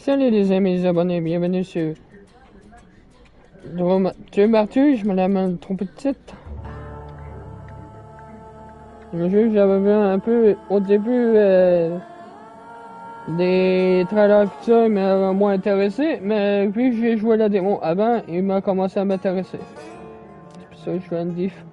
Salut les amis, les abonnés, bienvenue sur Thaumaturge, je me l'ai même trompé de titre. Le jeu, j'avais vu un peu au début des trailers et tout ça, il m'a moins intéressé, mais vu que j'ai joué la démo avant, il m'a commencé à m'intéresser. C'est pour ça que je fais une diff.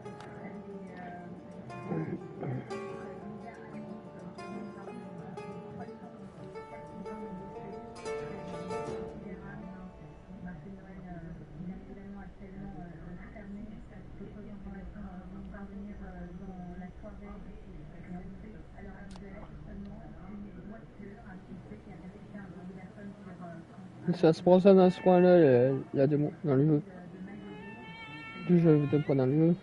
Ça se passe dans ce coin-là, la démo, dans le jeu. Du jeu vidéo, pas dans le jeu.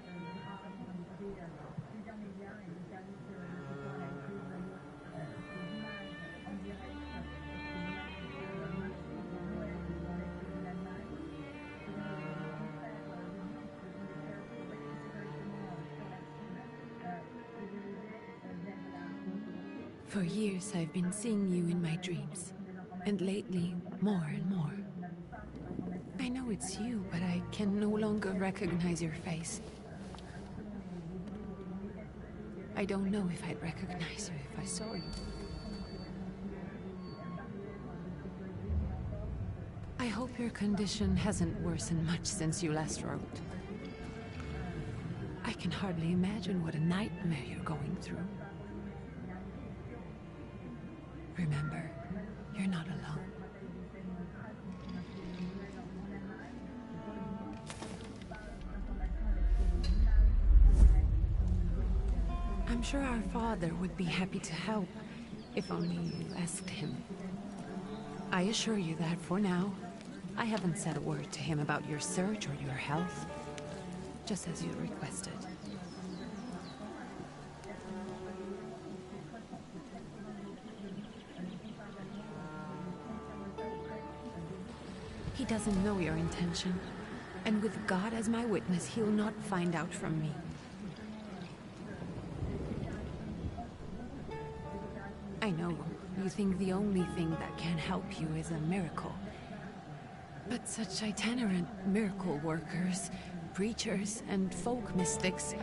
For years I've been seeing you in my dreams, and lately, more and more. I know it's you, but I can no longer recognize your face. I don't know if I'd recognize you if I saw you. I hope your condition hasn't worsened much since you last wrote. I can hardly imagine what a nightmare you're going through. Remember, you're not alone. I'm sure our father would be happy to help, if only you asked him. I assure you that for now, I haven't said a word to him about your search or your health, just as you requested. He doesn't know your intention, and with God as my witness, he'll not find out from me. I know, you think the only thing that can help you is a miracle. But such itinerant miracle workers, preachers, and folk mystics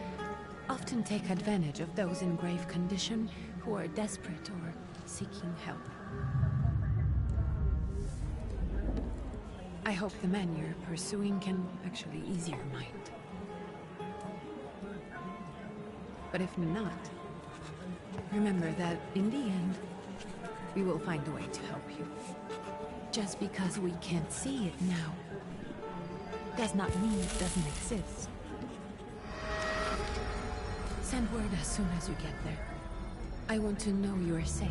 often take advantage of those in grave condition who are desperate or seeking help. I hope the man you're pursuing can actually ease your mind. But if not, remember that in the end, we will find a way to help you. Just because we can't see it now, does not mean it doesn't exist. Send word as soon as you get there. I want to know you are safe.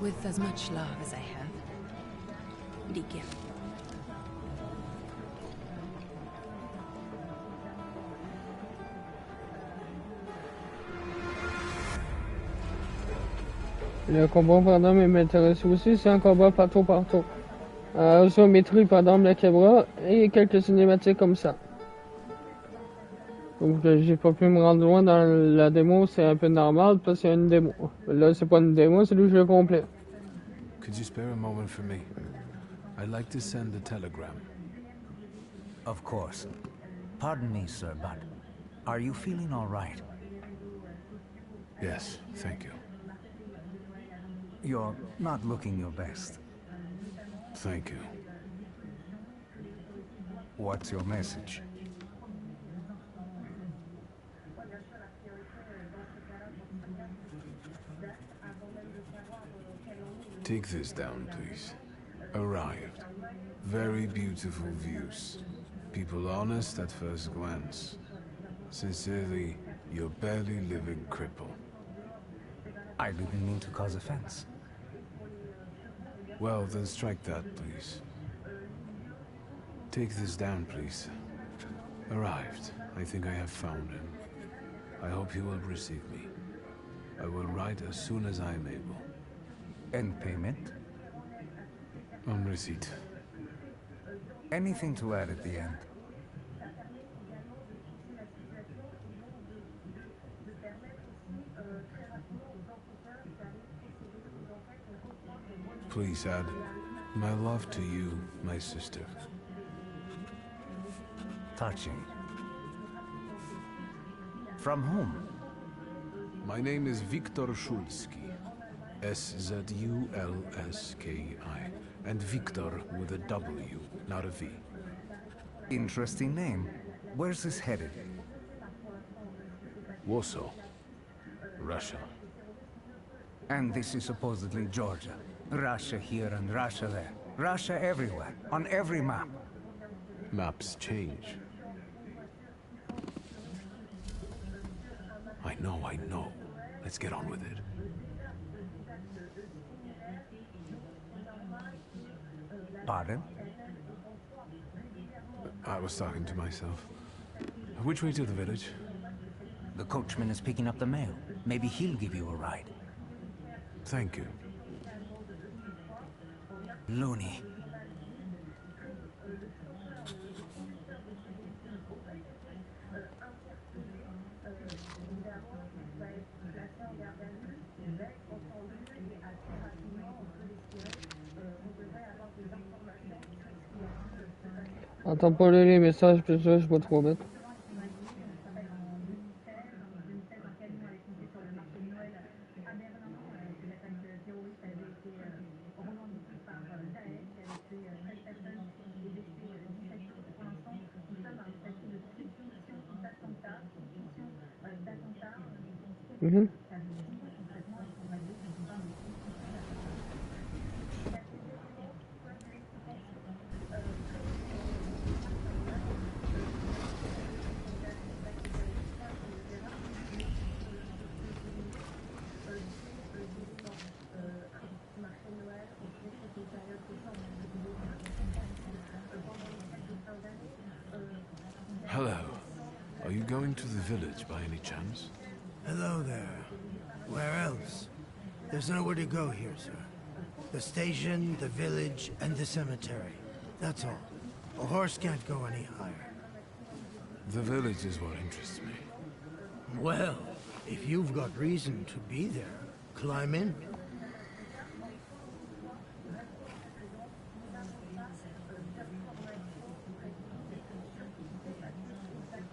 With as much love as I have. Ligge. Le combat pendant m'intéresse aussi, c'est un combat partout. Isométrie pendant la caméra et quelques cinématiques comme ça. Donc j'ai pas pu me rendre loin dans la démo, c'est un peu normal parce qu'il y a une démo. Là c'est pas une démo, c'est le jeu complet. Could you spare a moment for me? I'd like to send a telegram. Of course. Pardon me, sir, but are you feeling all right? Yes, thank you. You're not looking your best. Thank you. What's your message? Take this down, please. Arrived. Very beautiful views. People honest at first glance. Sincerely, your barely living cripple. I didn't mean to cause offense. Well, then strike that, please. Take this down, please. Arrived. I think I have found him. I hope you will receive me. I will write as soon as I am able. And payment? On receipt. Anything to add at the end? Please add My love to you, my sister. Touching. From whom? My name is Viktor Szulski. S-Z-U-L-S-K-I. And Viktor with a W, not a V. Interesting name. Where's this headed? Warsaw. Russia. And this is supposedly Georgia. Russia here and Russia there. Russia everywhere, on every map. Maps change. I know. Let's get on with it. Pardon? I was talking to myself. Which way to the village? The coachman is picking up the mail. Maybe he'll give you a ride. Thank you. Loony. Attends pas les messages, puis ça, je vais trop bête. Hello. Are you going to the village by any chance? Hello there. Where else? There's nowhere to go here, sir. The station, the village, and the cemetery. That's all. A horse can't go any higher. The village is what interests me. Well, if you've got reason to be there, climb in.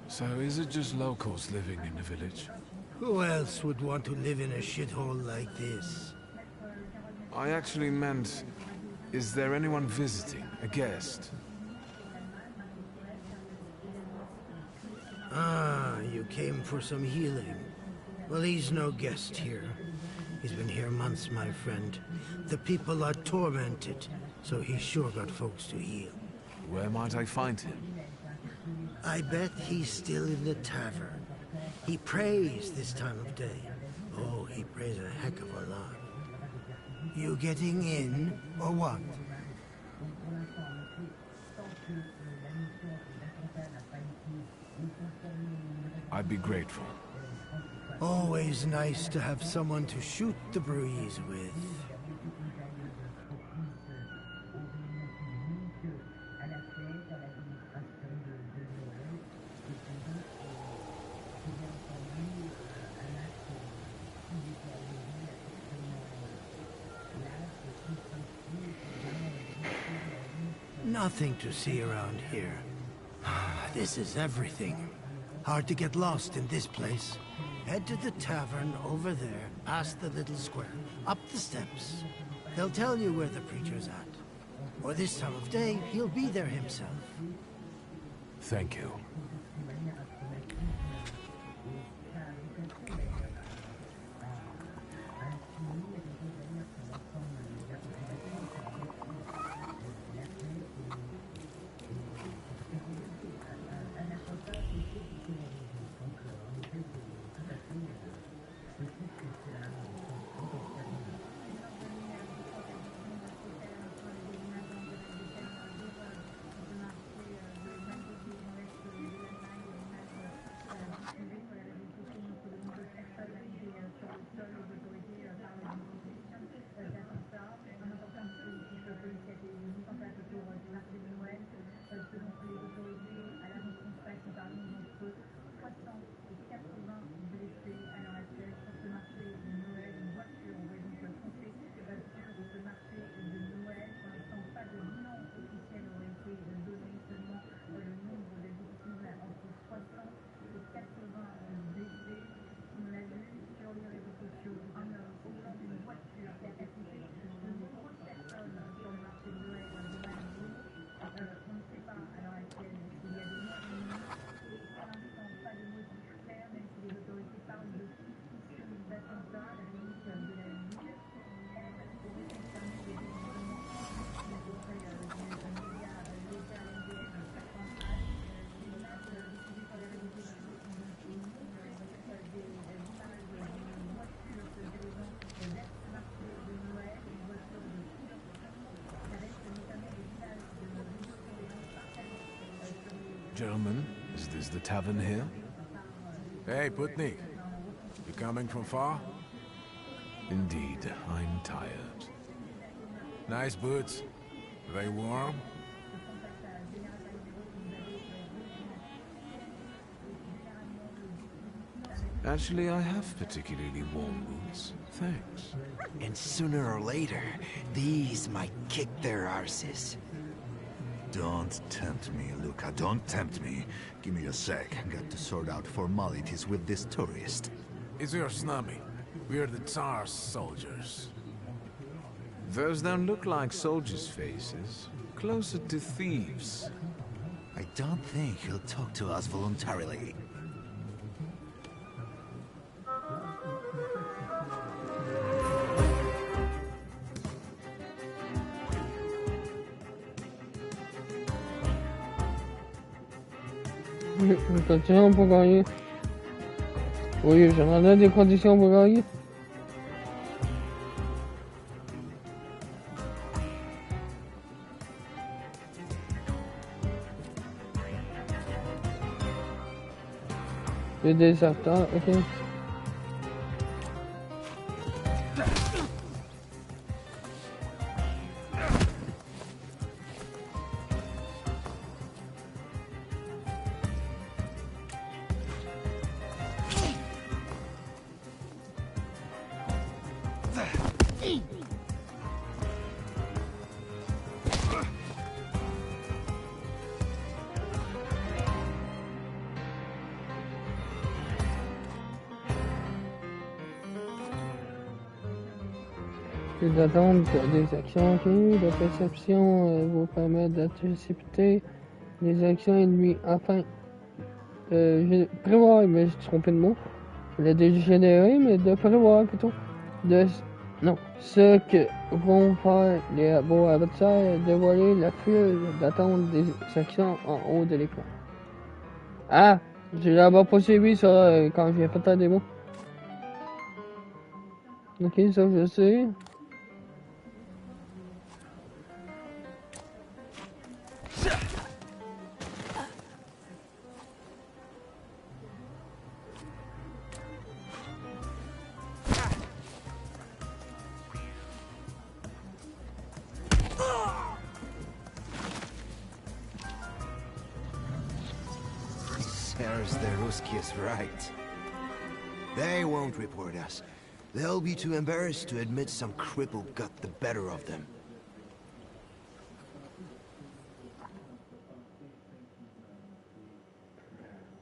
So is it just locals living in the village? Who else would want to live in a shithole like this? I actually meant, is there anyone visiting? A guest? Ah, you came for some healing. Well, he's no guest here. He's been here months, my friend. The people are tormented, so he's sure got folks to heal. Where might I find him? I bet he's still in the tavern. He prays this time of day. Oh, he prays a heck of a lot. You getting in, or what? I'd be grateful. Always nice to have someone to shoot the breeze with. Nothing to see around here. This is everything. Hard to get lost in this place. Head to the tavern over there, past the little square, up the steps. They'll tell you where the preacher's at. Or this time of day, he'll be there himself. Thank you. Gentlemen, is this the tavern here? Hey, Putnik. You coming from far? Indeed, I'm tired. Nice boots. Are they warm? Actually, I have particularly warm boots. Thanks. And sooner or later, these might kick their arses. Don't tempt me, Luca. Don't tempt me. Give me a sec. Got to sort out formalities with this tourist. It's your snubby. We're the Tsar's soldiers. Those don't look like soldiers' faces. Closer to thieves. I don't think he'll talk to us voluntarily. Des conditions pour gagner. Oui, j'en ai des conditions pour gagner. Les déserteurs, ok. Et d'attente des actions, ok. La perception vous permet d'anticiper les actions ennemies afin prévoir, mais je me suis trompé de mot. Le dégénérer, mais de prévoir plutôt. Non, ce que vont faire les beaux adversaires, dévoiler la file d'attente des actions en haut de l'écran. Ah, j'ai d'abord pas suivi ça quand j'ai fait la démo. Ok, ça je sais. There's the Ruskies right. They won't report us. They'll be too embarrassed to admit some cripple got the better of them.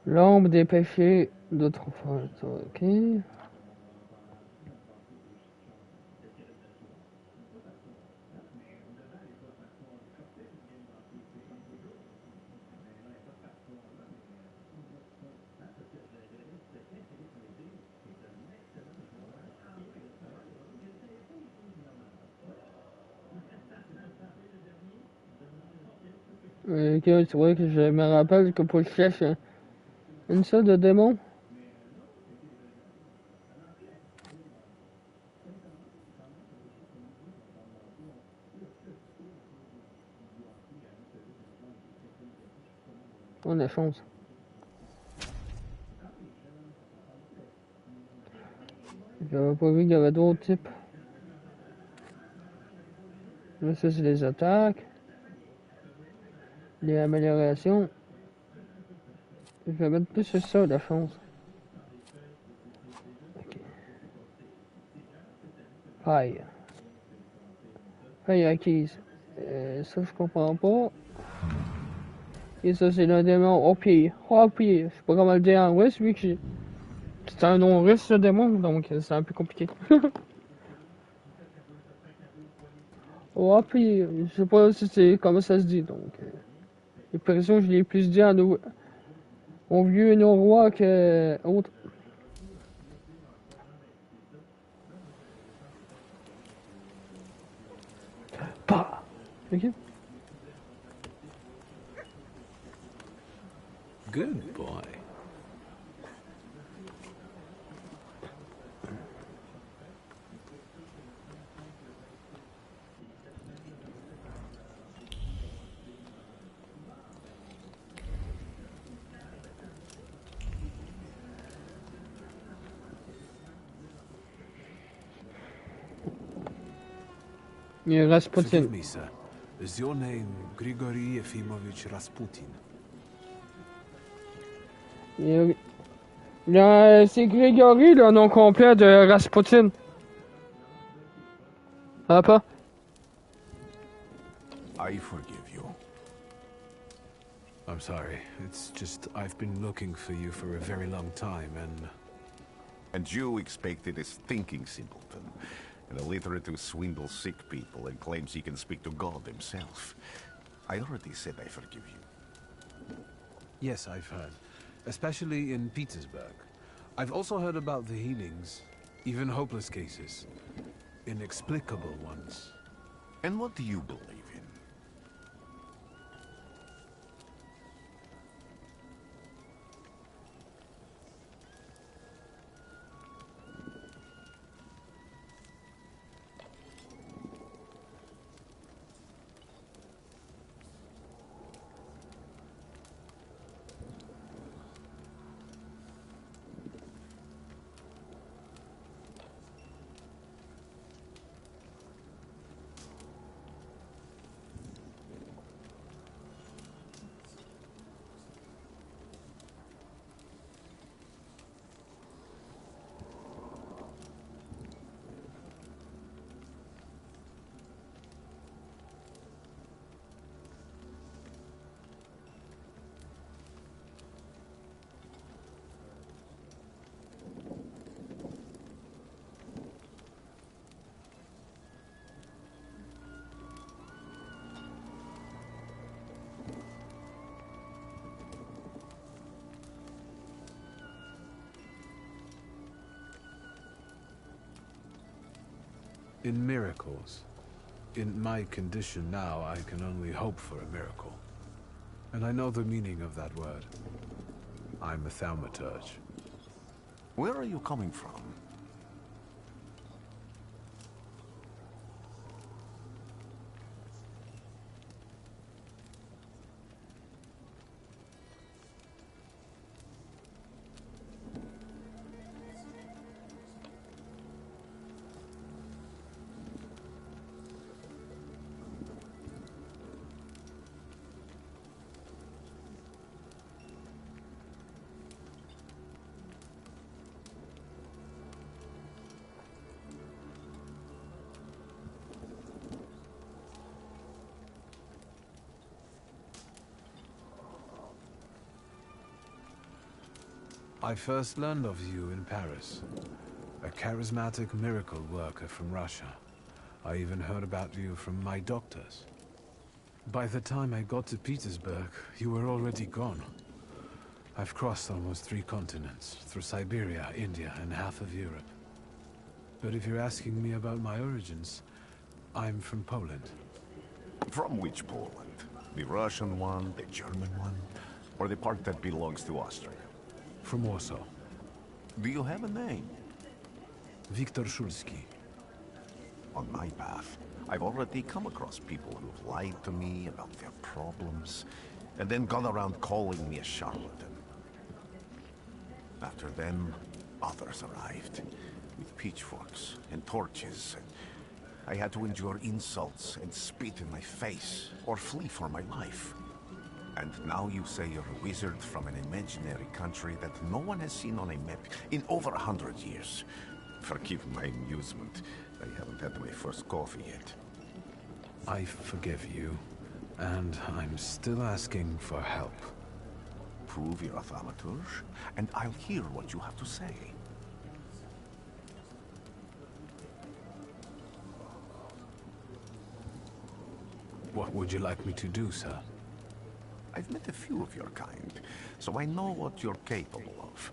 L'ombre des péchés d'autrefois, ok. Ok, c'est vrai que je me rappelle que pour le chef, une sorte de démon. On a chance. J'avais pas vu qu'il y avait d'autres types. Là, ça c'est les attaques. Les améliorations. Je vais mettre plus sur ça, la chance. Ok. Faille. Faille acquise. Ça, je comprends pas. Et ça, c'est le démon au pied. Au pied. Je sais pas comment le dire en russe, vu que c'est un nom russe, ce démon, donc c'est un peu compliqué. Au pied. Je sais pas si c'est comment ça se dit, donc. J'ai l'impression que je l'ai plus dit au vieux norrois que autre. Bah. Ok. Good boy. Yeah, Rasputin. Forgive me, sir. Is your name Grigory Efimovich Rasputin? C'est Grégory, le nom complet de Rasputin. Ah, pas? I forgive you. I'm sorry. It's just I've been looking for you for a very long time, and... And you expected a thinking simpleton, an illiterate who swindles sick people and claims he can speak to God himself. I already said I forgive you. Yes, I've heard. Especially in Petersburg. I've also heard about the healings, even hopeless cases. Inexplicable ones. And what do you believe in? In miracles. In my condition now, I can only hope for a miracle. And I know the meaning of that word. I'm a Thaumaturge. Where are you coming from? I first learned of you in Paris. A charismatic miracle worker from Russia. I even heard about you from my doctors. By the time I got to Petersburg, you were already gone. I've crossed almost 3 continents, through Siberia, India, and half of Europe. But if you're asking me about my origins, I'm from Poland. From which Poland? The Russian one, the German one, or the part that belongs to Austria? From Warsaw. Do you have a name? Viktor Szulski. On my path, I've already come across people who've lied to me about their problems, and then gone around calling me a charlatan. After them, others arrived, with pitchforks and torches, and I had to endure insults and spit in my face, or flee for my life. And now you say you're a wizard from an imaginary country that no one has seen on a map in over 100 years. Forgive my amusement. I haven't had my first coffee yet. I forgive you, and I'm still asking for help. Prove you're a Thaumaturge, and I'll hear what you have to say. What would you like me to do, sir? I've met a few of your kind, so I know what you're capable of.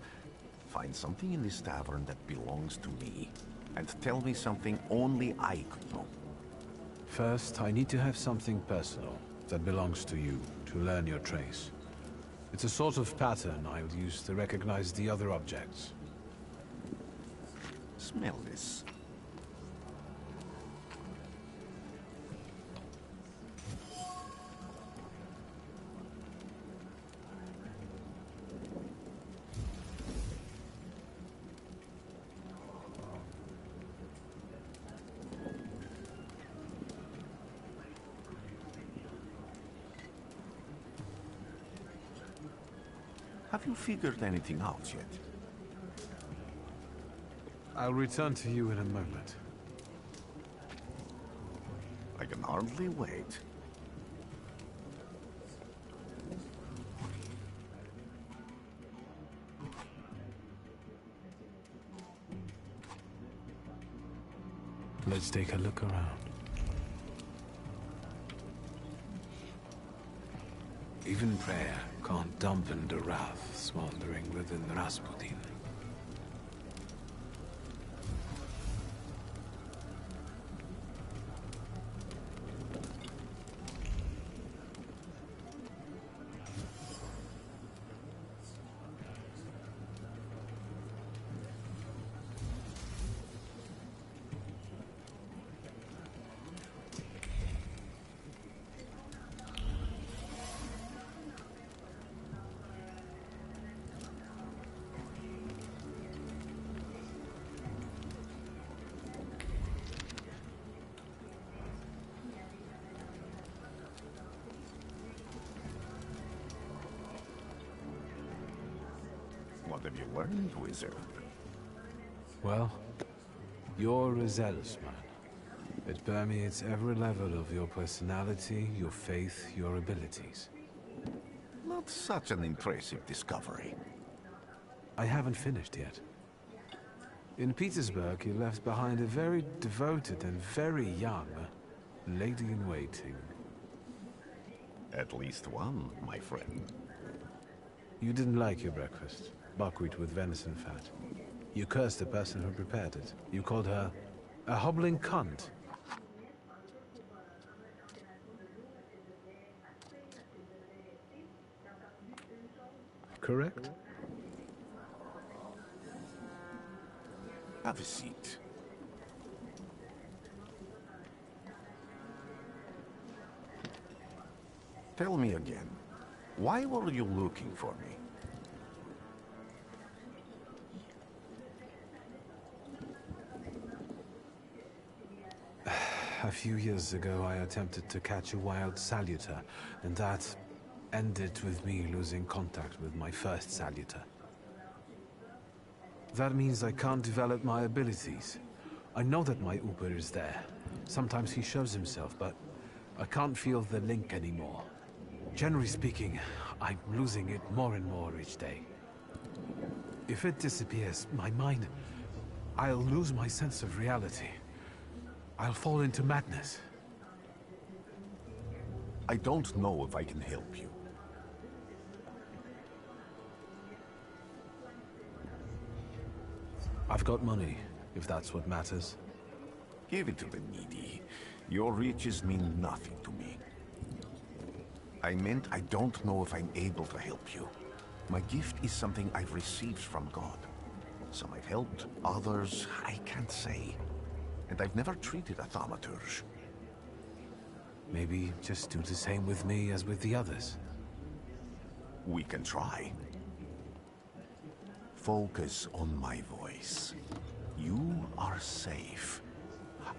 Find something in this tavern that belongs to me, and tell me something only I could know. First, I need to have something personal that belongs to you to learn your trace. It's a sort of pattern I'll use to recognize the other objects. Smell this. Have you figured anything out yet? I'll return to you in a moment. I can hardly wait. Let's take a look around. Even prayer can't dampen the wrath smoldering within Rasputin. What have you learned, wizard? Well, you're a zealous man. It permeates every level of your personality, your faith, your abilities. Not such an impressive discovery. I haven't finished yet. In Petersburg, he left behind a very devoted and very young lady-in-waiting. At least one, my friend. You didn't like your breakfast. Buckwheat with venison fat. You cursed the person who prepared it. You called her a hobbling cunt. Correct? Have a seat. Tell me again, why were you looking for me? A few years ago, I attempted to catch a wild saluter, and that ended with me losing contact with my first saluter. That means I can't develop my abilities. I know that my Uber is there. Sometimes he shows himself, but I can't feel the link anymore. Generally speaking, I'm losing it more and more each day. If it disappears, my mind... I'll lose my sense of reality. I'll fall into madness. I don't know if I can help you. I've got money, if that's what matters. Give it to the needy. Your riches mean nothing to me. I meant I don't know if I'm able to help you. My gift is something I've received from God. Some I've helped, others I can't say. And I've never treated a Thaumaturge. Maybe just do the same with me as with the others. We can try. Focus on my voice. You are safe.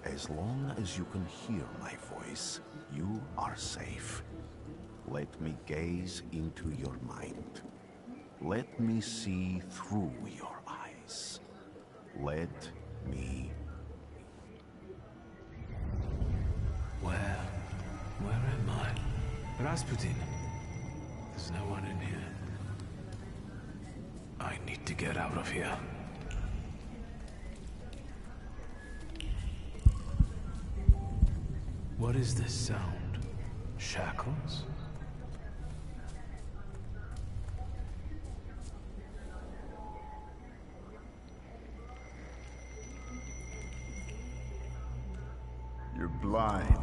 As long as you can hear my voice, you are safe. Let me gaze into your mind. Let me see through your eyes. Let me... Where am I? Rasputin. There's no one in here. I need to get out of here. What is this sound? Shackles? You're blind.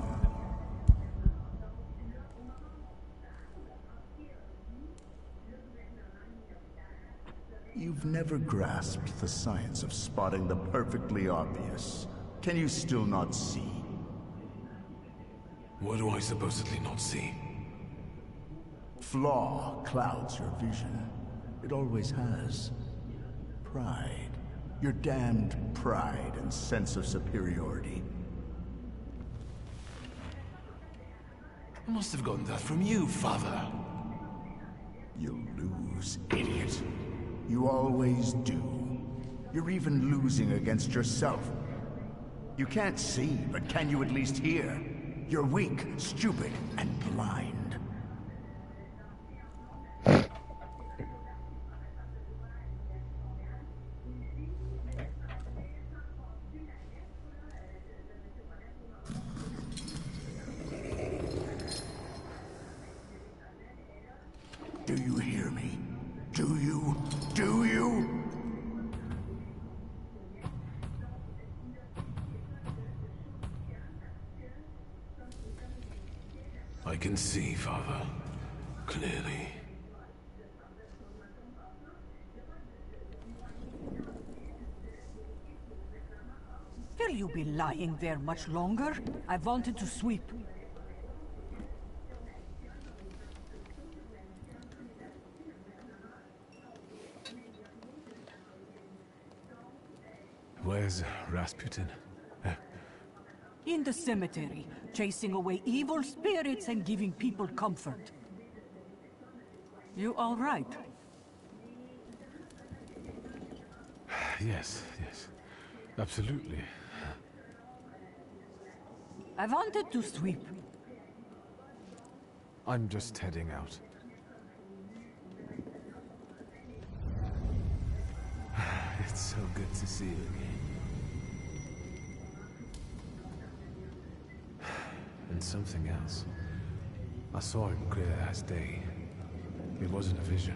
You've never grasped the science of spotting the perfectly obvious. Can you still not see? What do I supposedly not see? Flaw clouds your vision. It always has. Pride. Your damned pride and sense of superiority. I must have gotten that from you, Father. You'll lose, idiot. You always do. You're even losing against yourself. You can't see, but can you at least hear? You're weak, stupid, and blind. Do you hear me? Do you? Do you? I can see, Father. Clearly. Will you be lying there much longer? I wanted to sweep. Where's Rasputin? In the cemetery, chasing away evil spirits and giving people comfort. You all right? Yes, yes. Absolutely. I wanted to sweep. I'm just heading out. It's so good to see you again. And something else. I saw him clear as day. It wasn't a vision.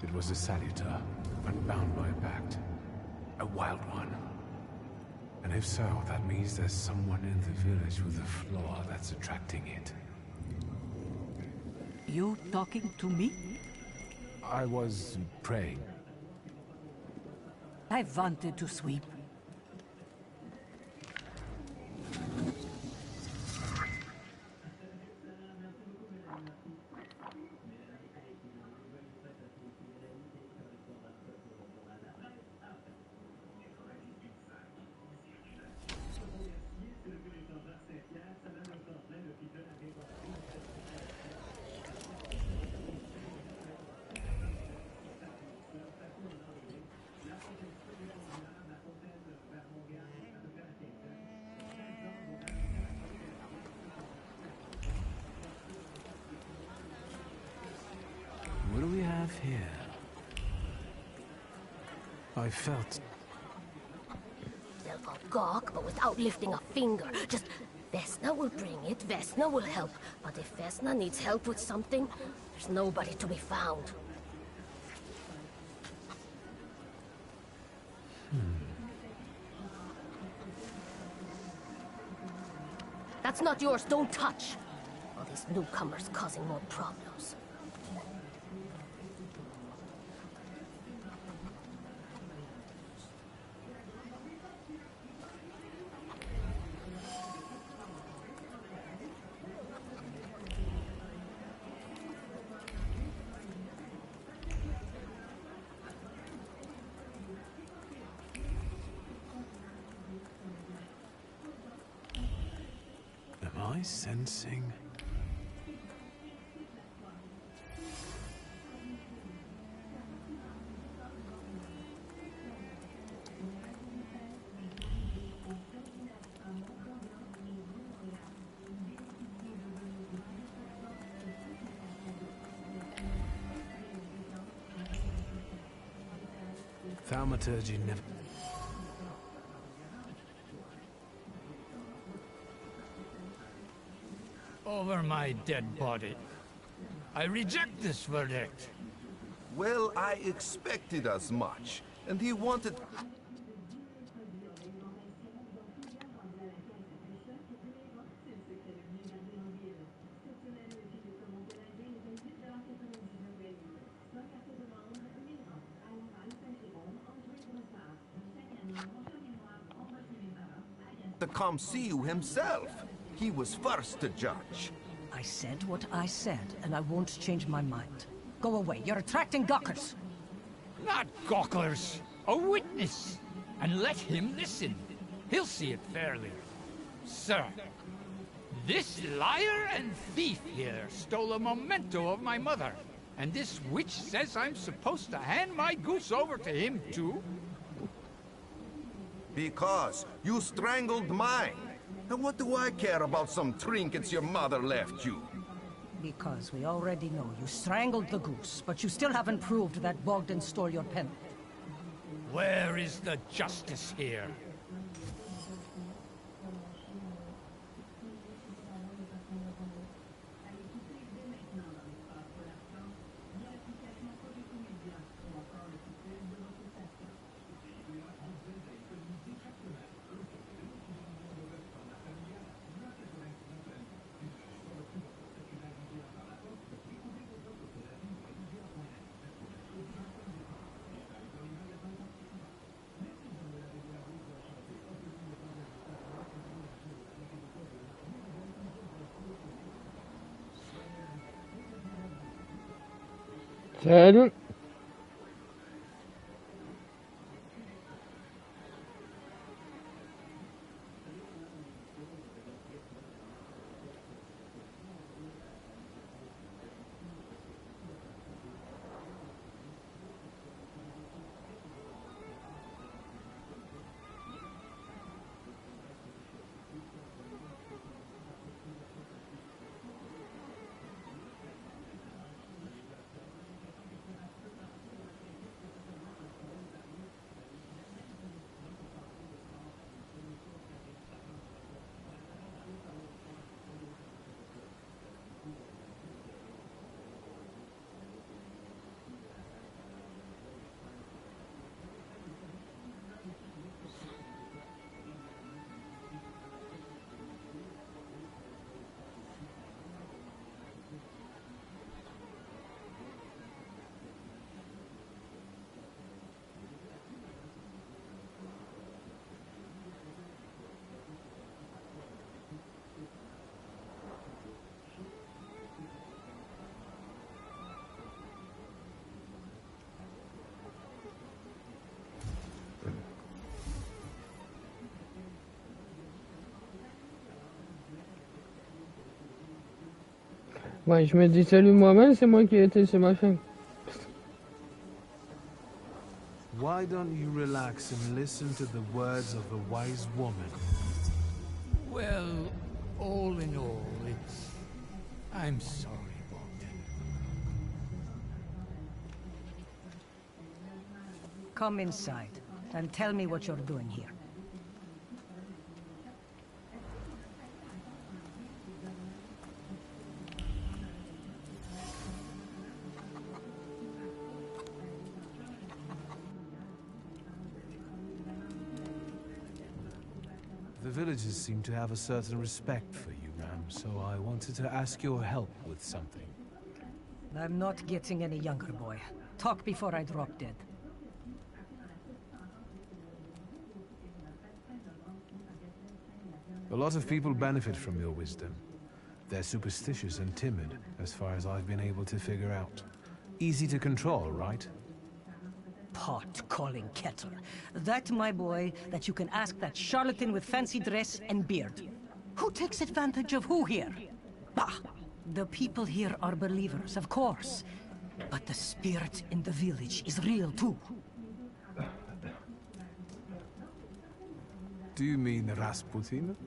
It was a saluter, unbound by a pact. A wild one. And if so, that means there's someone in the village with a flaw that's attracting it. You talking to me? I was praying. I wanted to sweep. What do we have here? I felt... They'll go gawk, but without lifting a finger. Just, Vesna will bring it, Vesna will help. But if Vesna needs help with something, there's nobody to be found. That's not yours, don't touch. All these newcomers causing more problems. Am I sensing... Thaumaturge never... Over my dead body. I reject this verdict. Well, I expected as much. And he wanted... to come see you himself. He was first to judge. I said what I said, and I won't change my mind. Go away, you're attracting gawkers. Not gawkers, a witness. And let him listen. He'll see it fairly. Sir, this liar and thief here stole a memento of my mother. And this witch says I'm supposed to hand my goose over to him, too? Because you strangled mine. And what do I care about some trinkets your mother left you? Because we already know you strangled the goose, but you still haven't proved that Bogdan stole your pen. Where is the justice here? Salut. Ouais, je me dis salut moi-même, c'est moi qui ai été sur ma chaîne. Why don't you relax and listen to the words of a wise woman? Well, all in all, it's... I'm sorry, Bogdan. Come inside, and tell me what you're doing here. The villagers seem to have a certain respect for you, Ram, so I wanted to ask your help with something. I'm not getting any younger, boy. Talk before I drop dead. A lot of people benefit from your wisdom. They're superstitious and timid, as far as I've been able to figure out. Easy to control, right? Pot calling kettle. That, my boy, that you can ask that charlatan with fancy dress and beard. Who takes advantage of who here? Bah! The people here are believers, of course. But the spirit in the village is real too. Do you mean Rasputin?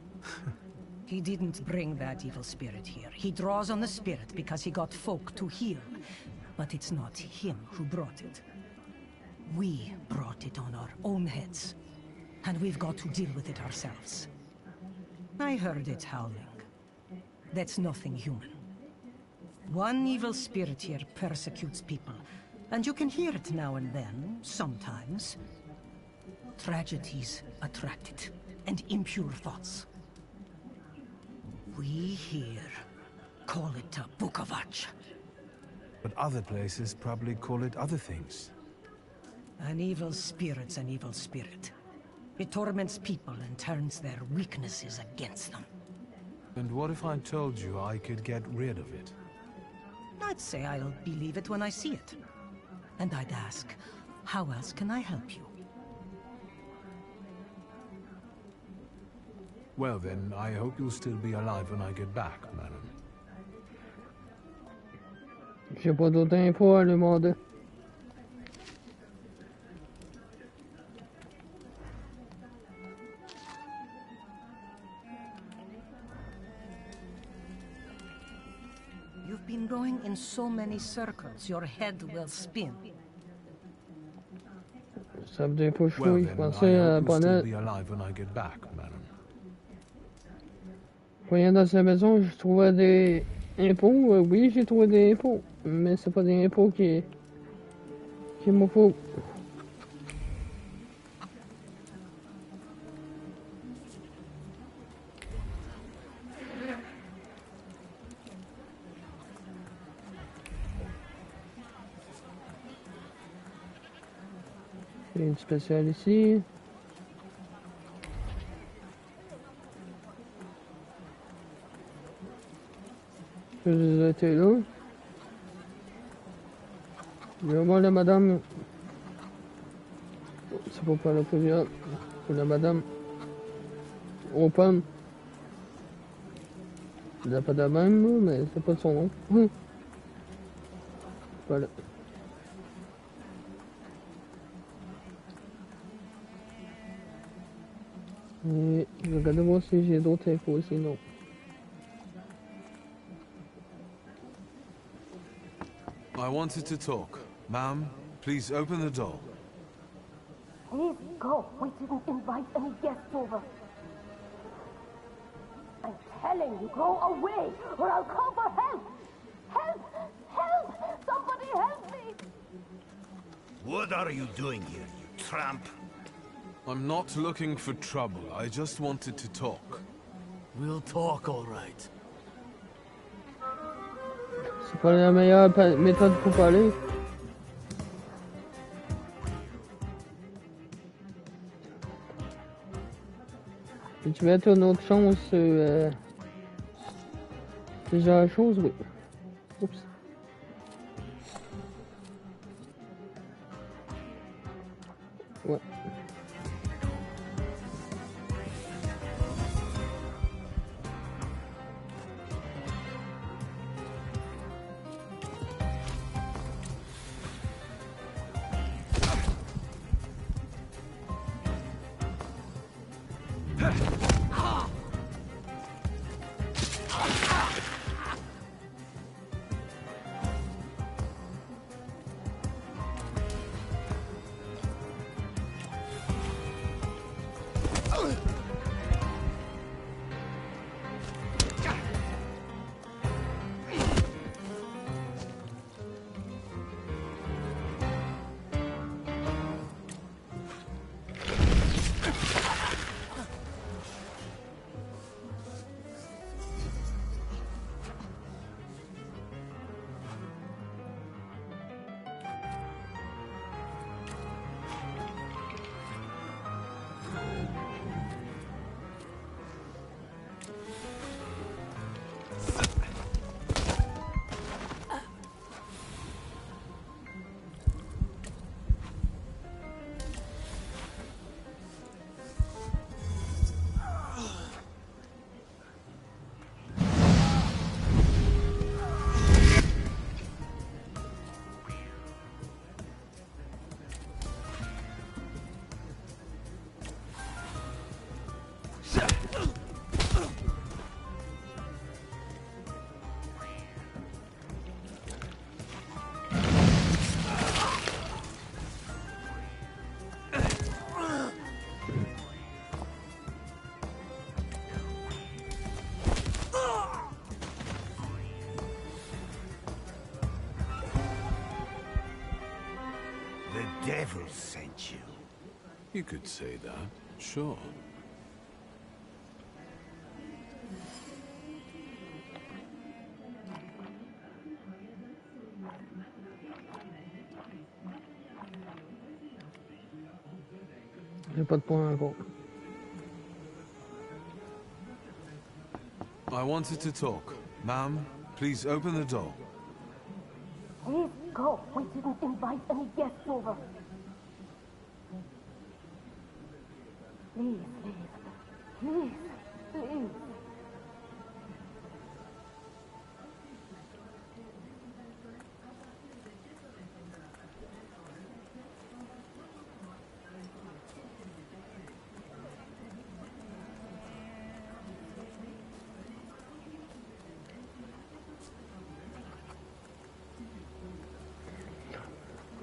He didn't bring that evil spirit here. He draws on the spirit because he got folk to heal. But it's not him who brought it. We brought it on our own heads. And we've got to deal with it ourselves. I heard it howling. That's nothing human. One evil spirit here persecutes people. And you can hear it now and then, sometimes. Tragedies attract it, and impure thoughts. We here call it a Bukovac. But other places probably call it other things. An evil spirit's an evil spirit. It torments people and turns their weaknesses against them. And what if I told you I could get rid of it? I'd say I'll believe it when I see it. And I'd ask, how else can I help you? Well then, I hope you'll still be alive when I get back, madam. J'ai pas d'autres infos à lui demander. You've been going in so many circles, your head will spin. Ça veut dire pas que je Well fouille. Je then, I pensais hope you'll pendant... still be alive when I get back, madam. Voyant dans sa maison, je trouvais des impôts. Oui, j'ai trouvé des impôts. Mais c'est pas des impôts qui me faut. Il y a une spéciale ici. Je les ai été là. Il y a moi la madame. C'est pour pas la plusieurs. Pour la madame. Open. Il n'a pas de même, mais c'est pas de son nom. Voilà. Et je regarde voir si j'ai d'autres infos sinon. I wanted to talk. Ma'am, please open the door. Please go. We didn't invite any guests over. I'm telling you, go away, or I'll call for help. Help! Help! Somebody help me! What are you doing here, you tramp? I'm not looking for trouble. I just wanted to talk. We'll talk, all right. C'est pas la meilleure méthode pour parler. Et tu veux être une autre chance sur ce genre de choses, oui. Oups. Ouais. The devil sent you. You could say that, sure. J'ai pas de point encore. I wanted to talk. Ma'am, please open the door. Please go. We didn't invite any guests over. Please, please. Please, please.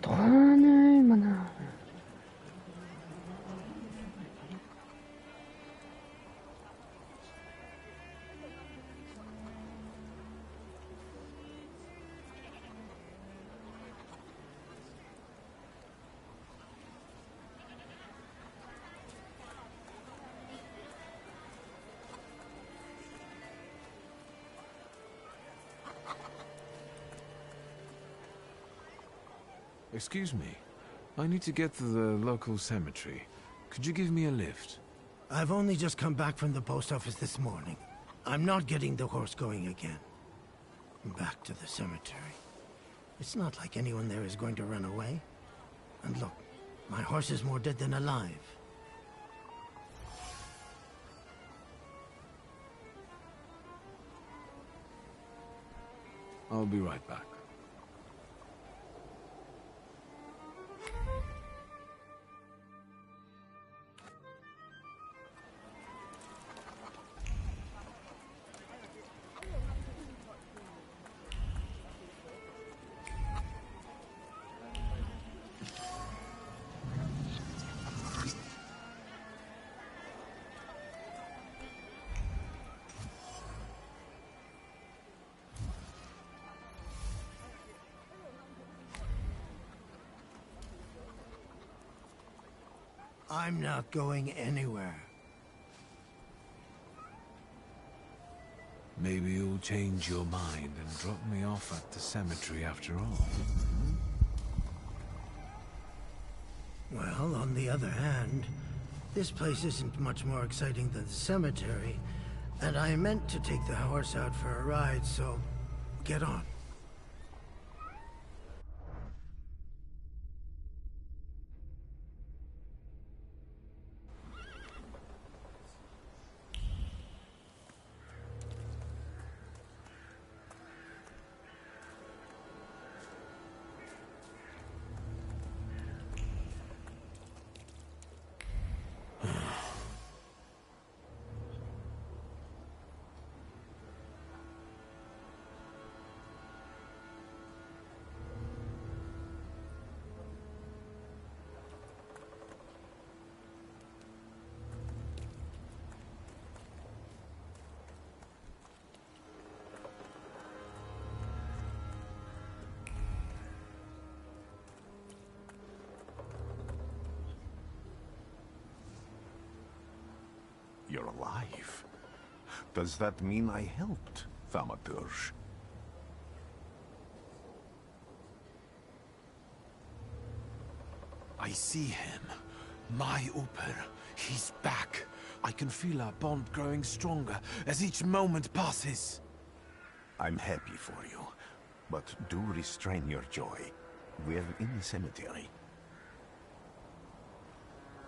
Tränen, Mann. Excuse me. I need to get to the local cemetery. Could you give me a lift? I've only just come back from the post office this morning. I'm not getting the horse going again. Back to the cemetery. It's not like anyone there is going to run away. And look, my horse is more dead than alive. I'll be right back. I'm not going anywhere. Maybe you'll change your mind and drop me off at the cemetery after all. Well, on the other hand, this place isn't much more exciting than the cemetery, and I meant to take the horse out for a ride, so get on. You're alive. Does that mean I helped, Thaumaturge? I see him. My Uper. He's back. I can feel our bond growing stronger as each moment passes. I'm happy for you, but do restrain your joy. We're in the cemetery.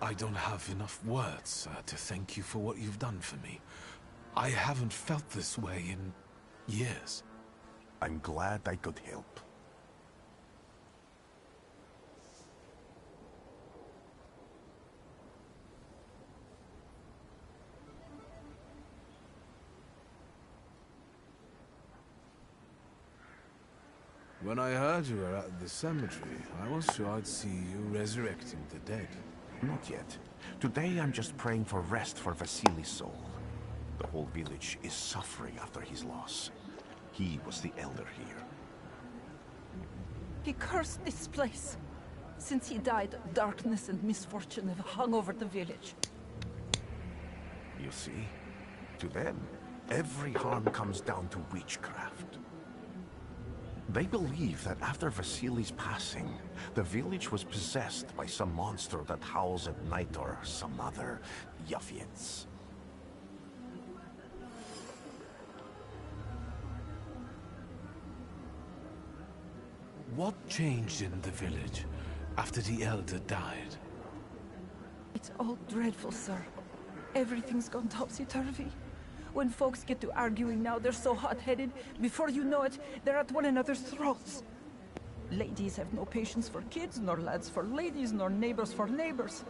I don't have enough words to thank you for what you've done for me. I haven't felt this way in years. I'm glad I could help. When I heard you were at the cemetery, I was sure I'd see you resurrecting the dead. Not yet. Today I'm just praying for rest for Vasily's soul. The whole village is suffering after his loss. He was the elder here. He cursed this place. Since he died, darkness and misfortune have hung over the village. You see? To them, every harm comes down to witchcraft. They believe that after Vasily's passing, the village was possessed by some monster that howls at night or some other Yaffians. What changed in the village after the elder died? It's all dreadful, sir. Everything's gone topsy-turvy. When folks get to arguing now, they're so hot-headed, before you know it, they're at one another's throats. Ladies have no patience for kids, nor lads for ladies, nor neighbors for neighbors.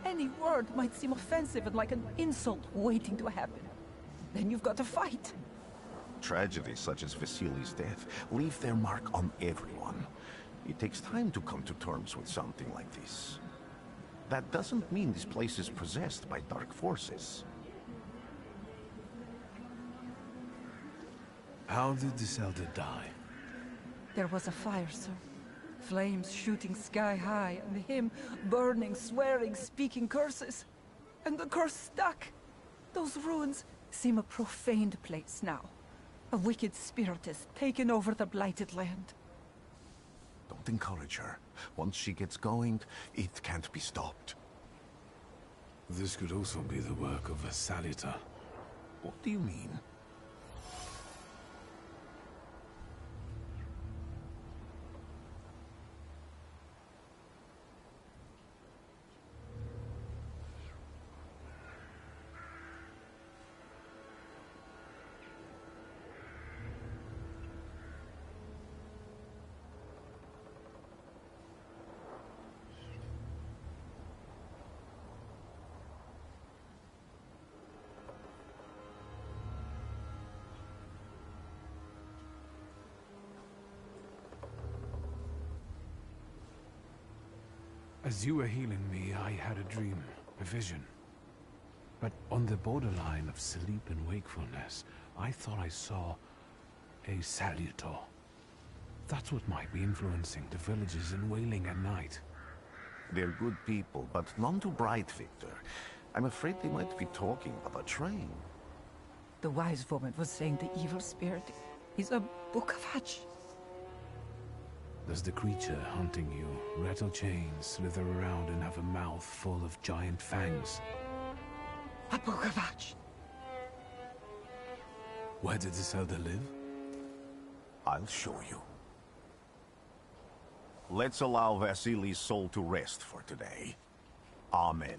Any word might seem offensive and like an insult waiting to happen. Then you've got to fight. Tragedies such as Vasily's death leave their mark on everyone. It takes time to come to terms with something like this. That doesn't mean this place is possessed by dark forces. How did this elder die? There was a fire, sir. Flames shooting sky high, and him burning, swearing, speaking curses. And the curse stuck. Those ruins seem a profaned place now. A wicked spirit has taken over the blighted land. Don't encourage her. Once she gets going, it can't be stopped. This could also be the work of a Salita. What do you mean? As you were healing me, I had a dream, a vision. But on the borderline of sleep and wakefulness, I thought I saw a Salutor. That's what might be influencing the villagers in Wailing at night. They're good people, but none too bright, Victor. I'm afraid they might be talking about a train. The wise woman was saying the evil spirit is a book of hatch. Does the creature hunting you rattle chains, slither around, and have a mouth full of giant fangs? A book of hatch. Where did this elder live? I'll show you. Let's allow Vasily's soul to rest for today. Amen.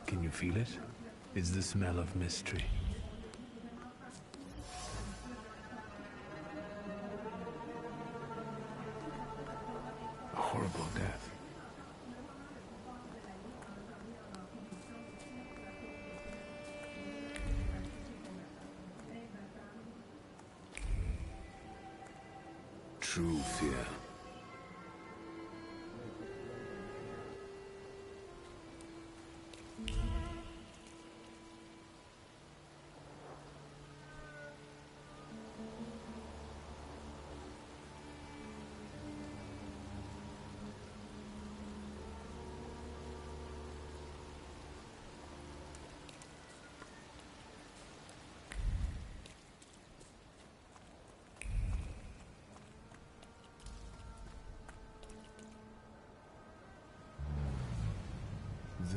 Can you feel it? It's the smell of mystery. A horrible death. True fear.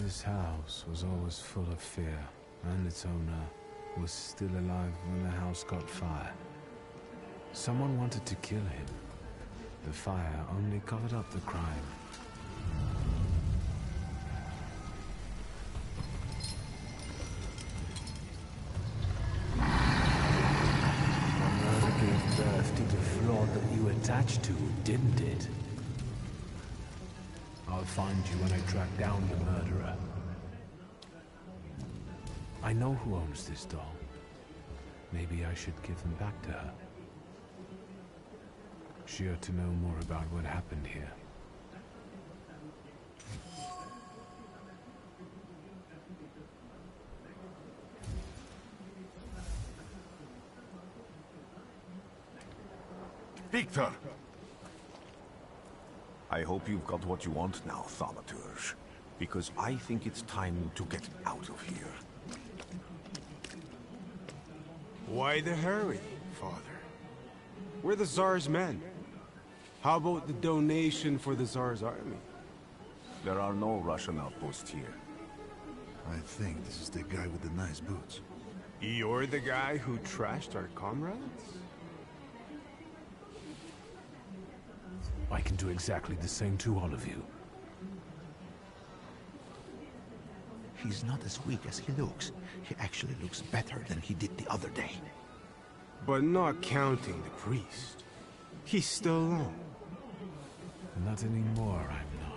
This house was always full of fear, and its owner was still alive when the house caught fire. Someone wanted to kill him. The fire only covered up the crime. The murder gave birth to the flaw that you attached to, didn't it? I'll find you when I track down the murderer. I know who owns this doll. Maybe I should give them back to her. She ought to know more about what happened here. Victor! I hope you've got what you want now, Thaumaturge. Because I think it's time to get out of here. Why the hurry, Father? We're the Tsar's men. How about the donation for the Tsar's army? There are no Russian outposts here. I think this is the guy with the nice boots. You're the guy who trashed our comrades? I can do exactly the same to all of you. He's not as weak as he looks. He actually looks better than he did the other day. But not counting the priest. He's still alone. Not anymore, I'm not.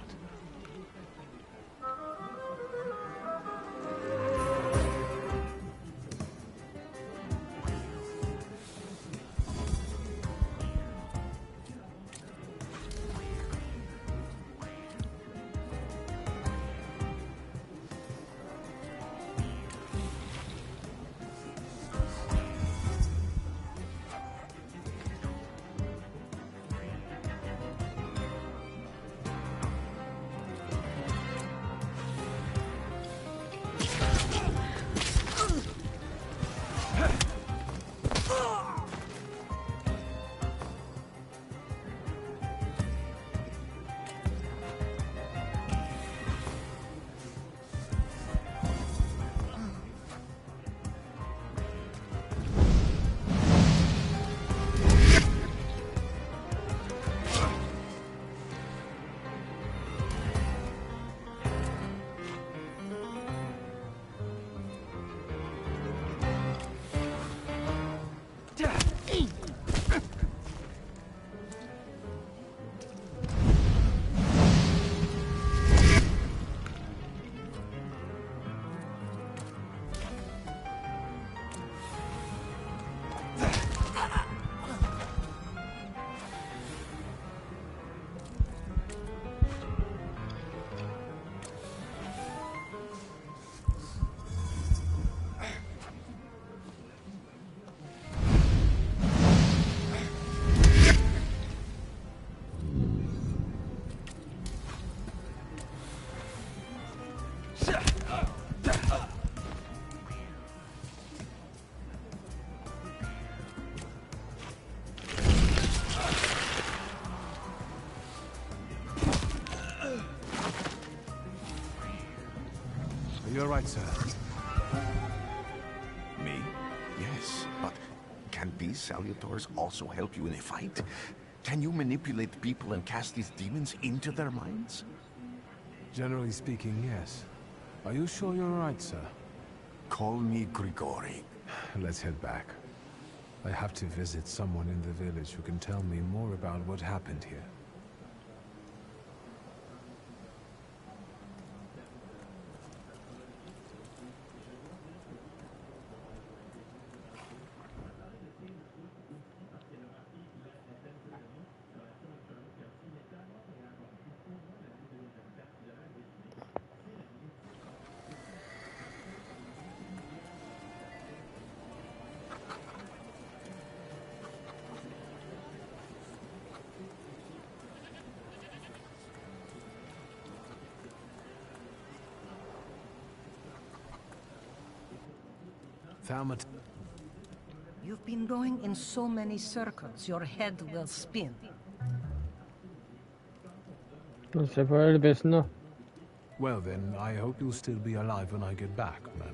You're right, sir. Me? Yes, but can these salutors also help you in a fight? Can you manipulate people and cast these demons into their minds? Generally speaking, yes. Are you sure you're right, sir? Call me Grigori. Let's head back. I have to visit someone in the village who can tell me more about what happened here. Thaumaturge. You've been going in so many circles, your head will spin. Non c'est pas le best, non. Well then, I hope you'll still be alive when I get back, madam.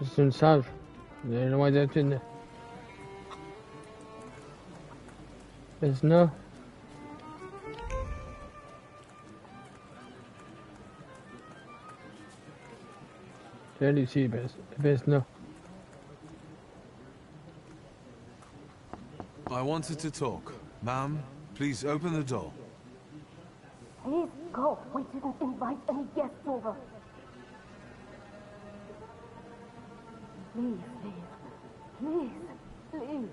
C'est une sage. Elle est loin d'être une... Vesna. C'est elle ici, Vesna. I wanted to talk. Ma'am, please open the door. Please go. We didn't invite any guests over. Please, please. Please, please.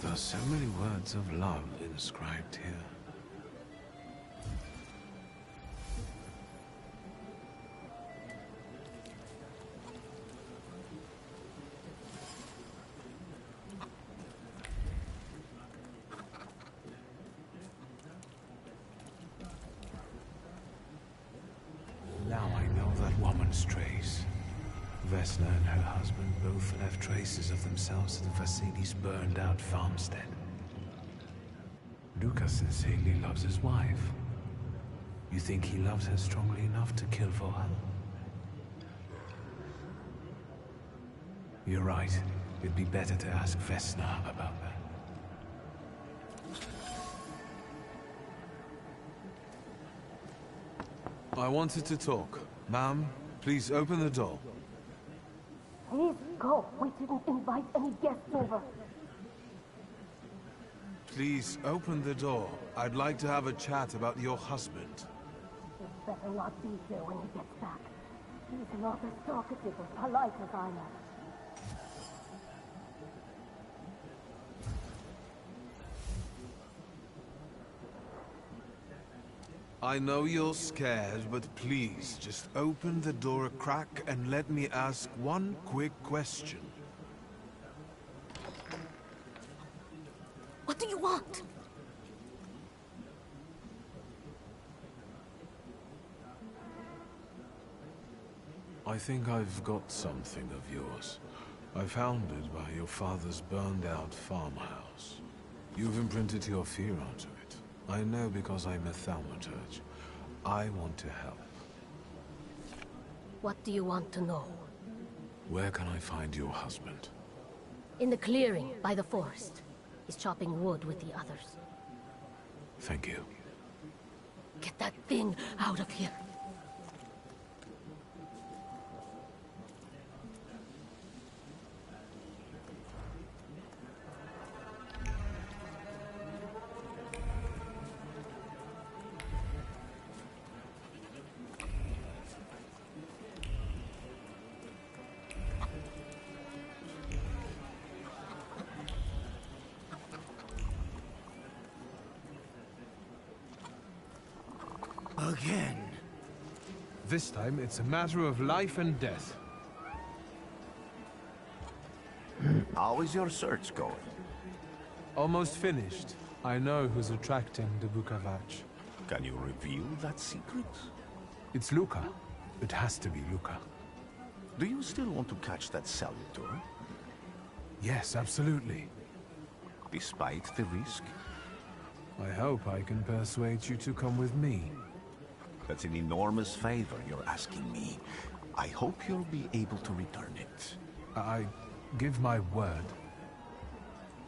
There are so many words of love inscribed here. Now I know that woman's trace. Vesna and her husband both left traces of themselves at Vasily's burned-out farmstead. Lucas sincerely loves his wife. You think he loves her strongly enough to kill for her? You're right. It'd be better to ask Vesna about that. I wanted to talk. Ma'am, please open the door. Please go. We didn't invite any guests over. Please open the door. I'd like to have a chat about your husband. He'd better not be here when he gets back. He's not as talkative or polite as I am. I know you're scared, but please, just open the door a crack and let me ask one quick question. What do you want? I think I've got something of yours. I found it by your father's burned-out farmhouse. You've imprinted your fear onto it. I know because I'm a Thaumaturge. I want to help. What do you want to know? Where can I find your husband? In the clearing, by the forest. He's chopping wood with the others. Thank you. Get that thing out of here. Again. This time, it's a matter of life and death. How is your search going? Almost finished. I know who's attracting the Bukavach. Can you reveal that secret? It's Luca. It has to be Luca. Do you still want to catch that Salutor? Yes, absolutely. Despite the risk? I hope I can persuade you to come with me. That's an enormous favor you're asking me. I hope you'll be able to return it. I give my word.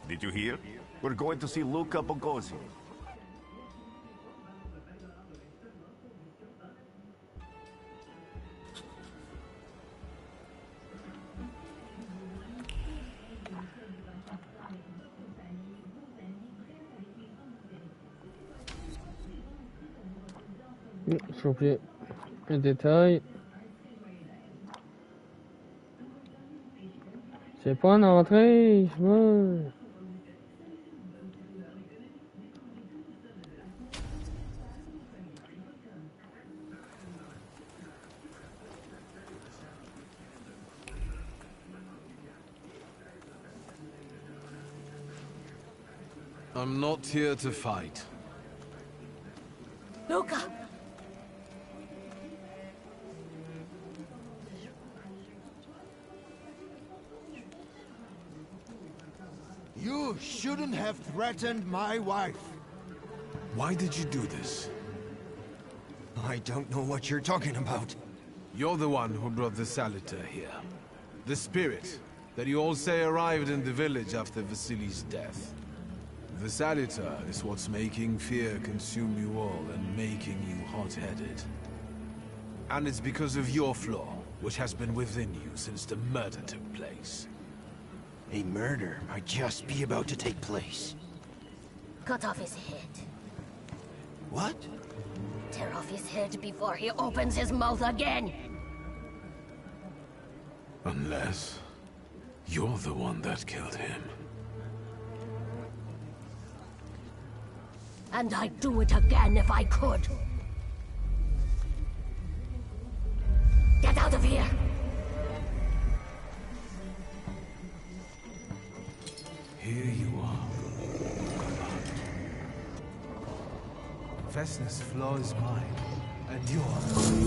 Did you hear? We're going to see Luca Bogosi. Je oublié un détail. C'est pas une entrée, je veux. I'm not here to fight. Luca! You shouldn't have threatened my wife. Why did you do this? I don't know what you're talking about. You're the one who brought the Saliter here. The spirit that you all say arrived in the village after Vasily's death. The Saliter is what's making fear consume you all and making you hot-headed. And it's because of your flaw, which has been within you since the murder took place. A murder might just be about to take place. Cut off his head. What? Tear off his head before he opens his mouth again! Unless you're the one that killed him. And I'd do it again if I could. Get out of here! Here you are. Vesna's flaw is mine, and yours.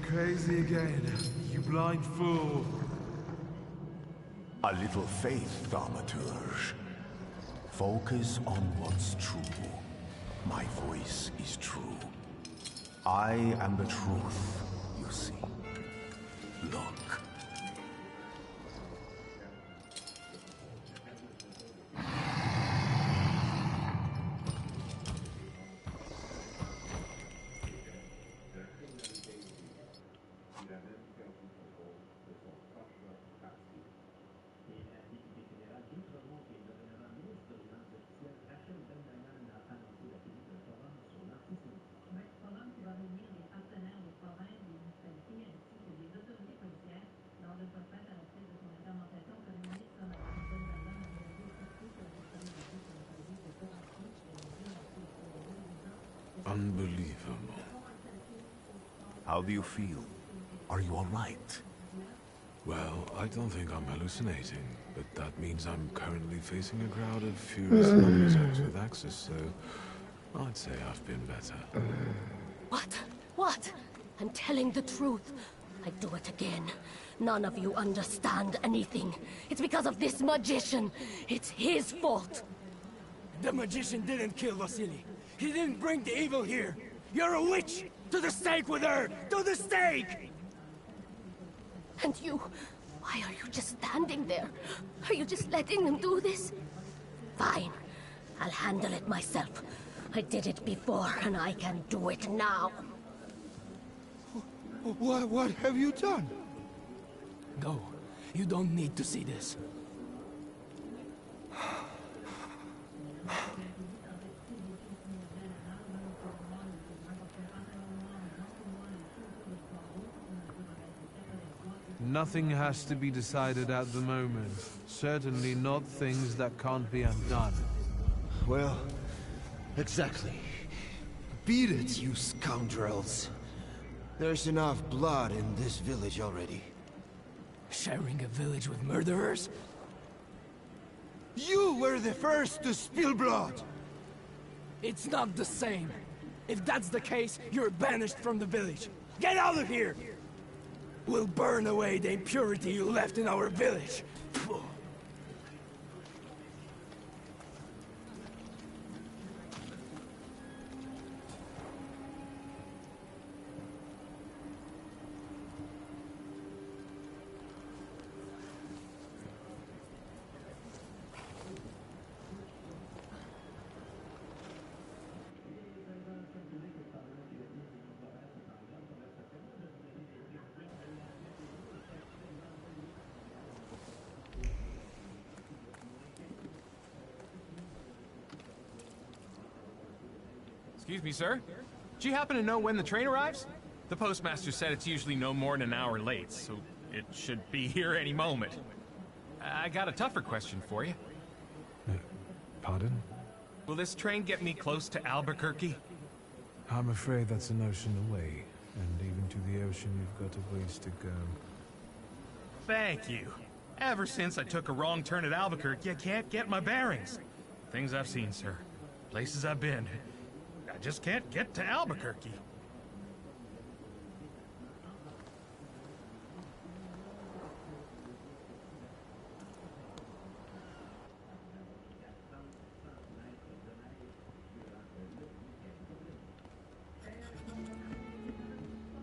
Crazy again, you blind fool. A little faith, Thaumaturge. Focus on what's true. My voice is true. I am the truth, you see. Look. Unbelievable. How do you feel? Are you all right? Well, I don't think I'm hallucinating, but that means I'm currently facing a crowd of furious lumberjacks with axes, so I'd say I've been better. What? What? I'm telling the truth. I do it again. None of you understand anything. It's because of this magician. It's his fault. The magician didn't kill Vasily. He didn't bring the evil here. You're a witch! To the stake with her! To the stake! And you... why are you just standing there? Are you just letting them do this? Fine. I'll handle it myself. I did it before, and I can do it now. What have you done? Go. You don't need to see this. Nothing has to be decided at the moment. Certainly not things that can't be undone. Well, exactly. Beat it, you scoundrels. There's enough blood in this village already. Sharing a village with murderers? You were the first to spill blood! It's not the same. If that's the case, you're banished from the village. Get out of here! We'll burn away the impurity you left in our village. Excuse me, sir? Do you happen to know when the train arrives? The postmaster said it's usually no more than an hour late, so it should be here any moment. I got a tougher question for you. Pardon? Will this train get me close to Albuquerque? I'm afraid that's an ocean away, and even to the ocean you've got a ways to go. Thank you. Ever since I took a wrong turn at Albuquerque, I can't get my bearings. Things I've seen, sir. Places I've been. I just can't get to Albuquerque.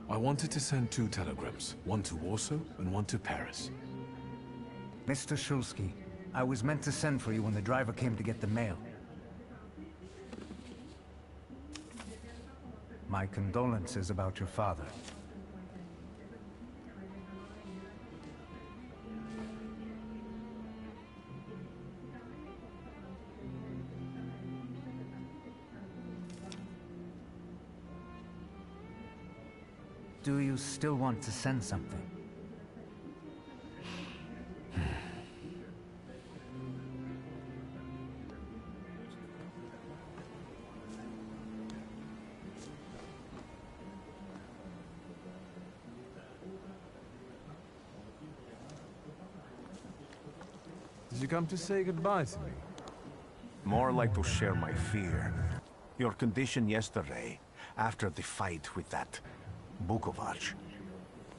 I wanted to send 2 telegrams, one to Warsaw and one to Paris. Mr. Shulsky, I was meant to send for you when the driver came to get the mail. My condolences about your father. Do you still want to send something? Did you come to say goodbye to me? More like to share my fear. Your condition yesterday, after the fight with that Bukovac,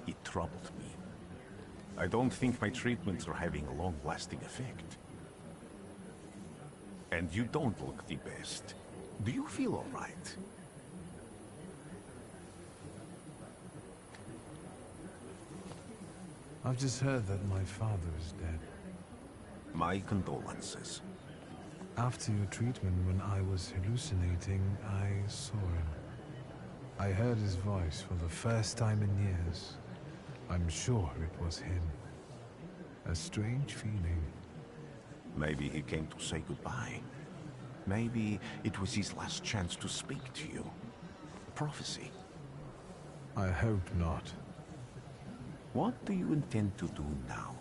it troubled me. I don't think my treatments are having a long-lasting effect. And you don't look the best. Do you feel all right? I've just heard that my father is dead. My condolences. After your treatment, when I was hallucinating, I saw him. I heard his voice for the first time in years. I'm sure it was him. A strange feeling. Maybe he came to say goodbye. Maybe it was his last chance to speak to you. Prophecy. I hope not. What do you intend to do now?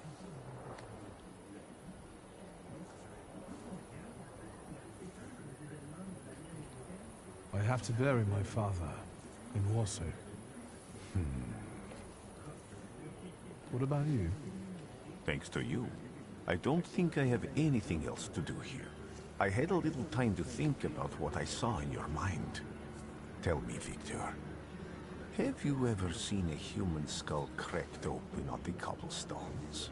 I have to bury my father in Warsaw. What about you? Thanks to you, I don't think I have anything else to do here. I had a little time to think about what I saw in your mind. Tell me, Victor, have you ever seen a human skull cracked open on the cobblestones?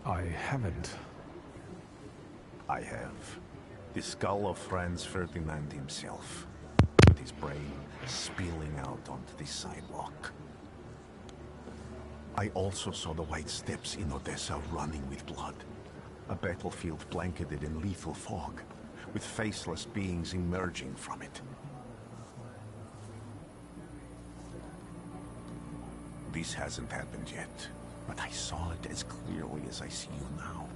I haven't. I have. The skull of Franz Ferdinand himself, with his brain spilling out onto the sidewalk. I also saw the white steps in Odessa running with blood. A battlefield blanketed in lethal fog, with faceless beings emerging from it. This hasn't happened yet, but I saw it as clearly as I see you now.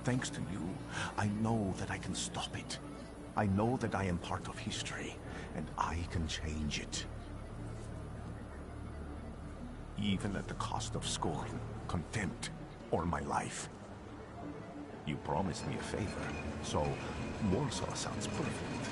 Thanks to you, I know that I can stop it. I know that I am part of history, and I can change it. Even at the cost of scorn, contempt, or my life. You promised me a favor, so Warsaw sounds perfect.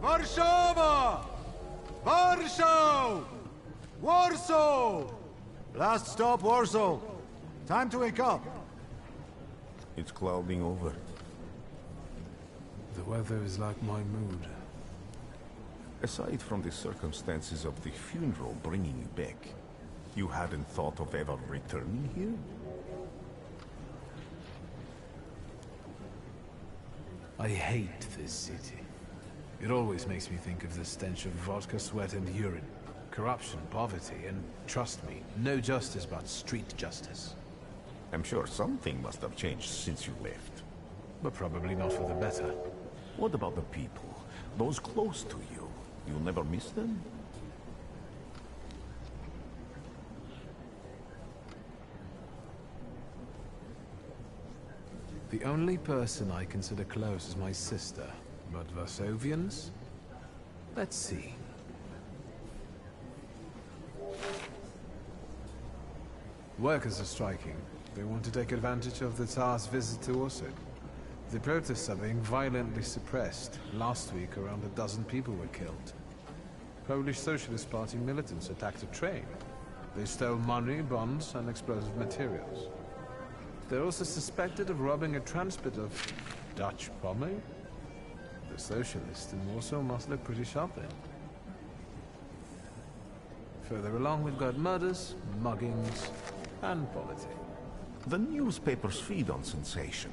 Warszawa! Warsaw! Warsaw! Last stop, Warsaw. Time to wake up. It's clouding over. The weather is like my mood. Aside from the circumstances of the funeral bringing you back, you hadn't thought of ever returning here? I hate this city. It always makes me think of the stench of vodka, sweat, and urine. Corruption, poverty, and trust me, no justice but street justice. I'm sure something must have changed since you left. But probably not for the better. What about the people? Those close to you? You'll never miss them? The only person I consider close is my sister. But Varsovians? Let's see. Workers are striking. They want to take advantage of the Tsar's visit to Warsaw. The protests are being violently suppressed. Last week, around a dozen people were killed. Polish Socialist Party militants attacked a train. They stole money, bonds, and explosive materials. They're also suspected of robbing a transport of Dutch pomade. The socialists in Warsaw must look pretty sharp then. Further along, we've got murders, muggings, and politics. The newspapers feed on sensation.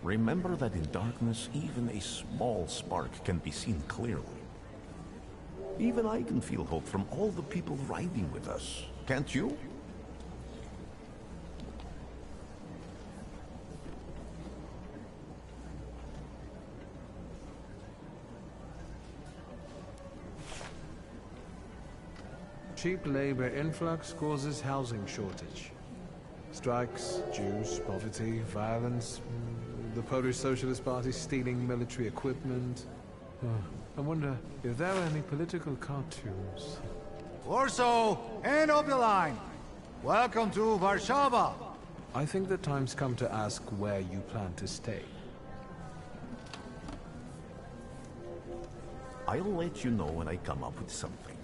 Remember that in darkness, even a small spark can be seen clearly. Even I can feel hope from all the people riding with us. Can't you? Cheap labor influx causes housing shortage. Strikes, Jews, poverty, violence, the Polish Socialist Party stealing military equipment. I wonder if there are any political cartoons. Warsaw, end of the line. Welcome to Warsaw. I think the time's come to ask where you plan to stay. I'll let you know when I come up with something.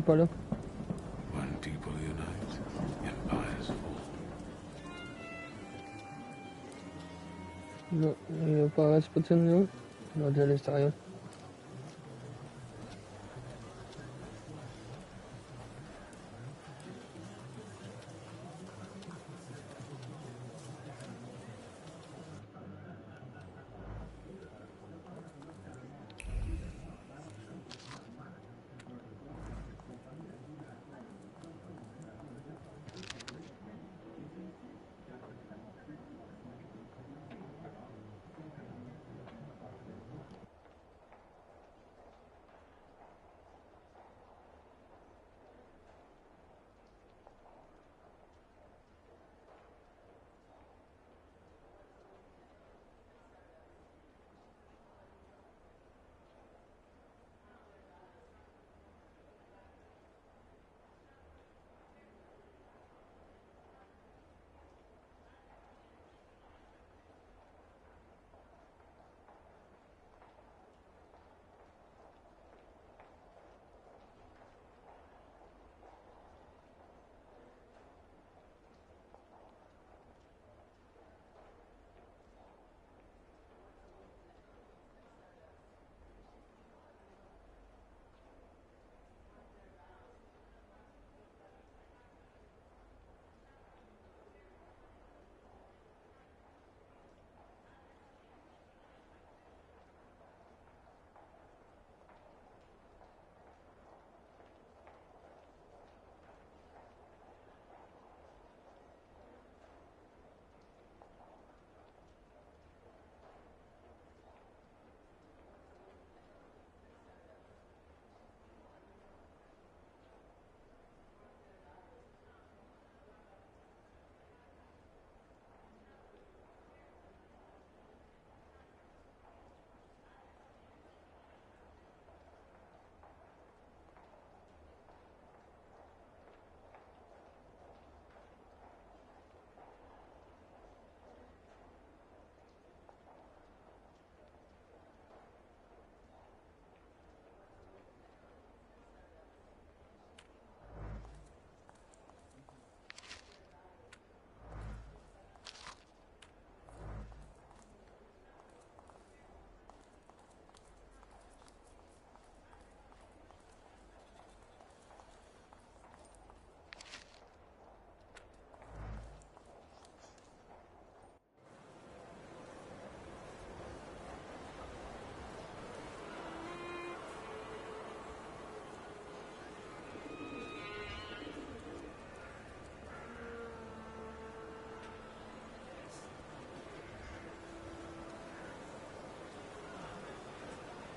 Pas là. When people unite, empires fall. Non, il n'y a pas Rasputin là. Non, de l'extérieur.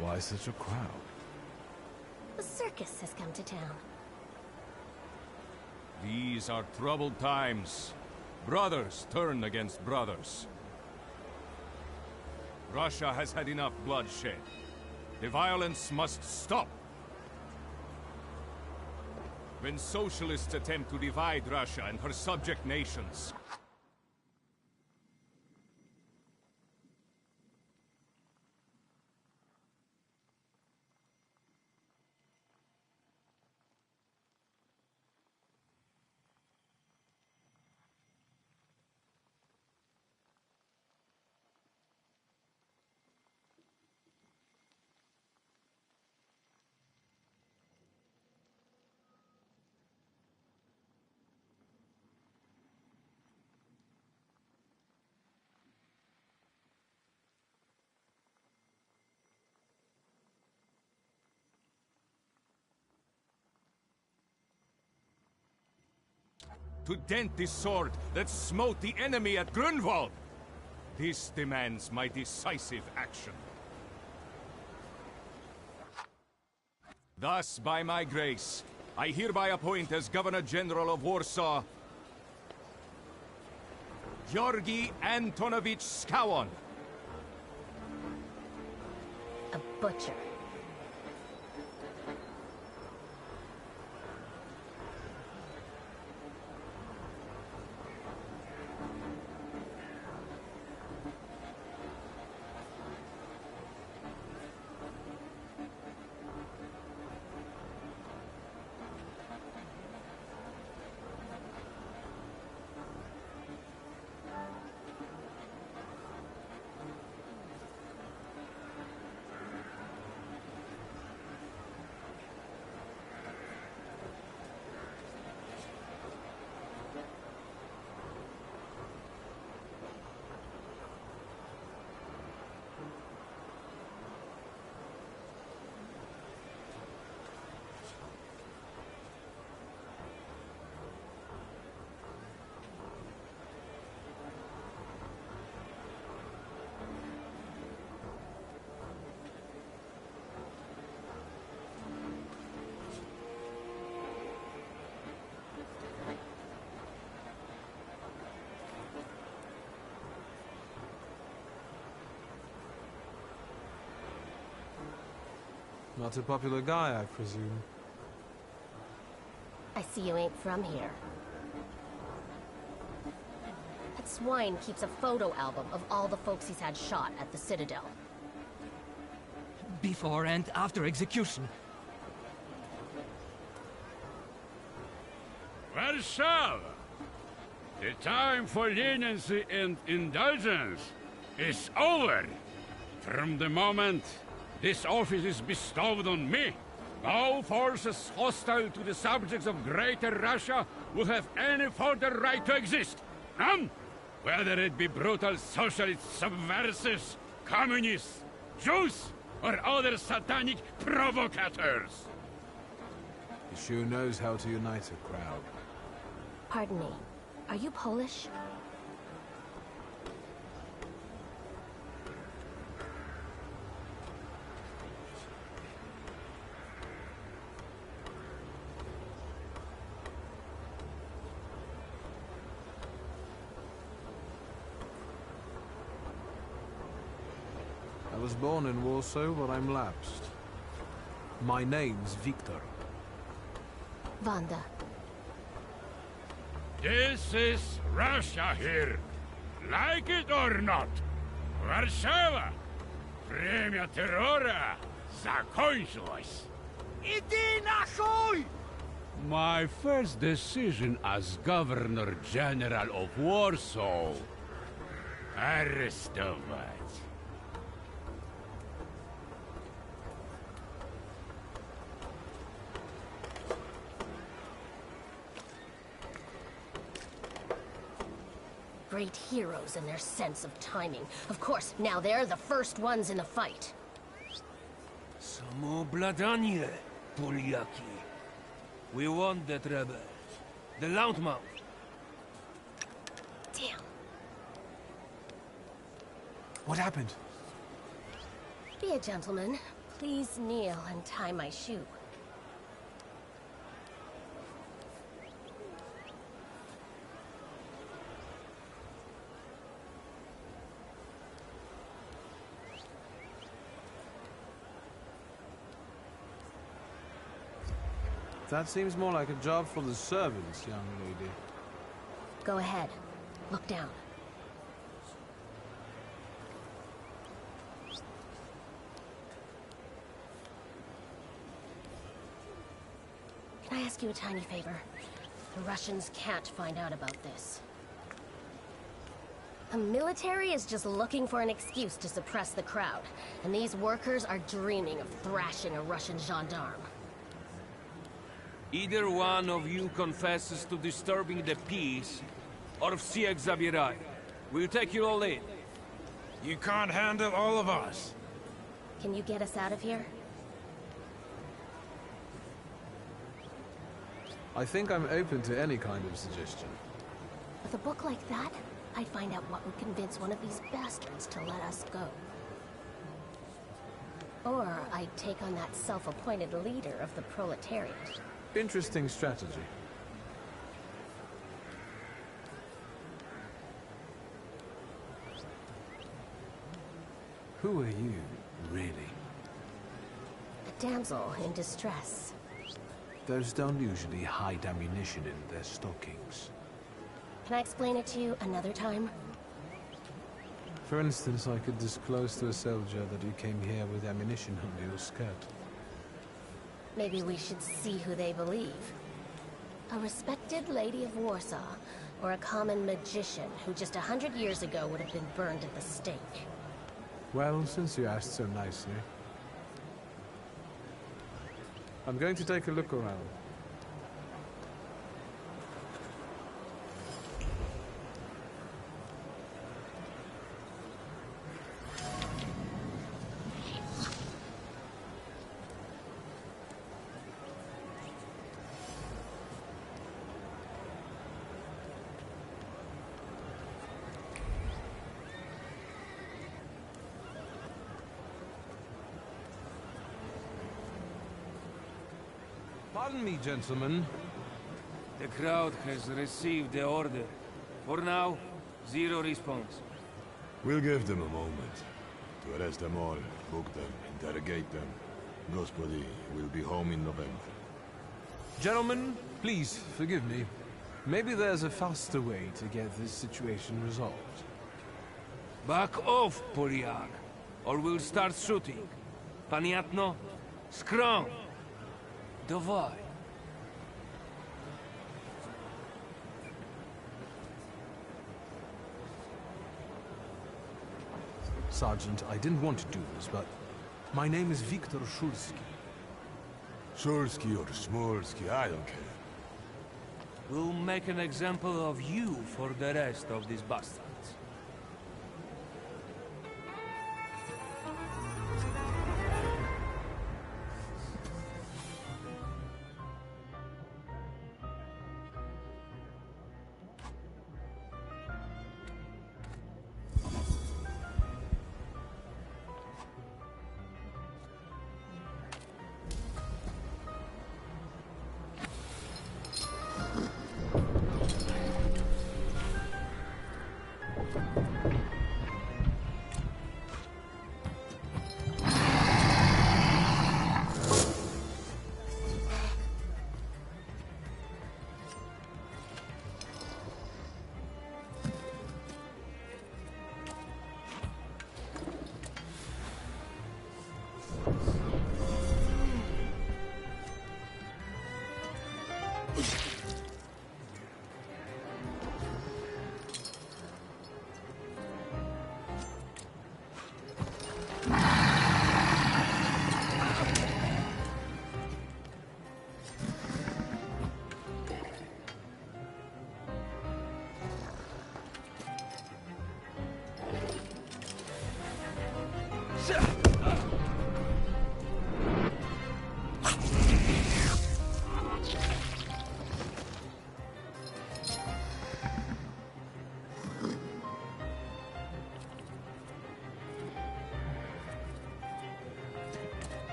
Why such a crowd? A circus has come to town. These are troubled times. Brothers turn against brothers. Russia has had enough bloodshed. The violence must stop. When socialists attempt to divide Russia and her subject nations, to dent the sword that smote the enemy at Grunwald. This demands my decisive action. Thus, by my grace, I hereby appoint as Governor General of Warsaw Georgi Antonovich Skowon. A butcher. Not a popular guy, I presume. I see you ain't from here. That swine keeps a photo album of all the folks he's had shot at the Citadel. Before and after execution. Warsaw! The time for leniency and indulgence is over. From the moment this office is bestowed on me, no forces hostile to the subjects of Greater Russia will have any further right to exist. None! Whether it be brutal socialist subversives, communists, Jews, or other satanic provocators. He sure knows how to unite a crowd. Pardon me, are you Polish? I was born in Warsaw, but I'm lapsed. My name's Victor. Wanda. This is Russia here. Like it or not. Warszawa. Время террора закончилось. Иди нахуй! My first decision as Governor General of Warsaw. Arrestować. Great heroes in their sense of timing. Of course, now they're the first ones in the fight. Samoobladanie, Poliaki. We want that rebel. The Loudmouth. Damn. What happened? Be a gentleman. Please kneel and tie my shoe. That seems more like a job for the servants, young lady. Go ahead. Look down. Can I ask you a tiny favor? The Russians can't find out about this. The military is just looking for an excuse to suppress the crowd, and these workers are dreaming of thrashing a Russian gendarme. Either one of you confesses to disturbing the peace, or всех забирай. We'll take you all in. You can't handle all of us. Can you get us out of here? I think I'm open to any kind of suggestion. With a book like that, I'd find out what would convince one of these bastards to let us go. Or I'd take on that self-appointed leader of the proletariat. Interesting strategy. Who are you, really? A damsel in distress. Those don't usually hide ammunition in their stockings. Can I explain it to you another time? For instance, I could disclose to a soldier that you came here with ammunition under your skirt. Maybe we should see who they believe. A respected lady of Warsaw, or a common magician who just 100 years ago would have been burned at the stake. Well, since you asked so nicely. I'm going to take a look around. Pardon me, gentlemen. The crowd has received the order. For now, zero response. We'll give them a moment to arrest them all, book them, interrogate them. Gospodi will be home in November. Gentlemen, please forgive me. Maybe there's a faster way to get this situation resolved. Back off, Poliak, or we'll start shooting. Paniatno, scrum! Dawaj. Sergeant, I didn't want to do this, but my name is Viktor Shulski. Shulski or Smolski, I don't care. We'll make an example of you for the rest of these bastards.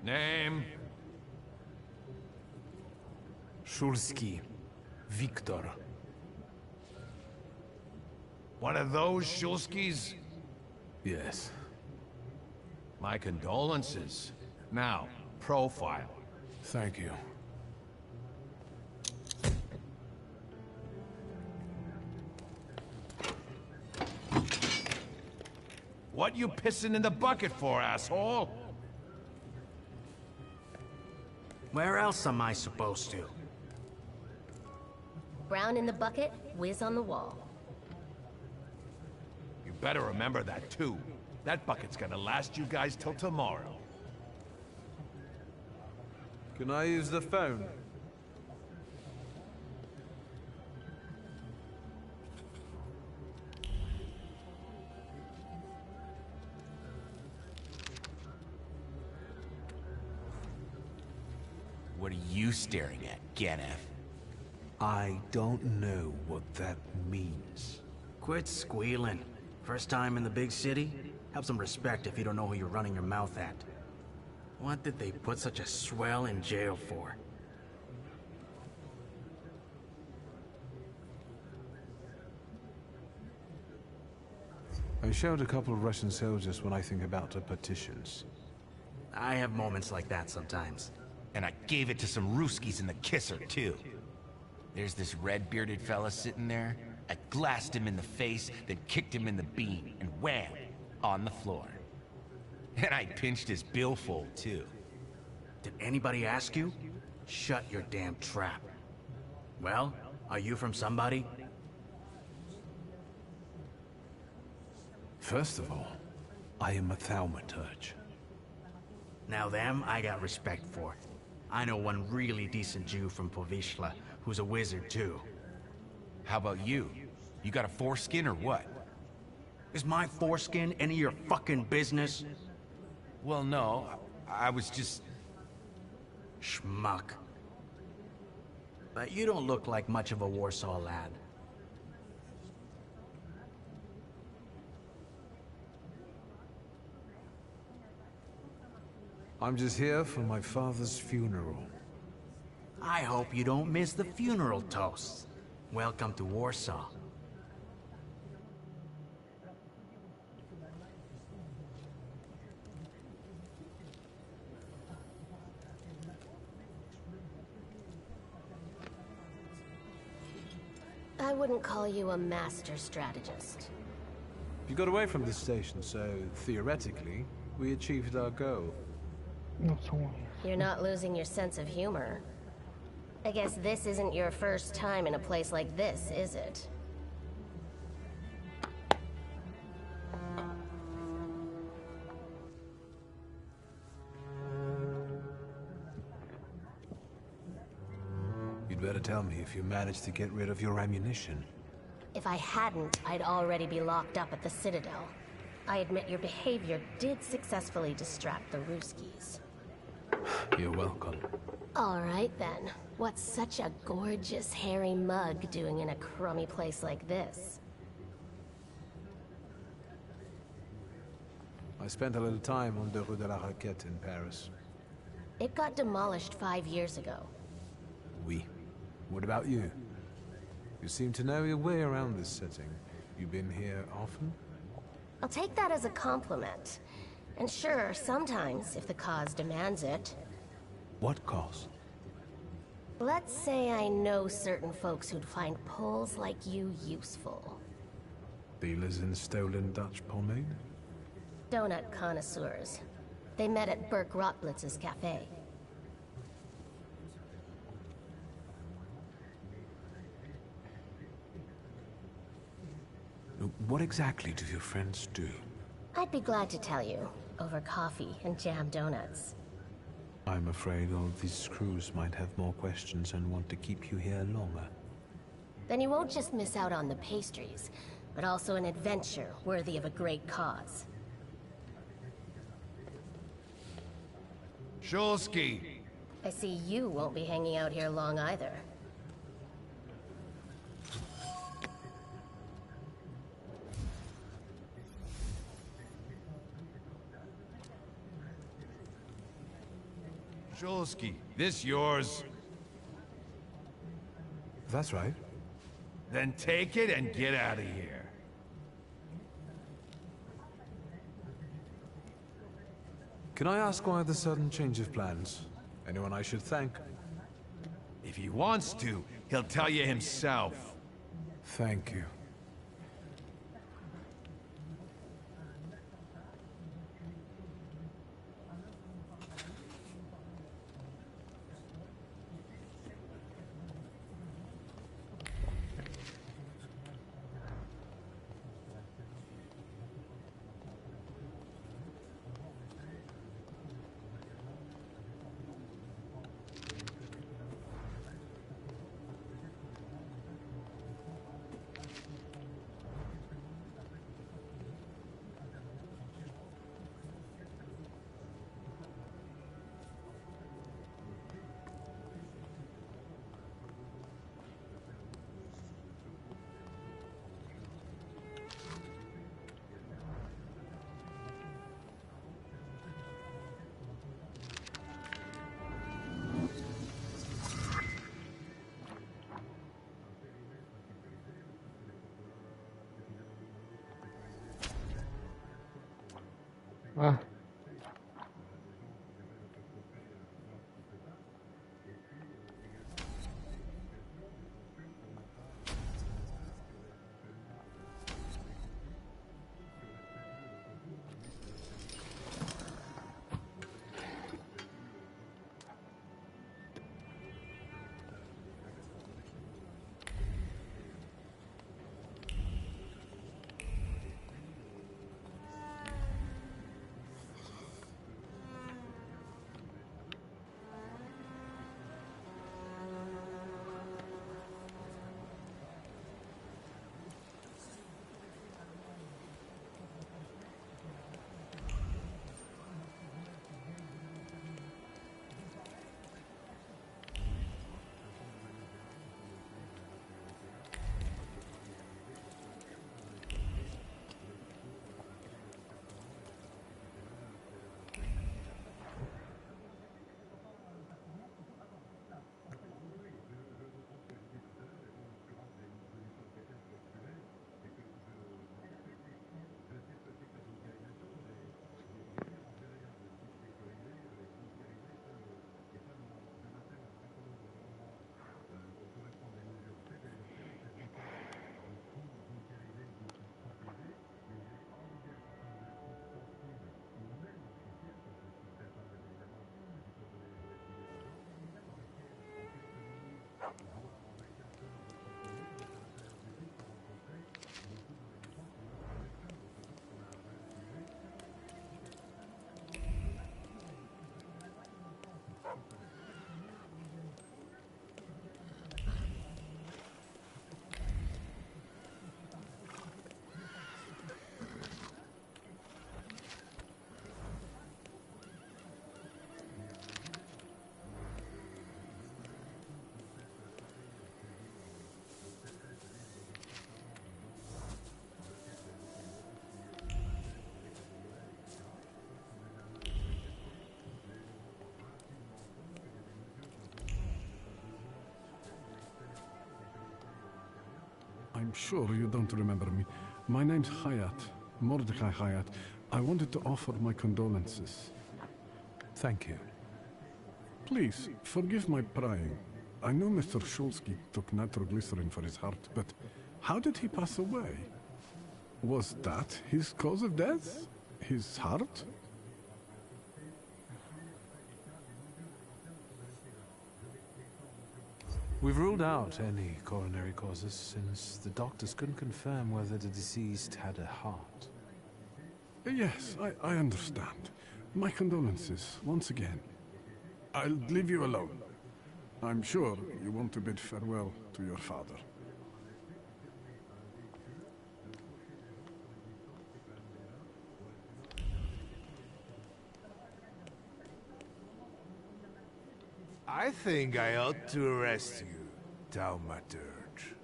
Name? Shulski. Victor. One of those Shulskis? Yes. My condolences. Now, profile. Thank you. What you pissing in the bucket for, asshole? Where else am I supposed to? Brown in the bucket, whiz on the wall. You better remember that, too. That bucket's gonna last you guys till tomorrow. Can I use the phone? What are you staring at, Ganef? I don't know what that means. Quit squealing. First time in the big city? Have some respect if you don't know who you're running your mouth at. What did they put such a swell in jail for? I showed a couple of Russian soldiers when I think about the petitions. I have moments like that sometimes. And I gave it to some Ruskies in the kisser, too. There's this red-bearded fella sitting there. I glassed him in the face, then kicked him in the bean, and wham! On the floor. And I pinched his billfold, too. Did anybody ask you? Shut your damn trap. Well, are you from somebody? First of all, I am a Thaumaturge. Now them, I got respect for. I know one really decent Jew from Povishla, who's a wizard too. How about you? You got a foreskin or what? Is my foreskin any of your fucking business? Well, no. I was just... Schmuck. But you don't look like much of a Warsaw lad. I'm just here for my father's funeral. I hope you don't miss the funeral toasts. Welcome to Warsaw. I wouldn't call you a master strategist. You got away from the station, so theoretically, we achieved our goal. You're not losing your sense of humor. I guess this isn't your first time in a place like this, is it? You'd better tell me if you managed to get rid of your ammunition. If I hadn't, I'd already be locked up at the Citadel. I admit your behavior did successfully distract the Ruskies. You're welcome. All right then. What's such a gorgeous, hairy mug doing in a crummy place like this? I spent a little time on the Rue de la Raquette in Paris. It got demolished 5 years ago. Oui. What about you? You seem to know your way around this setting. You been here often? I'll take that as a compliment. And sure, sometimes, if the cause demands it. What cause? Let's say I know certain folks who'd find pulls like you useful. Dealers in stolen Dutch pomade? Donut connoisseurs. They met at Burke Rotblitz's cafe. What exactly do your friends do? I'd be glad to tell you, over coffee and jam donuts. I'm afraid all these crews might have more questions and want to keep you here longer. Then you won't just miss out on the pastries, but also an adventure worthy of a great cause. Shulsky! I see you won't be hanging out here long either. Shulsky, this yours? That's right. Then take it and get out of here. Can I ask why the sudden change of plans? Anyone I should thank? If he wants to, he'll tell you himself. Thank you. Ah. I'm sure you don't remember me. My name's Hayat, Mordecai Hayat. I wanted to offer my condolences. Thank you. Please, forgive my prying. I know Mr. Shulsky took nitroglycerin for his heart, but how did he pass away? Was that his cause of death? His heart? We've ruled out any coronary causes since the doctors couldn't confirm whether the deceased had a heart. Yes, I understand. My condolences, once again. I'll leave you alone. I'm sure you want to bid farewell to your father. I think I ought to arrest you, Thaumaturge.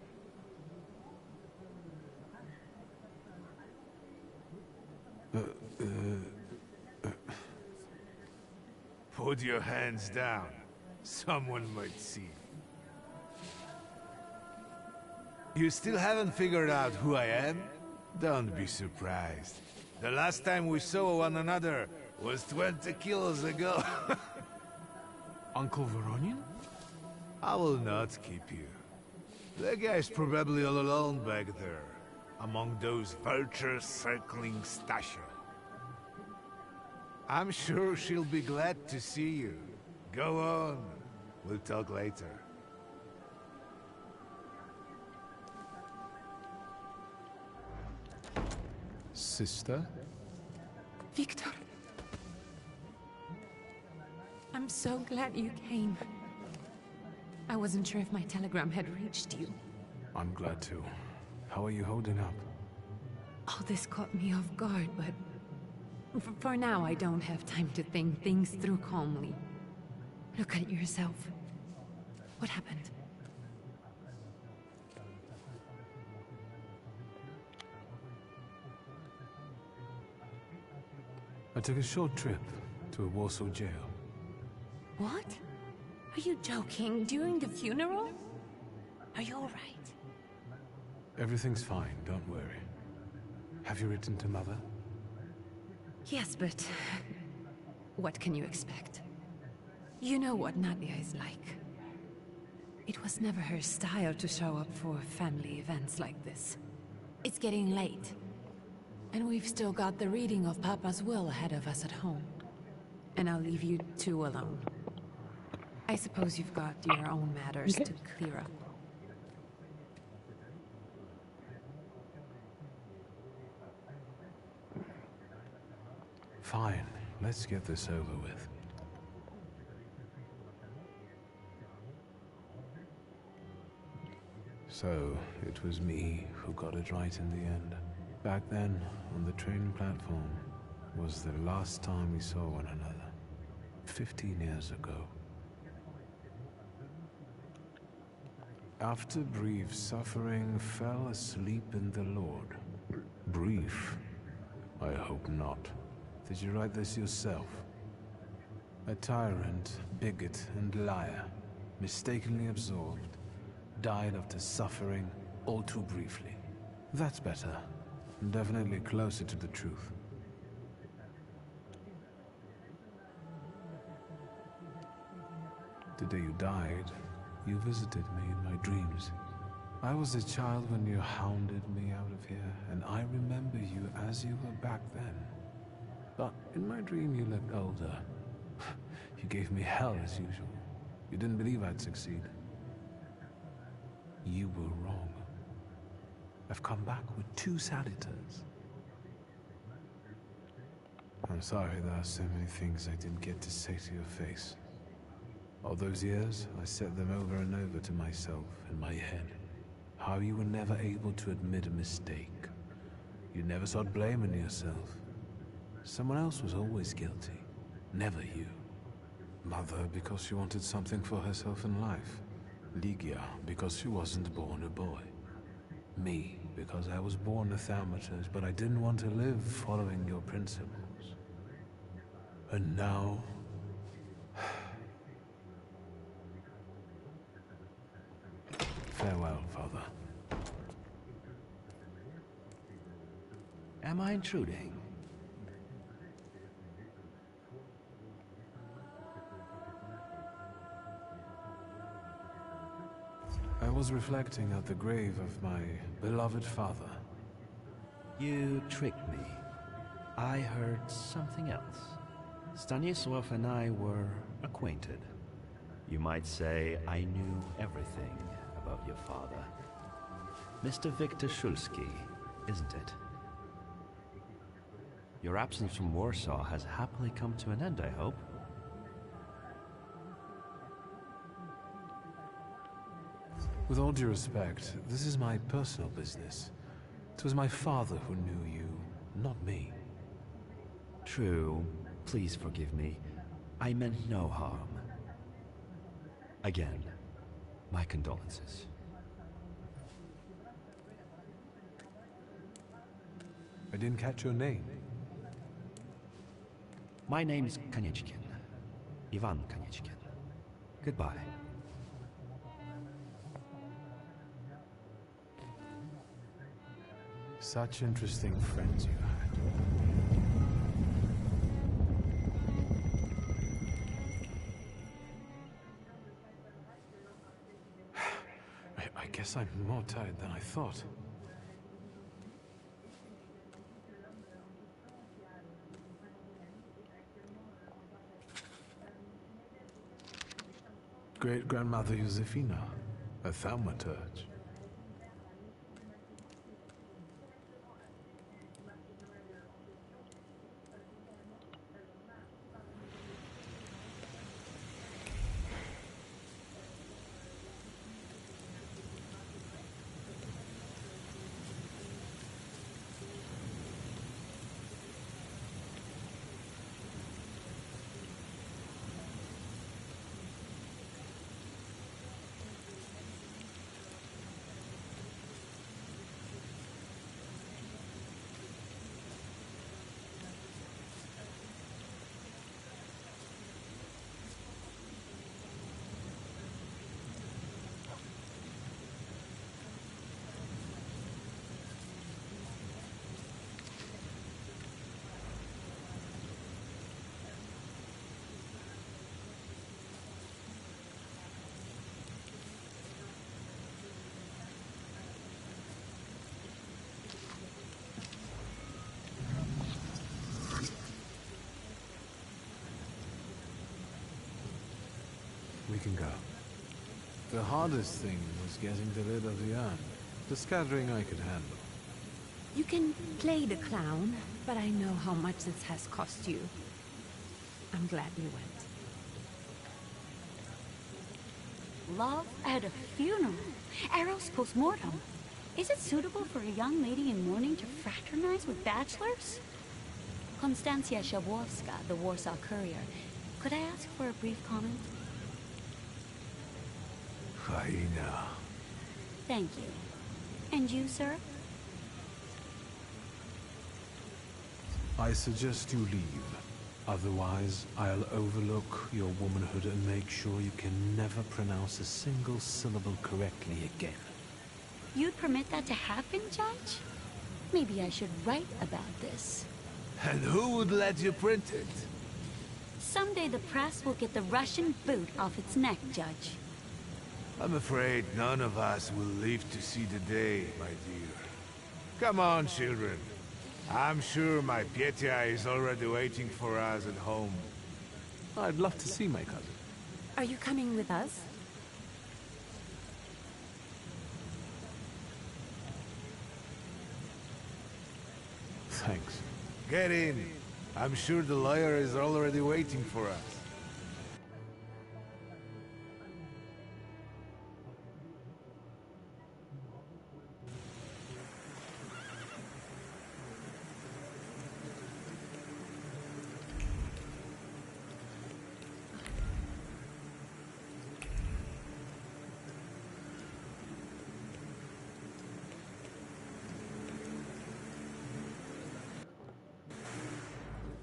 Put your hands down. Someone might see. You still haven't figured out who I am? Don't be surprised. The last time we saw one another was 20 kilos ago. Uncle Veronian? I will not keep you. The guy's probably all alone back there, among those vultures circling Stasha. I'm sure she'll be glad to see you. Go on. We'll talk later. Sister? Victor. I'm so glad you came. I wasn't sure if my telegram had reached you. I'm glad to. How are you holding up? Oh, this caught me off guard, but... For now, I don't have time to think things through calmly. Look at yourself. What happened? I took a short trip to a Warsaw jail. What? Are you joking? During the funeral? Are you alright? Everything's fine, don't worry. Have you written to Mother? Yes, but... what can you expect? You know what Nadia is like. It was never her style to show up for family events like this. It's getting late. And we've still got the reading of Papa's will ahead of us at home. And I'll leave you two alone. I suppose you've got your own matters to clear up. Fine, let's get this over with. So, it was me who got it right in the end. Back then, on the train platform, was the last time we saw one another. 15 years ago. After brief suffering, fell asleep in the Lord. Brief? I hope not. Did you write this yourself? A tyrant, bigot, and liar, mistakenly absorbed, died after suffering all too briefly. That's better. Definitely closer to the truth. The day you died, you visited me in my dreams. I was a child when you hounded me out of here, and I remember you as you were back then. But in my dream you looked older. You gave me hell as usual. You didn't believe I'd succeed. You were wrong. I've come back with 2 salutars. I'm sorry there are so many things I didn't get to say to your face. All those years, I said them over and over to myself in my head. How you were never able to admit a mistake. You never sought blame in yourself. Someone else was always guilty, never you. Mother because she wanted something for herself in life. Ligia because she wasn't born a boy. Me because I was born a Thaumaturge, but I didn't want to live following your principles. And now... Farewell, Father. Am I intruding? I was reflecting at the grave of my beloved father. You tricked me. I heard something else. Stanisław and I were acquainted. You might say I knew everything about your father. Mr. Victor Szulski, isn't it? Your absence from Warsaw has happily come to an end, I hope. With all due respect, this is my personal business. It was my father who knew you, not me. True. Please forgive me. I meant no harm. Again, my condolences. I didn't catch your name. My name's Kanichkin. Ivan Kanichkin. Goodbye. Such interesting friends you had. I guess I'm more tired than I thought. Great-grandmother Josefina, a Thaumaturge. We can go. The hardest thing was getting rid of the urn. The scattering I could handle. You can play the clown, but I know how much this has cost you. I'm glad you went. Love at a funeral. Eros post-mortem. Is it suitable for a young lady in mourning to fraternize with bachelors? Konstancja Shabowska, the Warsaw Courier. Could I ask for a brief comment? Hyena. Thank you. And you, sir? I suggest you leave. Otherwise, I'll overlook your womanhood and make sure you can never pronounce a single syllable correctly again. You'd permit that to happen, Judge? Maybe I should write about this. And who would let you print it? Someday the press will get the Russian boot off its neck, Judge. I'm afraid none of us will live to see the day, my dear. Come on, children. I'm sure my Petya is already waiting for us at home. I'd love to see my cousin. Are you coming with us? Thanks. Get in. I'm sure the lawyer is already waiting for us.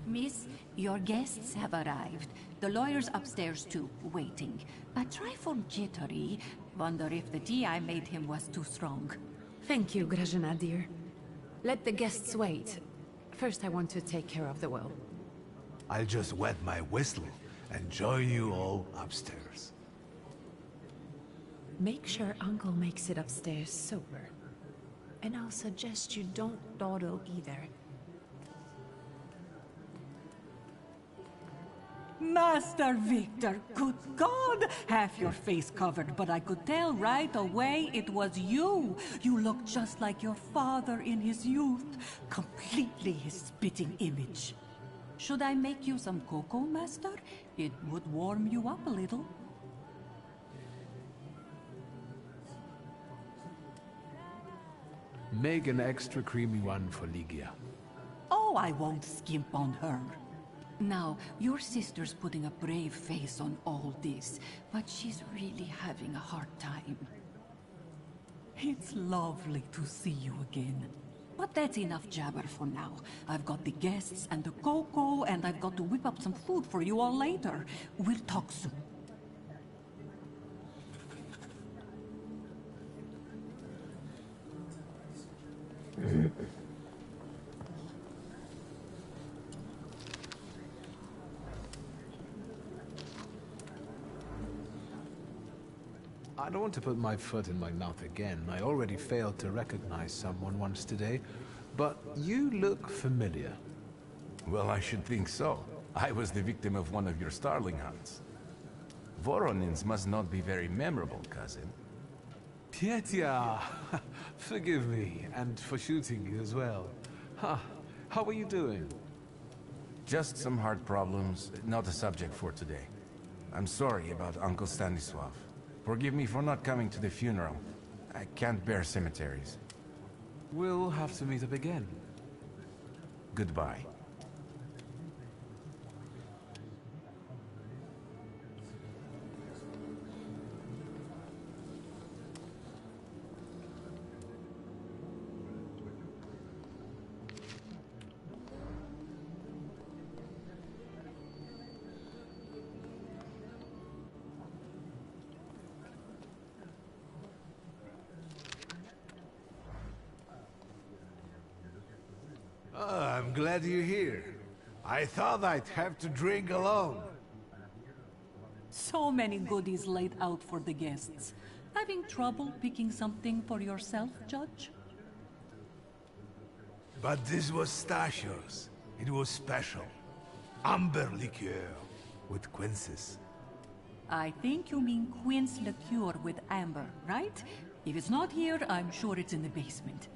Miss, your guests have arrived. The lawyer's upstairs too, waiting. A trifle jittery. Wonder if the tea I made him was too strong. Thank you, Grażyna dear. Let the guests wait. First I want to take care of the will. I'll just wet my whistle and join you all upstairs. Make sure Uncle makes it upstairs sober. And I'll suggest you don't dawdle either. Master Victor, good God! Half your face covered, but I could tell right away it was you. You look just like your father in his youth. Completely his spitting image. Should I make you some cocoa, Master? It would warm you up a little. Make an extra creamy one for Ligia. Oh, I won't skimp on her. Now, your sister's putting a brave face on all this, but she's really having a hard time. It's lovely to see you again. But that's enough jabber for now. I've got the guests and the cocoa, and I've got to whip up some food for you all later. We'll talk soon. I don't want to put my foot in my mouth again. I already failed to recognize someone once today, but you look familiar. Well, I should think so. I was the victim of one of your starling hunts. Voronins must not be very memorable, cousin. Pietia! Forgive me, and for shooting you as well. Huh. How are you doing? Just some heart problems, not a subject for today. I'm sorry about Uncle Stanislav. Forgive me for not coming to the funeral. I can't bear cemeteries. We'll have to meet up again. Goodbye. Oh, I'm glad you're here. I thought I'd have to drink alone. So many goodies laid out for the guests. Having trouble picking something for yourself, Judge? But this was Stashio's. It was special. Amber liqueur with quinces. I think you mean quince liqueur with amber, right? If it's not here, I'm sure it's in the basement.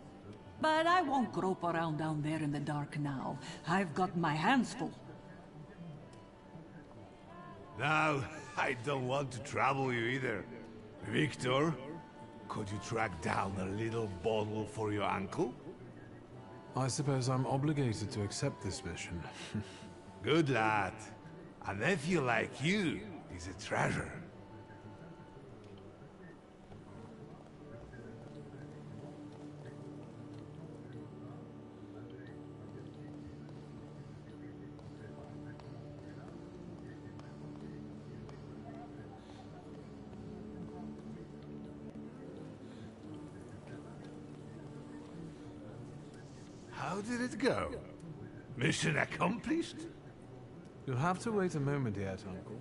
But I won't grope around down there in the dark now. I've got my hands full. Now, I don't want to trouble you either. Victor, could you track down a little bottle for your uncle? I suppose I'm obligated to accept this mission. Good lad. A nephew like you is a treasure. How did it go? Mission accomplished? You'll have to wait a moment yet, Uncle.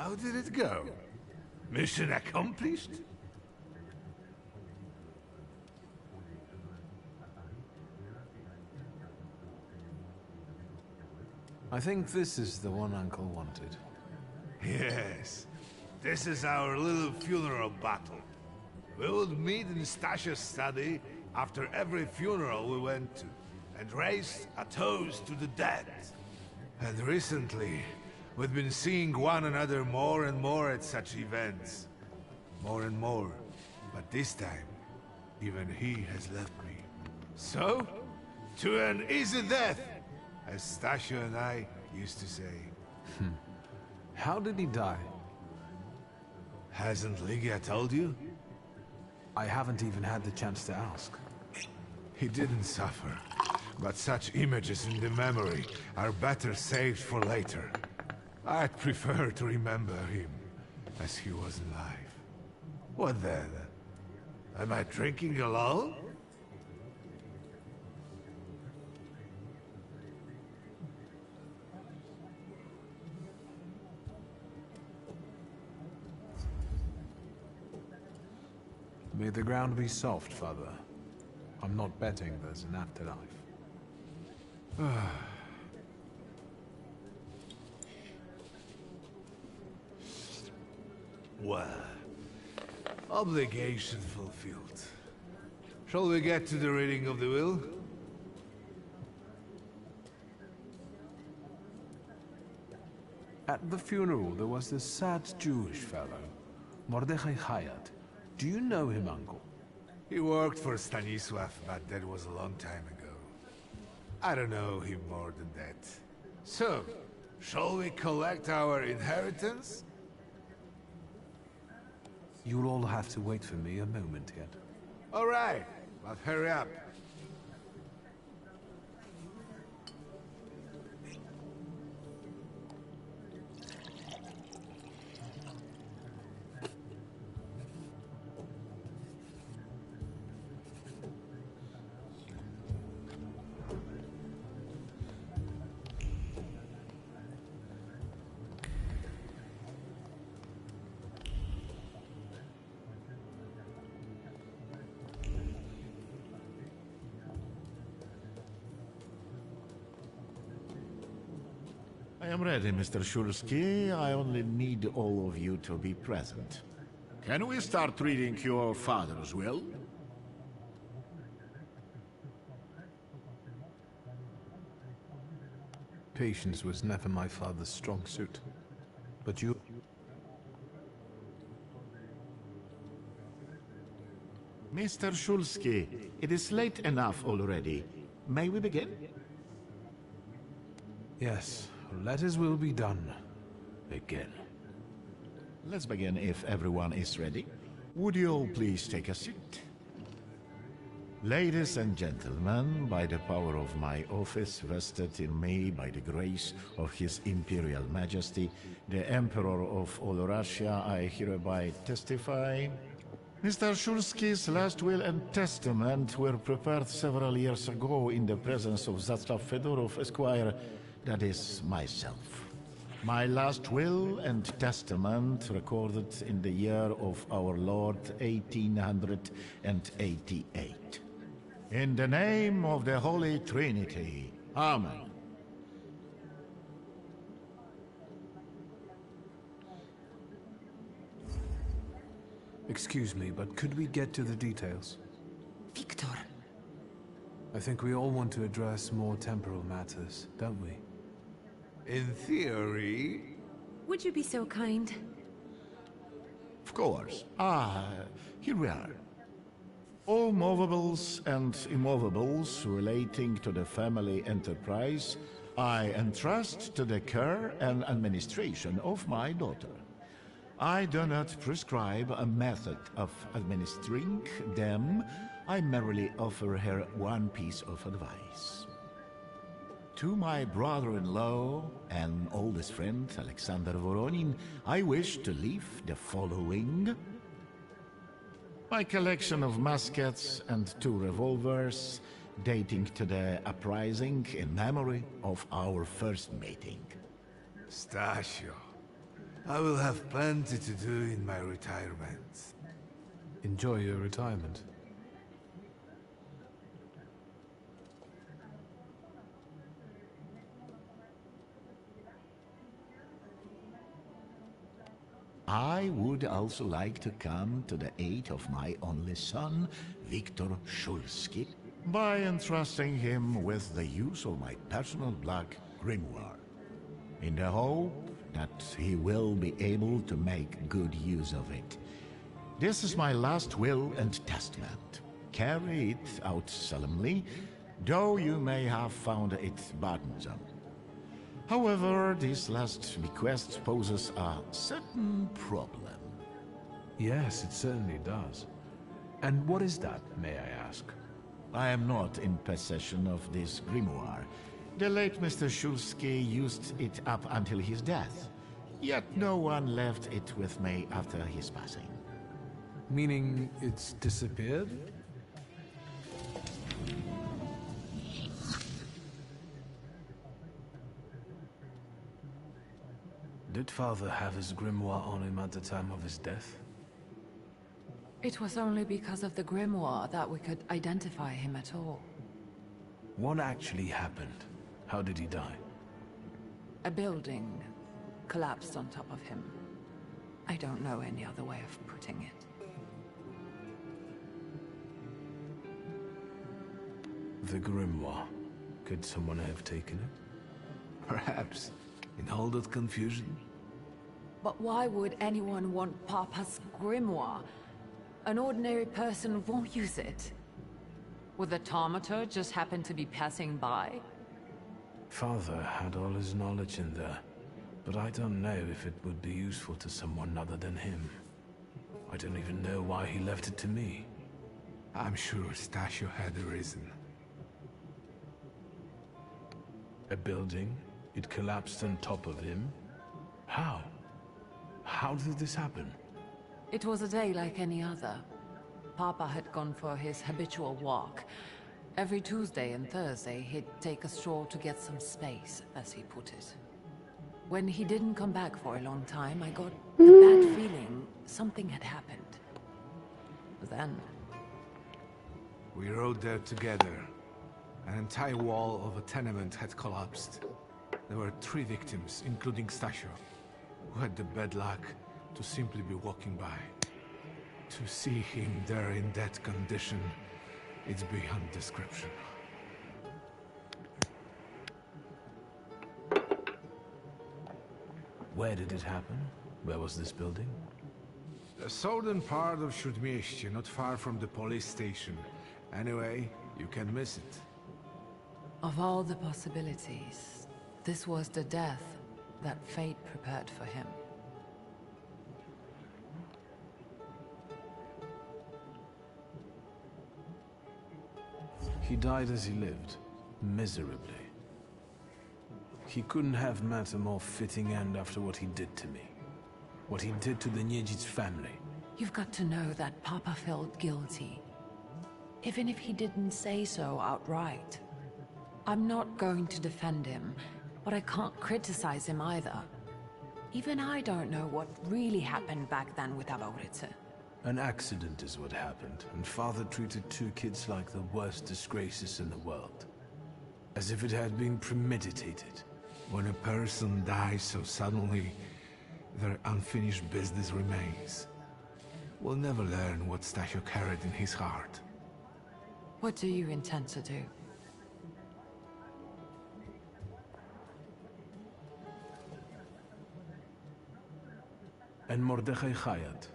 How did it go? Mission accomplished? I think this is the one Uncle wanted. Yes. This is our little funeral battle. We would meet in Stasha's study after every funeral we went to, and raise a toast to the dead. And recently, we've been seeing one another more and more at such events. More and more. But this time, even he has left me. So, to an easy death, as Stasha and I used to say. How did he die? Hasn't Lygia told you? I haven't even had the chance to ask. He didn't suffer, but such images in the memory are better saved for later. I'd prefer to remember him as he was alive. What then? Am I drinking alone? May the ground be soft, Father. I'm not betting there's an afterlife. Well, obligation fulfilled. Shall we get to the reading of the will? At the funeral, there was this sad Jewish fellow, Mordechai Hayat. Do you know him, Uncle? He worked for Stanisław, but that was a long time ago. I don't know him more than that. So, shall we collect our inheritance? You'll all have to wait for me a moment yet. All right, but hurry up. I am ready, Mr. Shulsky. I only need all of you to be present. Can we start reading your father's will? Patience was never my father's strong suit. But you... Mr. Shulsky, it is late enough already. May we begin? Yes, let his will be done. Begin. Let's begin if everyone is ready. Would you all please take a seat? Ladies and gentlemen, by the power of my office vested in me by the grace of His Imperial Majesty, the Emperor of all Russia, I hereby testify. Mr. Shulsky's last will and testament were prepared several years ago in the presence of Zaclav Fedorov, Esquire, that is, myself. My last will and testament recorded in the year of our Lord 1888. In the name of the Holy Trinity. Amen. Excuse me, but could we get to the details? Victor! I think we all want to address more temporal matters, don't we? In theory... Would you be so kind? Of course. Here we are. All movables and immovables relating to the family enterprise I entrust to the care and administration of my daughter. I do not prescribe a method of administering them. I merely offer her one piece of advice. To my brother-in-law and oldest friend, Alexander Voronin, I wish to leave the following. My collection of muskets and 2 revolvers, dating to the uprising in memory of our first meeting. Stasio, I will have plenty to do in my retirement. Enjoy your retirement. I would also like to come to the aid of my only son, Viktor Shulsky, by entrusting him with the use of my personal black grimoire, in the hope that he will be able to make good use of it. This is my last will and testament. Carry it out solemnly, though you may have found it burdensome. However, this last bequest poses a certain problem. Yes, it certainly does. And what is that, may I ask? I am not in possession of this grimoire. The late Mr. Shulsky used it up until his death, yet no one left it with me after his passing. Meaning it's disappeared? Did Father have his grimoire on him at the time of his death? It was only because of the grimoire that we could identify him at all. What actually happened? How did he die? A building collapsed on top of him. I don't know any other way of putting it. The grimoire. Could someone have taken it? Perhaps. In all that confusion? But why would anyone want Papa's grimoire? An ordinary person won't use it. Would the Thaumaturge just happen to be passing by? Father had all his knowledge in there, but I don't know if it would be useful to someone other than him. I don't even know why he left it to me. I'm sure Stasio had a reason. A building? It collapsed on top of him? How? How did this happen? It was a day like any other. Papa had gone for his habitual walk. Every Tuesday and Thursday, he'd take a stroll to get some space, as he put it. When he didn't come back for a long time, I got the bad feeling something had happened. Then... we rode there together. An entire wall of a tenement had collapsed. There were 3 victims, including Stasio, who had the bad luck to simply be walking by. To see him there in that condition, it's beyond description. Where did it happen? Where was this building? The southern part of Śródmieście, not far from the police station. Anyway, you can miss it. Of all the possibilities, this was the death that fate prepared for him. He died as he lived, miserably. He couldn't have met a more fitting end after what he did to me. What he did to the Niedzic's family. You've got to know that Papa felt guilty. Even if he didn't say so outright. I'm not going to defend him, but I can't criticize him either. Even I don't know what really happened back then with Aboritse. An accident is what happened, and Father treated 2 kids like the worst disgraces in the world. As if it had been premeditated. When a person dies so suddenly, their unfinished business remains. We'll never learn what Stasio carried in his heart. What do you intend to do? And Mordechai Chayat.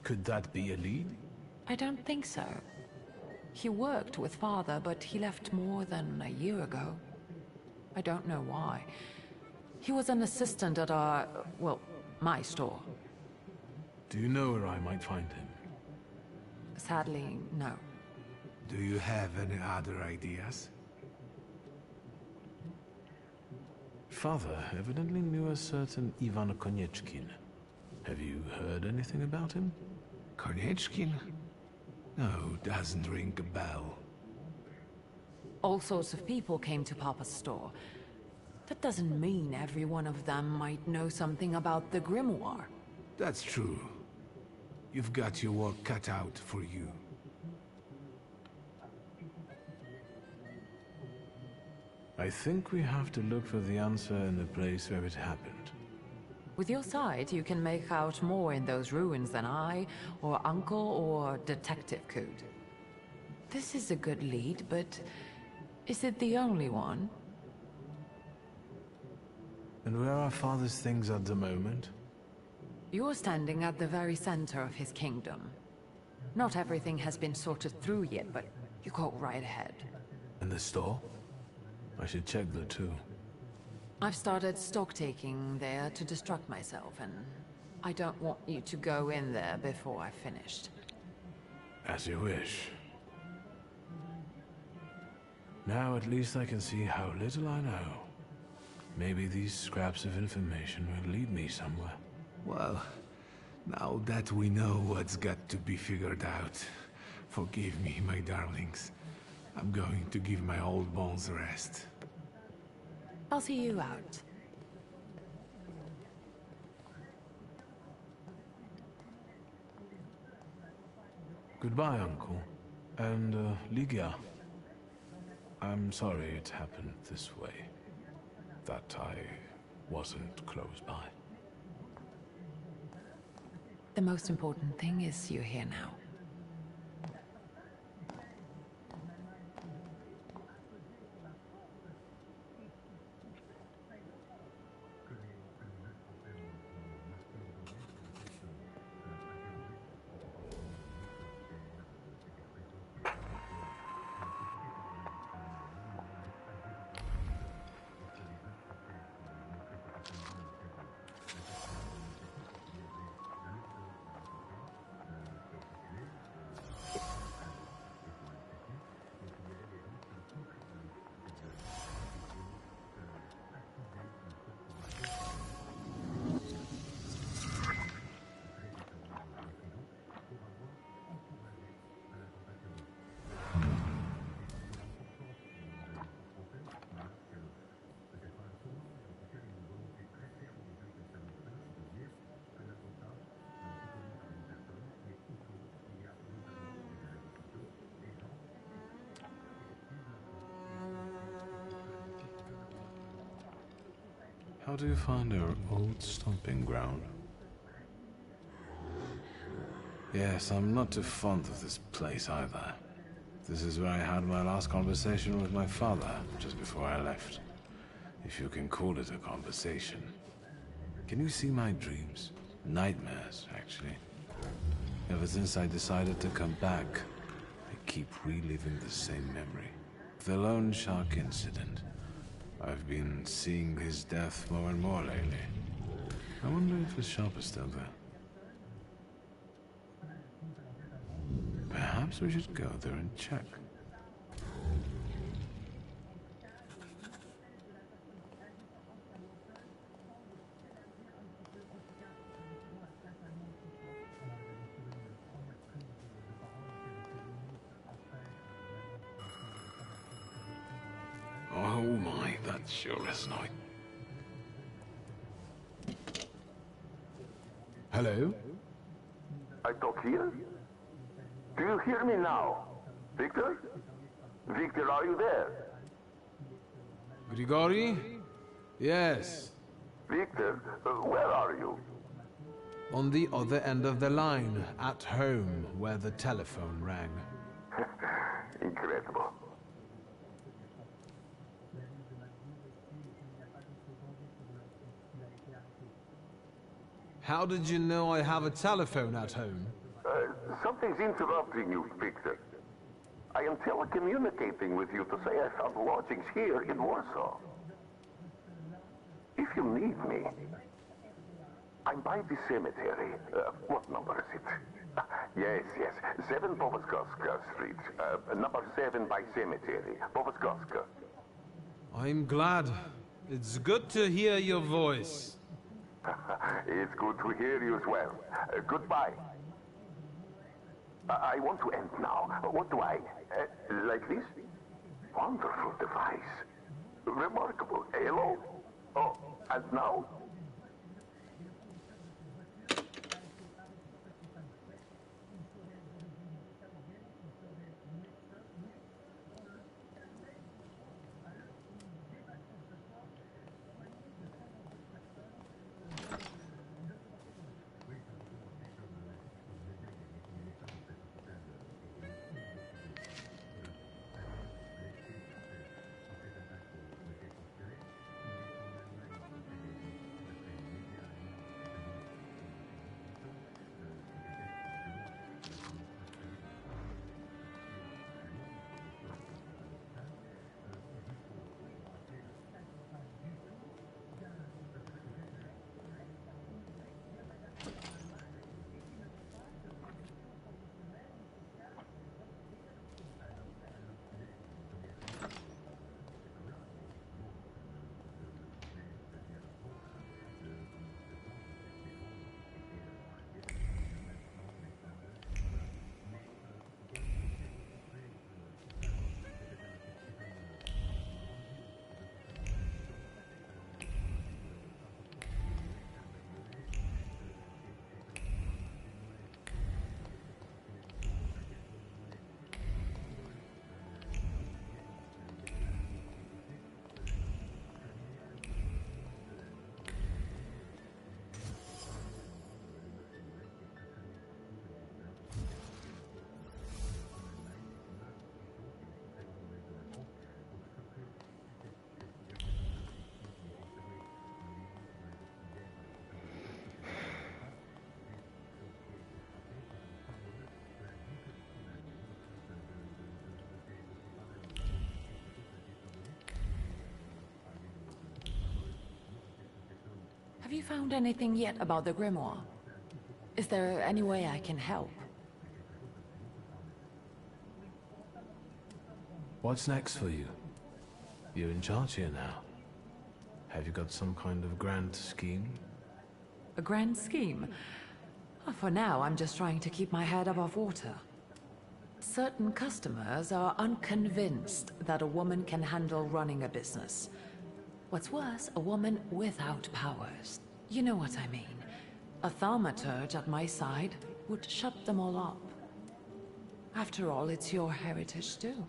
Could that be a lead? I don't think so. He worked with Father, but he left more than a year ago. I don't know why. He was an assistant at our, well, my store. Do you know where I might find him? Sadly, no. Do you have any other ideas? Father evidently knew a certain Ivan Konieczkin. Have you heard anything about him? Konieczkin? No, doesn't ring a bell. All sorts of people came to Papa's store. That doesn't mean every one of them might know something about the grimoire. That's true. You've got your work cut out for you. I think we have to look for the answer in the place where it happened. With your sight, you can make out more in those ruins than I, or Uncle, or Detective could. This is a good lead, but is it the only one? And where are Father's things at the moment? You're standing at the very center of his kingdom. Not everything has been sorted through yet, but you go right ahead. And the store? I should check that too. I've started stock-taking there to distract myself, and I don't want you to go in there before I've finished. As you wish. Now at least I can see how little I know. Maybe these scraps of information will lead me somewhere. Well, now that we know what's got to be figured out, forgive me, my darlings. I'm going to give my old bones a rest. I'll see you out. Goodbye, Uncle. And, Ligia. I'm sorry it happened this way. That I wasn't close by. The most important thing is you're here now. How do you find our old stomping ground? Yes, I'm not too fond of this place either. This is where I had my last conversation with my father, just before I left. If you can call it a conversation. Can you see my dreams? Nightmares, actually. Ever since I decided to come back, I keep reliving the same memory. The loan shark incident. I've been seeing his death more and more lately. I wonder if his shop is still there. Perhaps we should go there and check. Oh my, that sure is annoying. Hello? I talk here? Do you hear me now? Victor? Victor, are you there? Grigori? Yes. Victor, where are you? On the other end of the line, at home, where the telephone rang. Incredible. How did you know I have a telephone at home? Something's interrupting you, Victor. I am telecommunicating with you to say I found lodgings here in Warsaw. If you need me, I'm by the cemetery. What number is it? Yes, 7 Powązkowska Street. Number 7 by cemetery. Powązkowska. I'm glad. It's good to hear your voice. It's good to hear you as well. Goodbye. I want to end now. What do I... like this? Wonderful device. Remarkable. Hello? Oh, and now? Have you found anything yet about the grimoire? Is there any way I can help? What's next for you? You're in charge here now. Have you got some kind of grand scheme? A grand scheme? For now, I'm just trying to keep my head above water. Certain customers are unconvinced that a woman can handle running a business. What's worse, a woman without powers. You know what I mean. A Thaumaturge at my side would shut them all up. After all, it's your heritage too.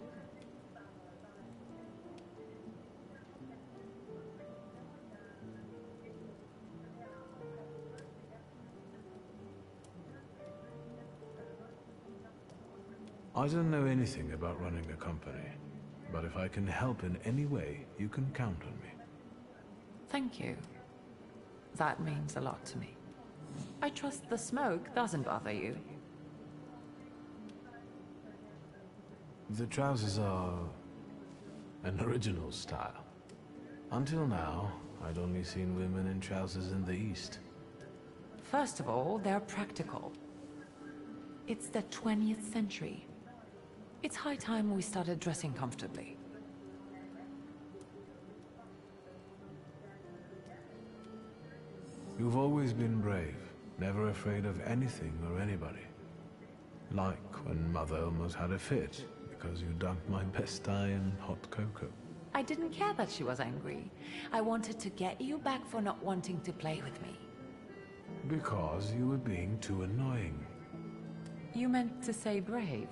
I don't know anything about running a company, but if I can help in any way, you can count on me. Thank you. That means a lot to me. I trust the smoke doesn't bother you. The trousers are an original style. Until now, I'd only seen women in trousers in the East. First of all, they're practical. It's the 20th century. It's high time we started dressing comfortably. You've always been brave, never afraid of anything or anybody. Like when Mother almost had a fit because you dunked my best tie in hot cocoa. I didn't care that she was angry. I wanted to get you back for not wanting to play with me. Because you were being too annoying. You meant to say brave.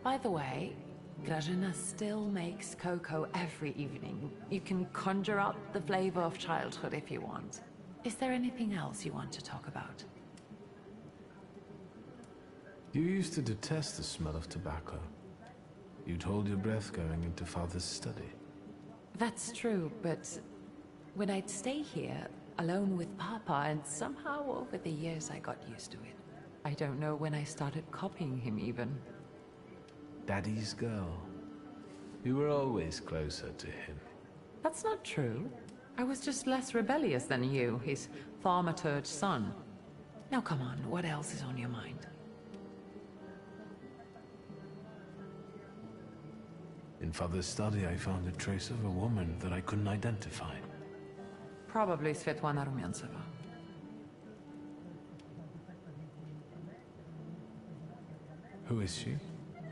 By the way, Grażyna still makes cocoa every evening. You can conjure up the flavor of childhood if you want. Is there anything else you want to talk about? You used to detest the smell of tobacco. You'd hold your breath going into Father's study. That's true, but when I'd stay here, alone with Papa, and somehow over the years I got used to it. I don't know when I started copying him even. Daddy's girl. You were always closer to him. That's not true. I was just less rebellious than you, his Thaumaturge son. Now come on, what else is on your mind? In Father's study, I found a trace of a woman that I couldn't identify. Probably Svetlana Rumyantseva. Who is she?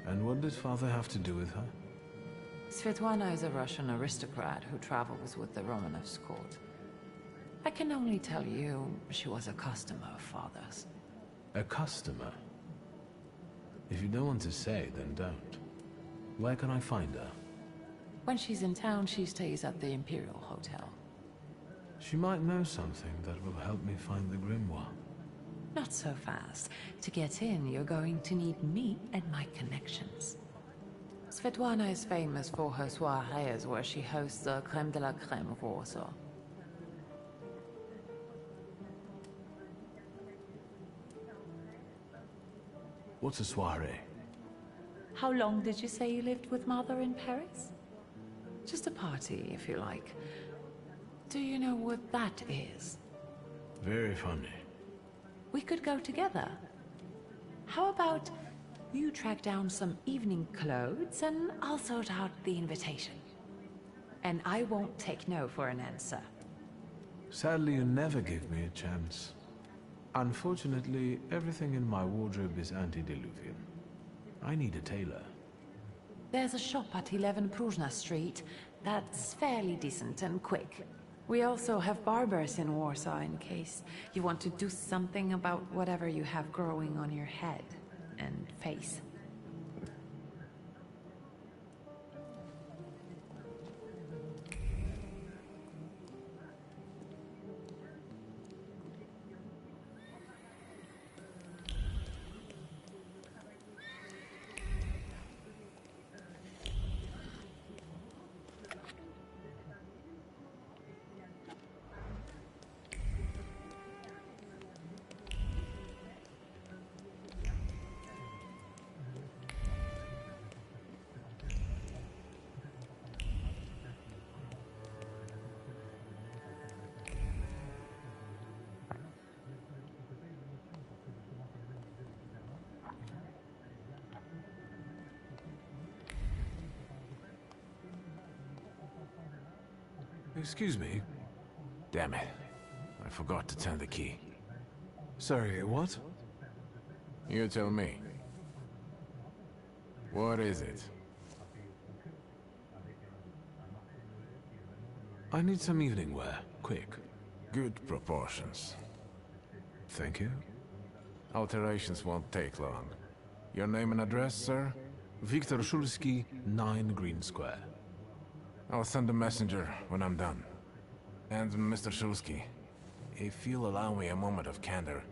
And what does Father have to do with her? Svetlana is a Russian aristocrat who travels with the Romanovs' court. I can only tell you she was a customer of Father's. A customer? If you don't want to say, then don't. Where can I find her? When she's in town, she stays at the Imperial Hotel. She might know something that will help me find the grimoire. Not so fast. To get in, you're going to need me and my connections. Svetlana is famous for her soirees where she hosts the crème de la crème of Warsaw. What's a soiree? How long did you say you lived with Mother in Paris? Just a party, if you like. Do you know what that is? Very funny. We could go together. How about you track down some evening clothes and I'll sort out the invitation. And I won't take no for an answer. Sadly, you never give me a chance. Unfortunately, everything in my wardrobe is antediluvian. I need a tailor. There's a shop at 11 Pruzhna Street that's fairly decent and quick. We also have barbers in Warsaw in case you want to do something about whatever you have growing on your head and face. Excuse me? Damn it. I forgot to turn the key. Sorry, what? You tell me. What is it? I need some evening wear, quick. Good proportions. Thank you. Alterations won't take long. Your name and address, sir? Viktor Szulski, 9 Green Square. I'll send a messenger when I'm done. And Mr. Szulski, if you'll allow me a moment of candor,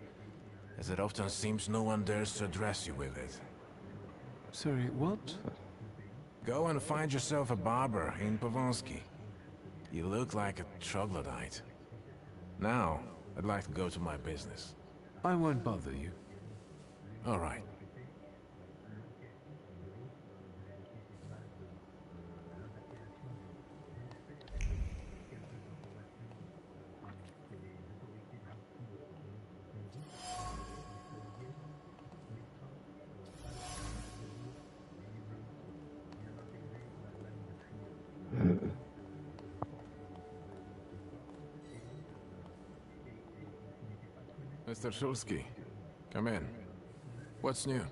as it often seems no one dares to address you with it. Sorry, what? Go and find yourself a barber in Pavonsky. You look like a troglodyte. Now, I'd like to go to my business. I won't bother you. All right. Mr. Szulski, come in. What's new?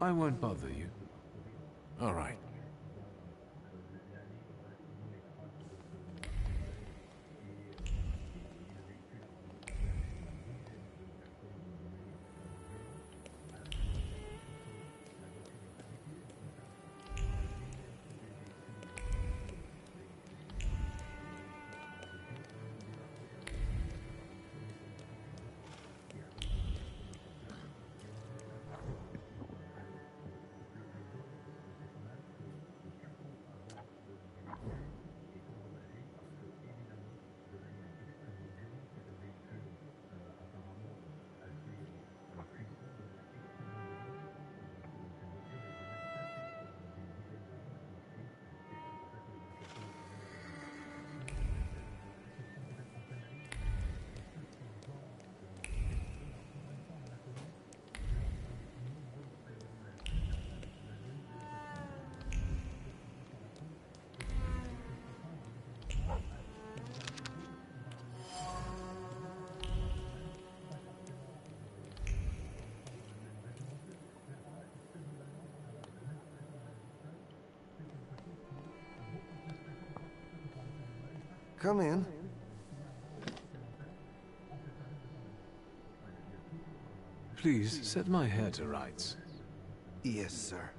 I won't bother you. All right. Come in. Please, set my hair to rights. Yes, sir.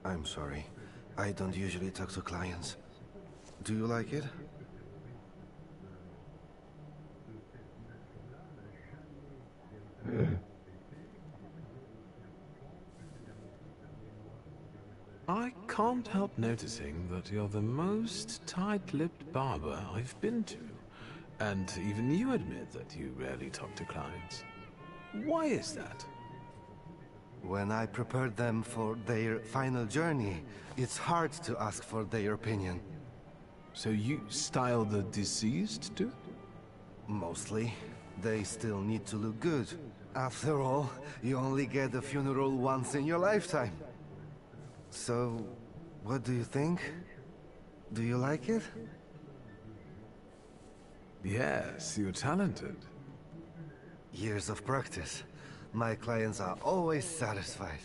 I'm sorry. I don't usually talk to clients. Do you like it? I can't help noticing that you're the most tight-lipped barber I've been to. And even you admit that you rarely talk to clients. Why is that? When I prepared them for their final journey, it's hard to ask for their opinion. So you style the deceased too? Mostly. They still need to look good. After all, you only get a funeral once in your lifetime. So, what do you think? Do you like it? Yes, you're talented. Years of practice. My clients are always satisfied.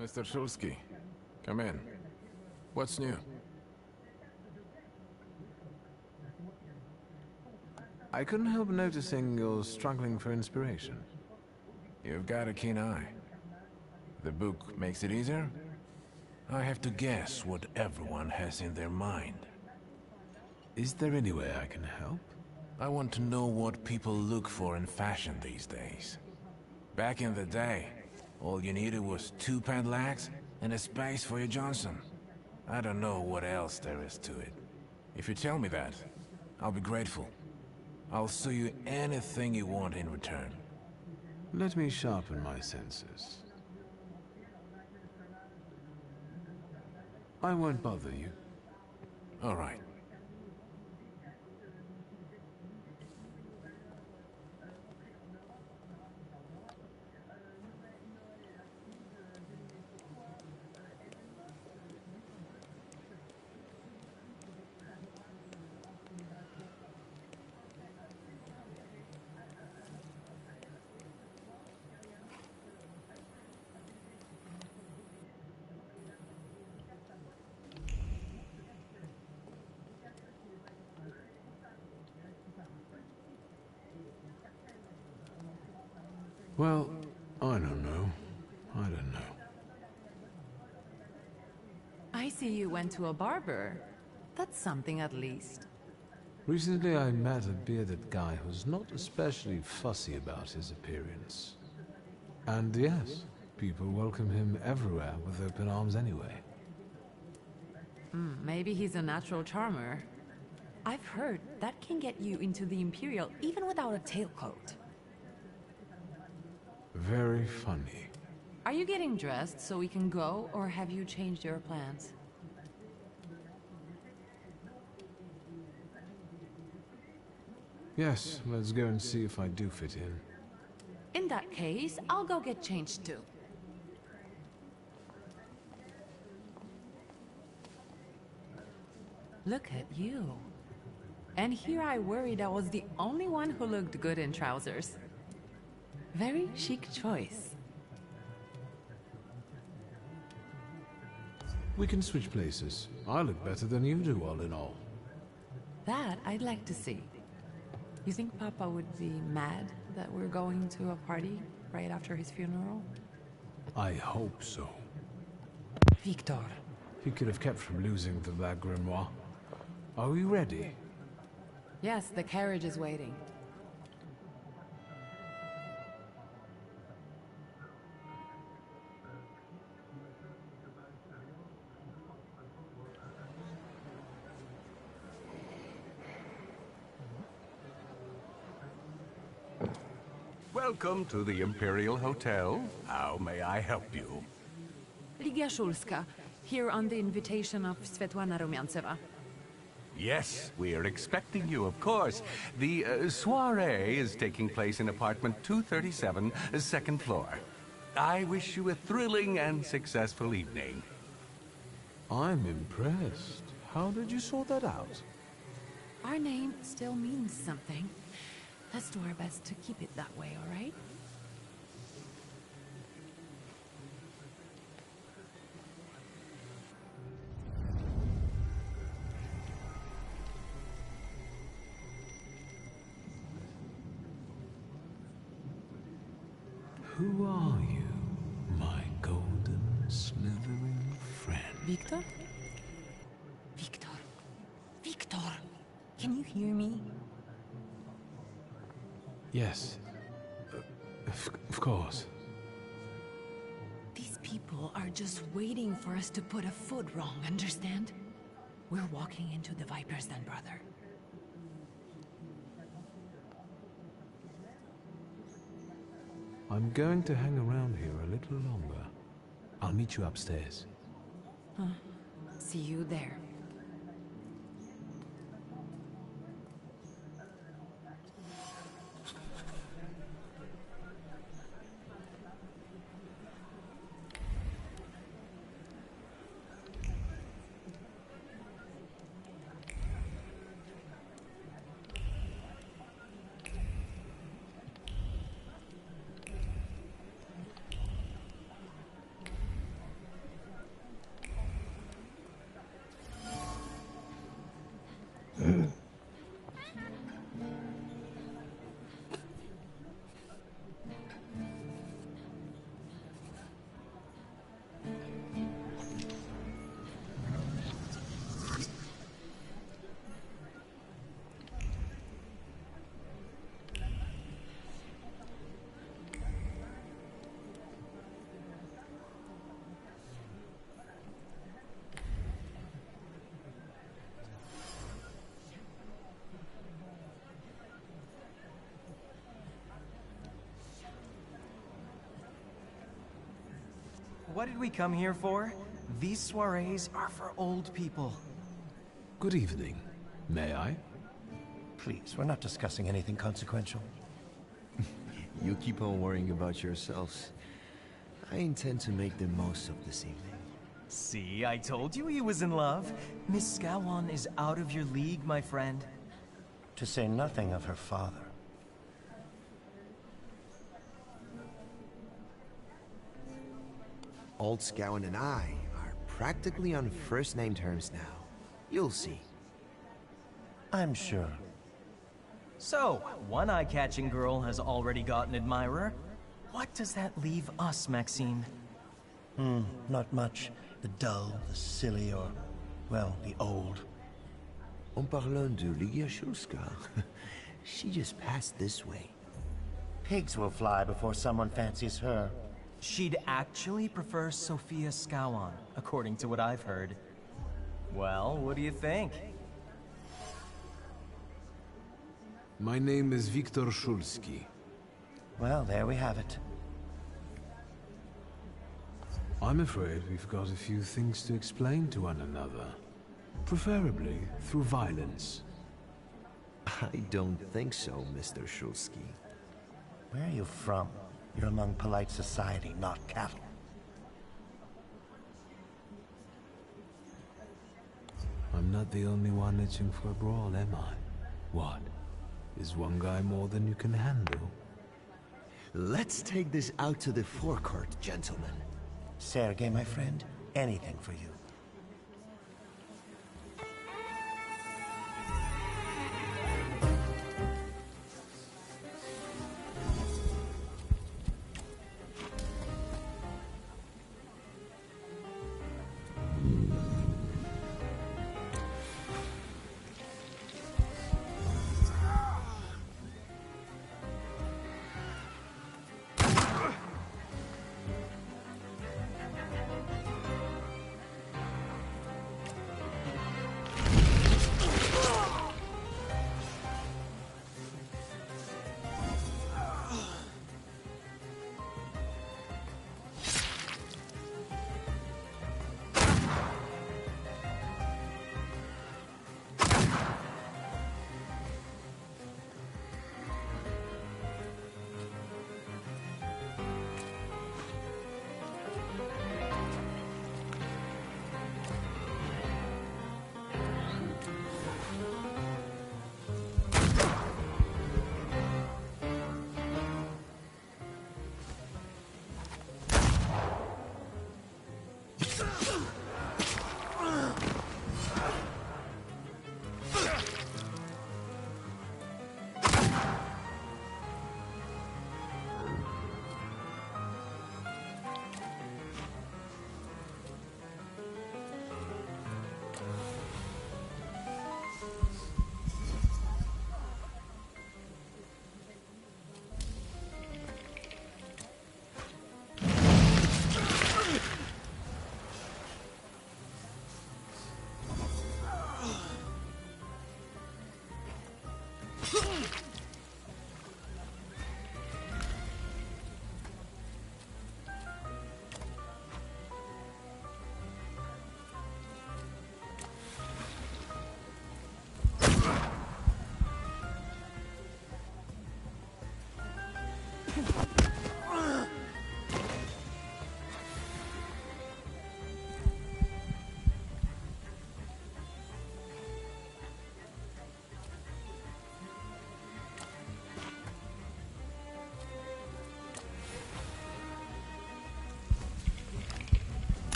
Mr. Shulsky, come in. What's new? I couldn't help noticing you're struggling for inspiration. You've got a keen eye. The book makes it easier? I have to guess what everyone has in their mind. Is there any way I can help? I want to know what people look for in fashion these days. Back in the day, all you needed was 2 padlocks and a space for your Johnson. I don't know what else there is to it. If you tell me that, I'll be grateful. I'll sew you anything you want in return. Let me sharpen my senses. I won't bother you. All right. Well, I don't know. I don't know. I see you went to a barber. That's something at least. Recently I met a bearded guy who's not especially fussy about his appearance. And yes, people welcome him everywhere with open arms anyway. Maybe he's a natural charmer. I've heard that can get you into the Imperial even without a tailcoat. Very funny. Are you getting dressed so we can go, or have you changed your plans? Yes, let's go and see if I do fit in. In that case, I'll go get changed too. Look at you. And here I worried I was the only one who looked good in trousers. Very chic choice. We can switch places. I look better than you do, all in all. That I'd like to see. You think Papa would be mad that we're going to a party right after his funeral? I hope so. Victor. He could have kept from losing the Black Grimoire. Are we ready? Yes, the carriage is waiting. Welcome to the Imperial Hotel. How may I help you? Ligia Shulska, here on the invitation of Svetlana Rumyantseva. Yes, we're expecting you, of course. The soiree is taking place in apartment 237, second floor. I wish you a thrilling and successful evening. I'm impressed. How did you sort that out? Our name still means something. Let's do our best to keep it that way, all right? Who are you, my golden slithering friend? Victor? Victor. Victor! Can you hear me? Yes. Of course. These people are just waiting for us to put a foot wrong, understand? We're walking into the Viper's Den, brother. I'm going to hang around here a little longer. I'll meet you upstairs. Huh. See you there. What did we come here for? These soirees are for old people. Good evening. May I? Please, we're not discussing anything consequential. You keep on worrying about yourselves. I intend to make the most of this evening. See, I told you he was in love. Miss Scowan is out of your league, my friend. To say nothing of her father. Old Scowan and I are practically on first-name terms now. You'll see. I'm sure. So, one eye-catching girl has already got an admirer. What does that leave us, Maxine? Not much. The dull, the silly, or, well, the old. En parlant de Ligia Shulska, she just passed this way. Pigs will fly before someone fancies her. She'd actually prefer Sophia Skowon, according to what I've heard. Well, what do you think? My name is Viktor Shulski. Well, there we have it. I'm afraid we've got a few things to explain to one another. Preferably through violence. I don't think so, Mr. Shulski. Where are you from? You're among polite society, not cattle. I'm not the only one itching for a brawl, am I? What? Is one guy more than you can handle? Let's take this out to the forecourt, gentlemen. Sergei, my friend, anything for you.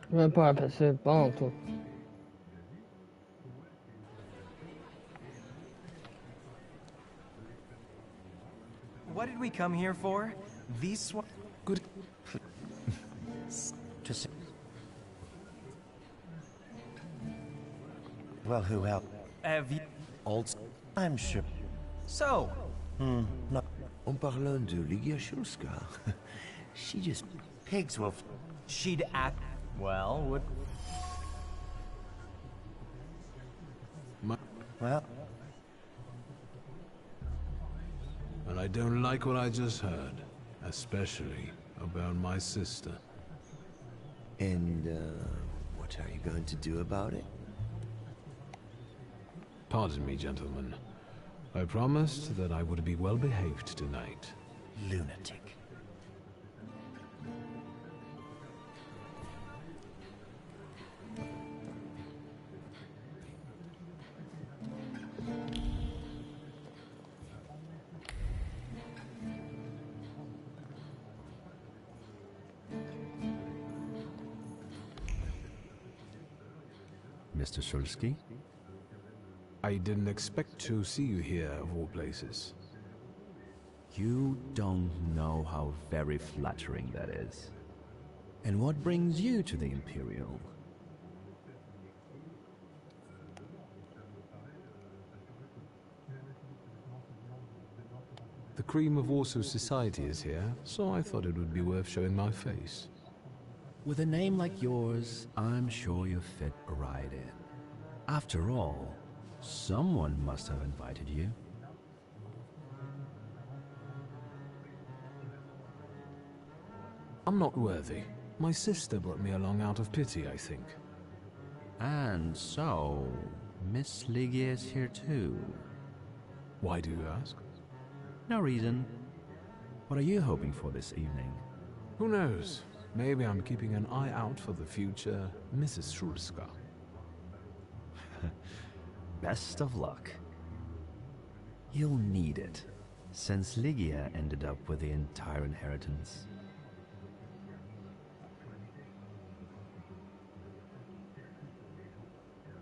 Même pas passer bon, toi. What did we come here for? These good. To see. Well, who else? Have you? Old. I'm sure. So. No. En parlant de Ligia Shulska, she just pigs will. She'd act. Well, would. Well. And I don't like what I just heard, especially about my sister. And, what are you going to do about it? Pardon me, gentlemen. I promised that I would be well behaved tonight. Lunatic. Mr. Shulsky? I didn't expect to see you here, of all places. You don't know how very flattering that is. And what brings you to the Imperial? The cream of Warsaw society is here, so I thought it would be worth showing my face. With a name like yours, I'm sure you fit right in. After all, someone must have invited you. I'm not worthy. My sister brought me along out of pity, I think. And so, Miss Ligia is here too. Why do you ask? No reason. What are you hoping for this evening? Who knows? Maybe I'm keeping an eye out for the future Mrs. Shulska. Best of luck. You'll need it, since Ligia ended up with the entire inheritance.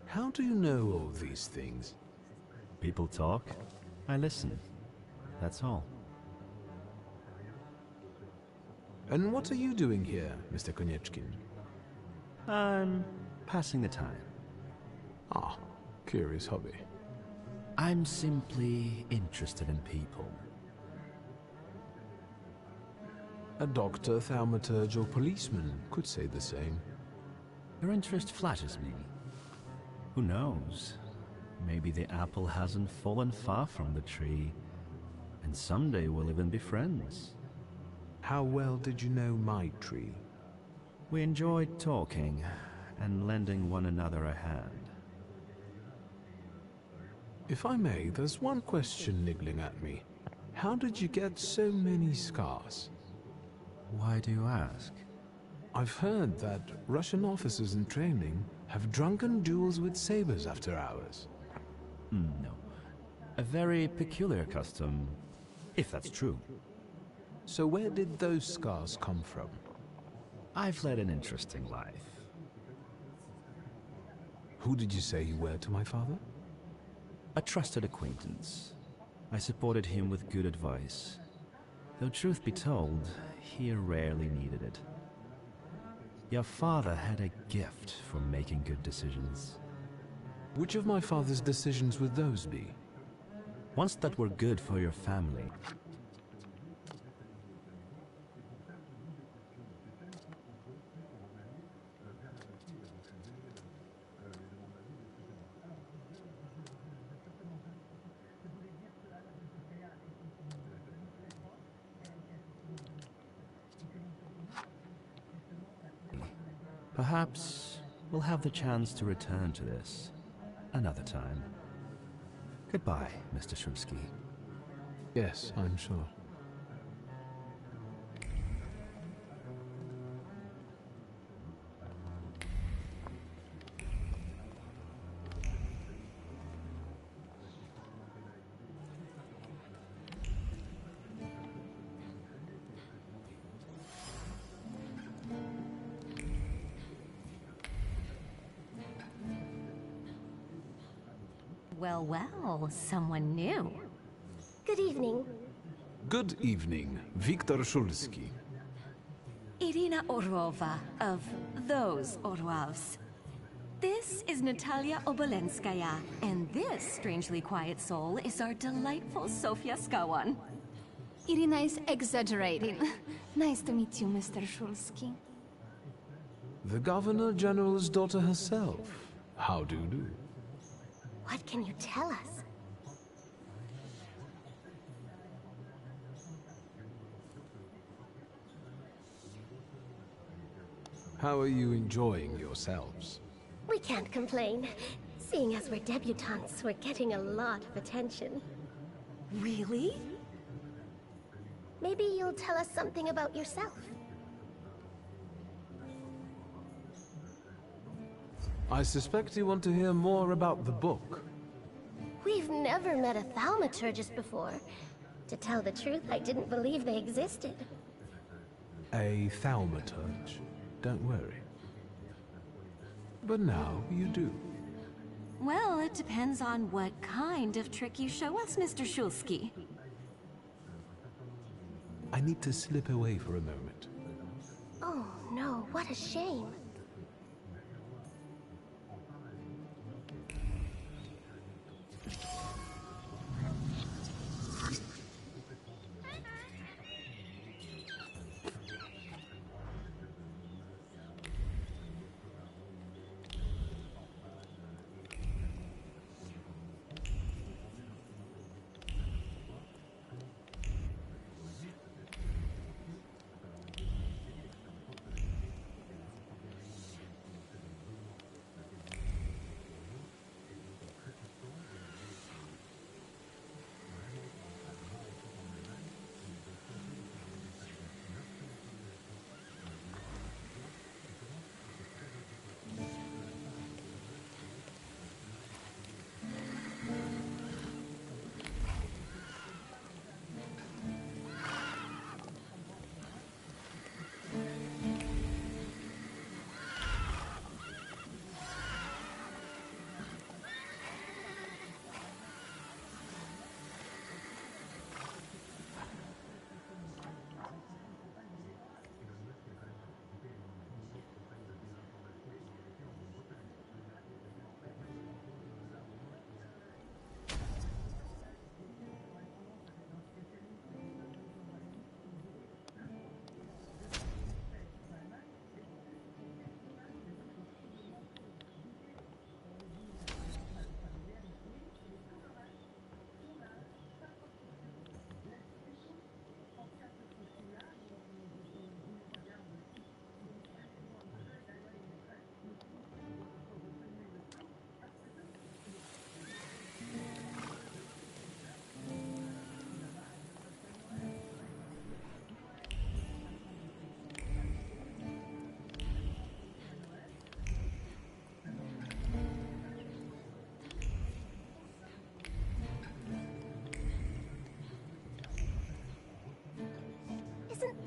How do you know all these things? People talk, I listen. That's all. And what are you doing here, Mr. Konieczkin? I'm passing the time. Ah, curious hobby. I'm simply interested in people. A doctor, thaumaturge, or policeman could say the same. Your interest flatters me. Who knows? Maybe the apple hasn't fallen far from the tree, and someday we'll even be friends. How well did you know my tree? We enjoyed talking and lending one another a hand. If I may, there's one question niggling at me. How did you get so many scars? Why do you ask? I've heard that Russian officers in training have drunken duels with sabers after hours. No. A very peculiar custom, if that's true. So where did those scars come from? I've led an interesting life. Who did you say you were to my father? A trusted acquaintance. I supported him with good advice. Though truth be told, he rarely needed it. Your father had a gift for making good decisions. Which of my father's decisions would those be? Ones that were good for your family. Perhaps we'll have the chance to return to this another time. Goodbye, Mr. Shulsky. Yes, I'm sure. Well, well, someone new. Good evening. Good evening, Viktor Shulsky. Irina Orlova of those Orlovs. This is Natalia Obolenskaya, and this strangely quiet soul is our delightful Sofia Skawan. Irina is exaggerating. Nice to meet you, Mr. Shulsky. The Governor General's daughter herself. How do you do? What can you tell us? How are you enjoying yourselves? We can't complain. Seeing as we're debutantes, we're getting a lot of attention. Really? Maybe you'll tell us something about yourself. I suspect you want to hear more about the book. We've never met a Thaumaturgist before. To tell the truth, I didn't believe they existed. A Thaumaturge. Don't worry. But now you do. Well, it depends on what kind of trick you show us, Mr. Shulsky. I need to slip away for a moment. Oh no, what a shame.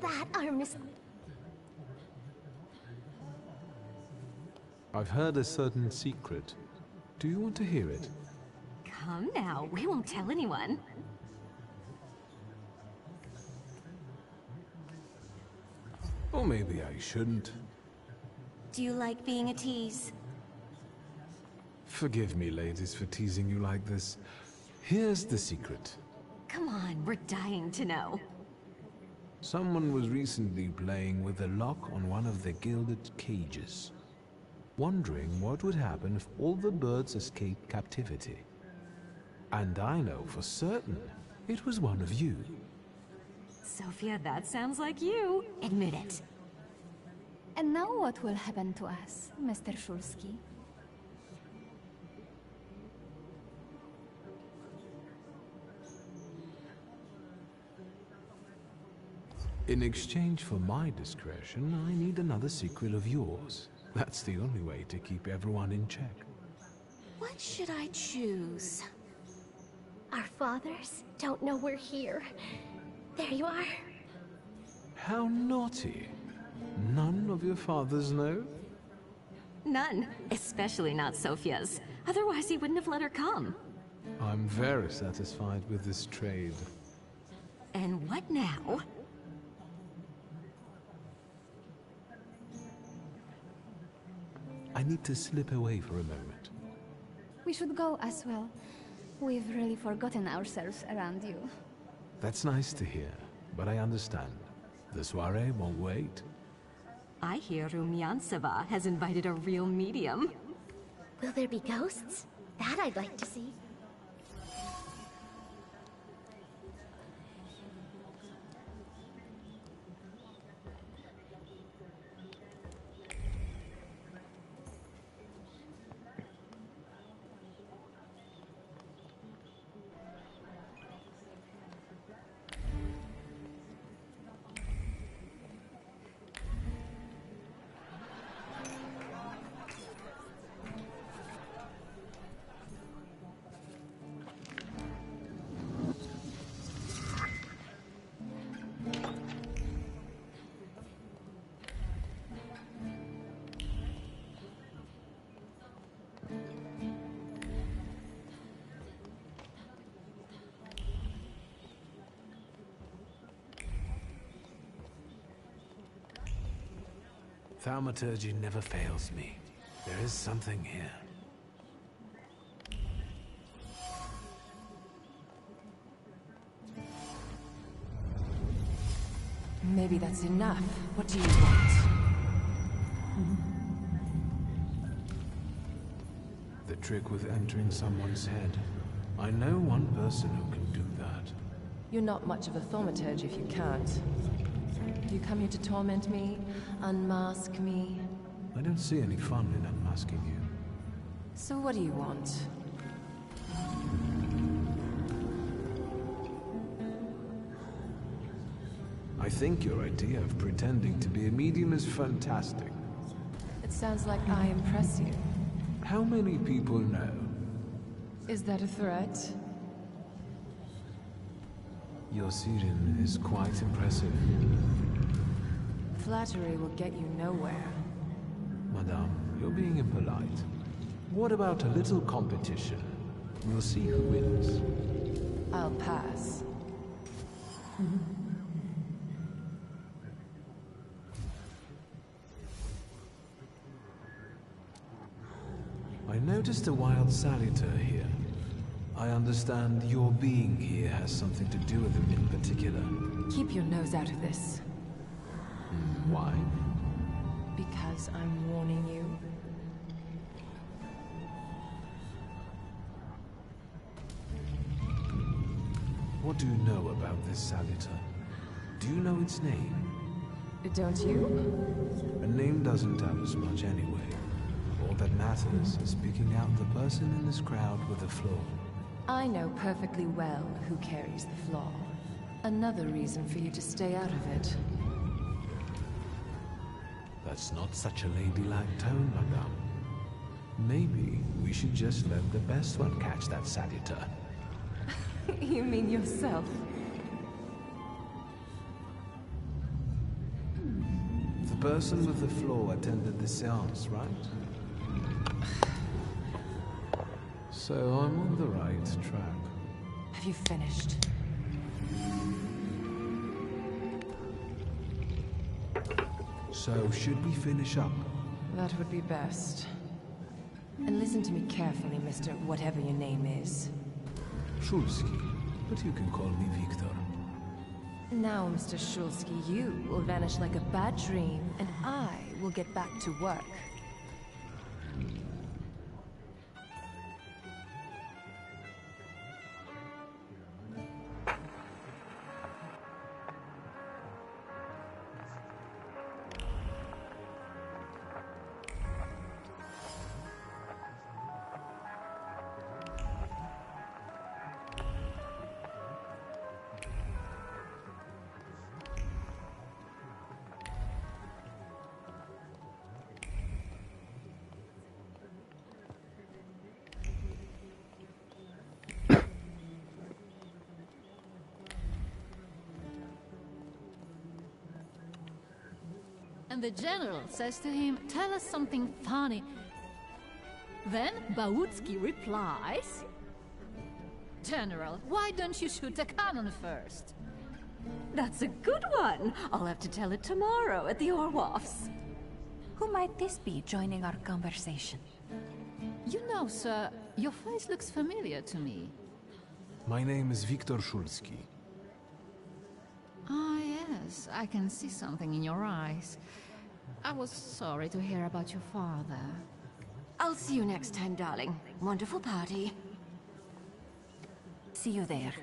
that our Miss... I've heard a certain secret. Do you want to hear it? Come now, we won't tell anyone. Or maybe I shouldn't. Do you like being a tease? Forgive me, ladies, for teasing you like this. Here's the secret. Come on, we're dying to know. Someone was recently playing with the lock on one of the gilded cages, wondering what would happen if all the birds escaped captivity. And I know for certain it was one of you. Sophia, that sounds like you. Admit it. And now what will happen to us, Mr. Shulsky? In exchange for my discretion, I need another secret of yours. That's the only way to keep everyone in check. What should I choose? Our fathers don't know we're here. There you are. How naughty. None of your fathers know? None, especially not Sophia's. Otherwise he wouldn't have let her come. I'm very satisfied with this trade. And what now? I need to slip away for a moment. We should go as well. We've really forgotten ourselves around you. That's nice to hear, but I understand. The soiree won't wait. I hear Rumyantseva has invited a real medium. Will there be ghosts? That I'd like to see. Thaumaturge never fails me. There is something here. Maybe that's enough. What do you want? The trick with entering someone's head. I know one person who can do that. You're not much of a thaumaturge if you can't. You come here to torment me, unmask me. I don't see any fun in unmasking you. So what do you want? I think your idea of pretending to be a medium is fantastic. It sounds like I impress you. How many people know? Is that a threat? Your siren is quite impressive. Flattery will get you nowhere. Madame, you're being impolite. What about a little competition? We'll see who wins. I'll pass. I noticed a wild saluter here. I understand your being here has something to do with him in particular. Keep your nose out of this. Why? Because I'm warning you. What do you know about this saluter? Do you know its name? Don't you? A name doesn't tell us much anyway. All that matters is picking out the person in this crowd with a flaw. I know perfectly well who carries the flaw. Another reason for you to stay out of it. That's not such a ladylike tone, madame. Maybe we should just let the best one catch that saluter. You mean yourself? person with the flaw attended the seance, right? So I'm on the right track. Have you finished? So should we finish up? That would be best. And listen to me carefully, Mr. Whatever your name is. Shulsky, but you can call me Victor. Now, Mr. Shulsky, you will vanish like a bad dream, and I will get back to work. And the general says to him, "Tell us something funny." Then Bautski replies, "General, why don't you shoot a cannon first?" That's a good one. I'll have to tell it tomorrow at the Orloffs. Who might this be joining our conversation? You know, sir, your face looks familiar to me. My name is Viktor Shulsky. Ah, yes, I can see something in your eyes. I was sorry to hear about your father. I'll see you next time, darling. Wonderful party. See you there.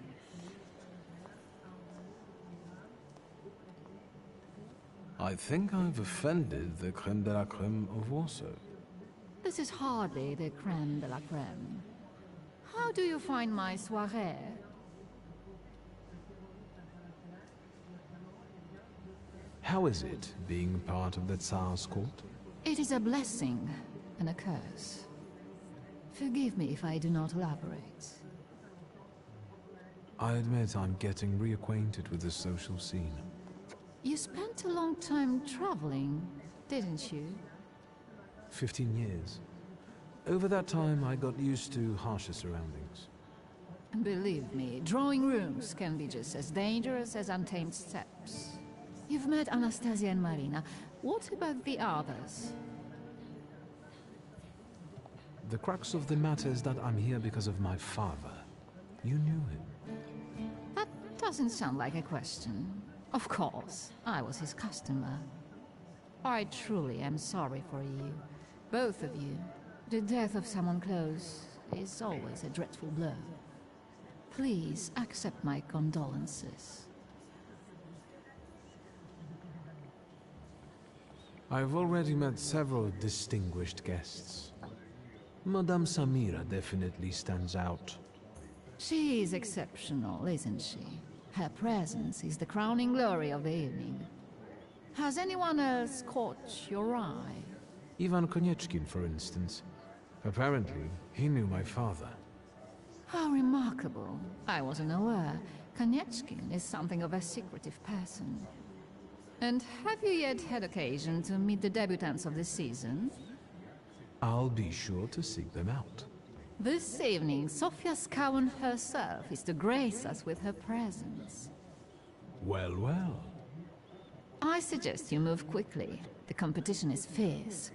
I think I've offended the creme de la creme of Warsaw. This is hardly the creme de la creme. How do you find my soirée? How is it, being part of the Tsar's court? It is a blessing and a curse. Forgive me if I do not elaborate. I admit I'm getting reacquainted with the social scene. You spent a long time traveling, didn't you? 15 years. Over that time, I got used to harsher surroundings. Believe me, drawing rooms can be just as dangerous as untamed steppes. You've met Anastasia and Marina. What about the others? The crux of the matter is that I'm here because of my father. You knew him. That doesn't sound like a question. Of course, I was his customer. I truly am sorry for you. Both of you. The death of someone close is always a dreadful blow. Please accept my condolences. I've already met several distinguished guests. Madame Samira definitely stands out. She is exceptional, isn't she? Her presence is the crowning glory of the evening. Has anyone else caught your eye? Ivan Konieczkin, for instance. Apparently, he knew my father. How remarkable. I wasn't aware. Konieczkin is something of a secretive person. And have you yet had occasion to meet the debutants of the season? I'll be sure to seek them out. This evening, Sofia Skałan herself is to grace us with her presence. Well, well. I suggest you move quickly. The competition is fierce.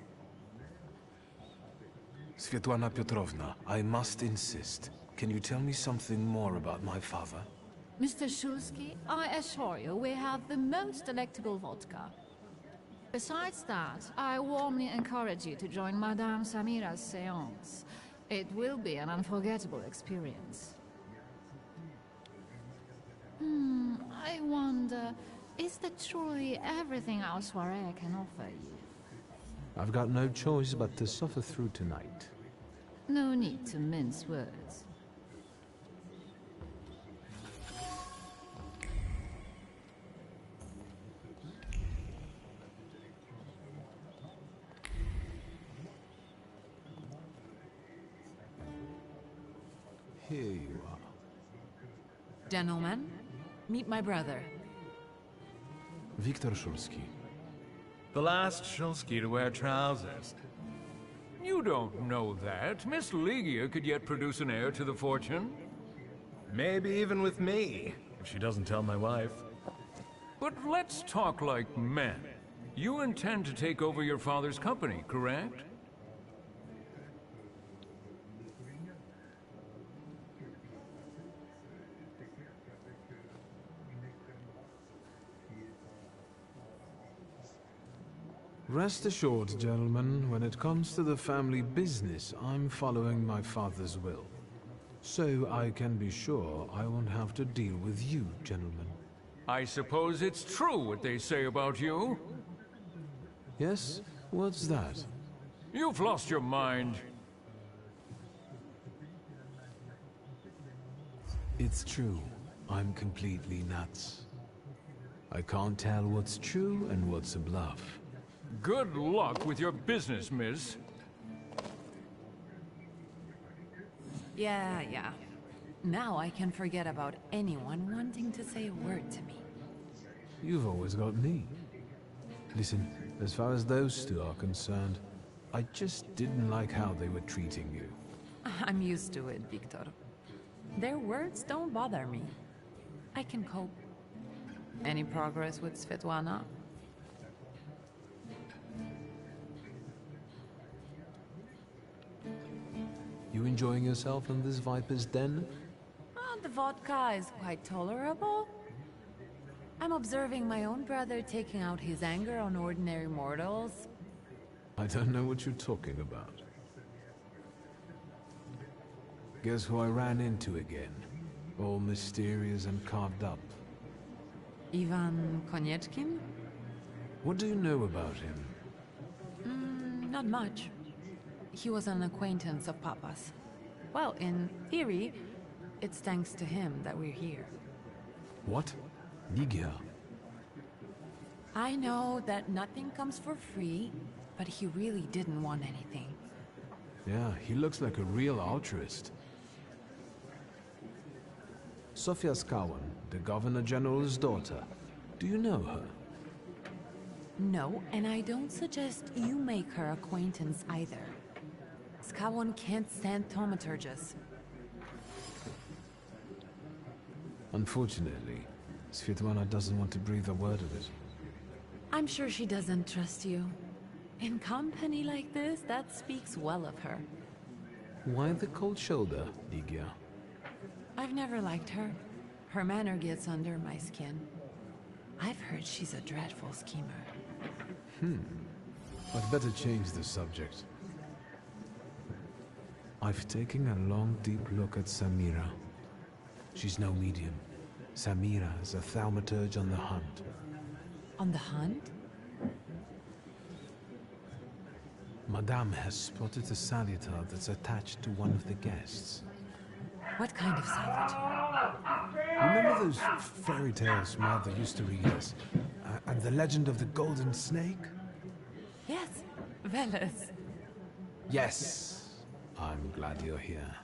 Svetlana Petrovna, I must insist. Can you tell me something more about my father? Mr. Shulsky, I assure you we have the most delectable vodka. Besides that, I warmly encourage you to join Madame Samira's séance. It will be an unforgettable experience. I wonder, is that truly everything our soirée can offer you? I've got no choice but to suffer through tonight. No need to mince words. Here you are. Gentlemen, meet my brother. Viktor Shulsky. The last Shulsky to wear trousers. You don't know that. Miss Ligia could yet produce an heir to the fortune. Maybe even with me, if she doesn't tell my wife. But let's talk like men. You intend to take over your father's company, correct? Rest assured, gentlemen, when it comes to the family business, I'm following my father's will. So I can be sure I won't have to deal with you, gentlemen. I suppose it's true what they say about you? Yes? What's that? You've lost your mind. It's true. I'm completely nuts. I can't tell what's true and what's a bluff. Good luck with your business, miss. Yeah. Now I can forget about anyone wanting to say a word to me. You've always got me. Listen, as far as those two are concerned, I just didn't like how they were treating you. I'm used to it, Victor. Their words don't bother me. I can cope. Any progress with Svetlana? You enjoying yourself in this Viper's den? Oh, the vodka is quite tolerable. I'm observing my own brother taking out his anger on ordinary mortals. I don't know what you're talking about. Guess who I ran into again? All mysterious and carved up. Ivan Konieczkin? What do you know about him? Not much. He was an acquaintance of Papa's. Well, in theory, it's thanks to him that we're here. What? Ligia? I know that nothing comes for free, but he really didn't want anything. Yeah, he looks like a real altruist. Sofia Skawan, the Governor General's daughter. Do you know her? No, and I don't suggest you make her acquaintance either. Skawan can't stand thaumaturges. Unfortunately, Svetlana doesn't want to breathe a word of it. I'm sure she doesn't trust you. In company like this, that speaks well of her. Why the cold shoulder, Ligia? I've never liked her. Her manner gets under my skin. I've heard she's a dreadful schemer. I'd better change the subject. I've taken a long, deep look at Samira. She's no medium. Samira is a thaumaturge on the hunt. On the hunt? Madame has spotted a salutar that's attached to one of the guests. What kind of salutar? Remember those fairy tales Mother used to read us? And the legend of the golden snake? Yes, Veles. Yes. I'm glad you're here.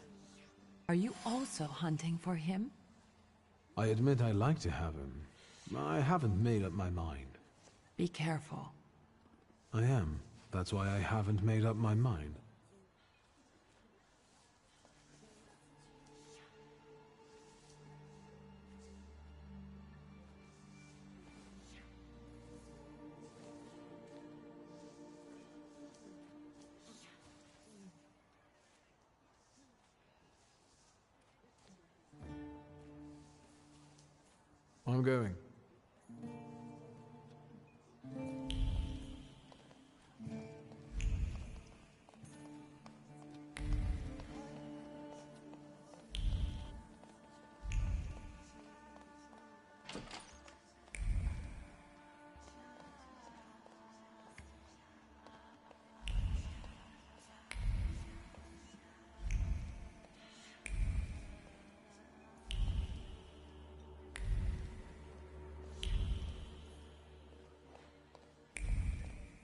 Are you also hunting for him? I admit I like to have him. I haven't made up my mind. Be careful. I am. That's why I haven't made up my mind. I'm going.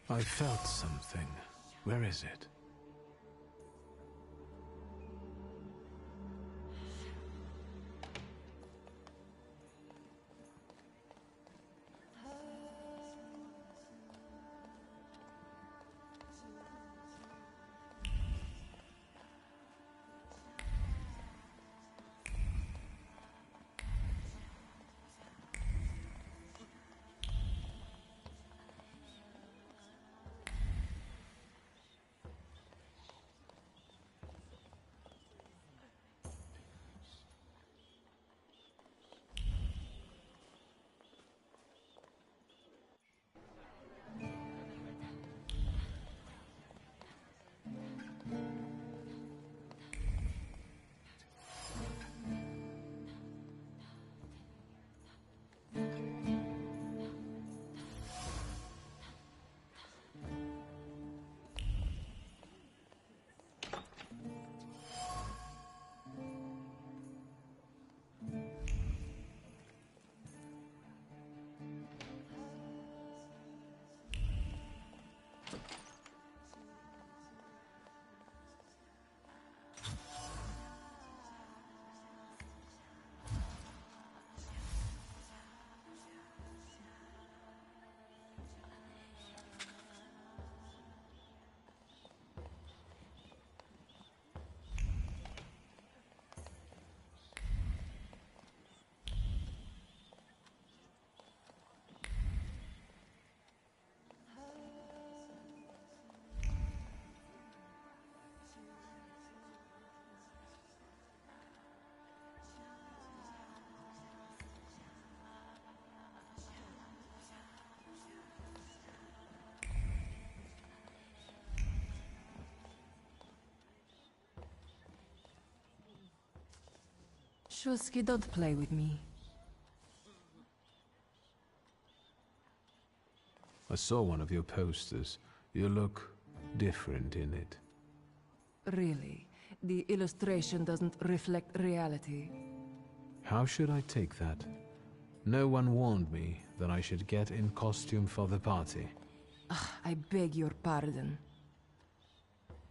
I felt something. Where is it? Shusky, don't play with me. I saw one of your posters. You look different in it. Really? The illustration doesn't reflect reality? How should I take that? No one warned me that I should get in costume for the party. I beg your pardon.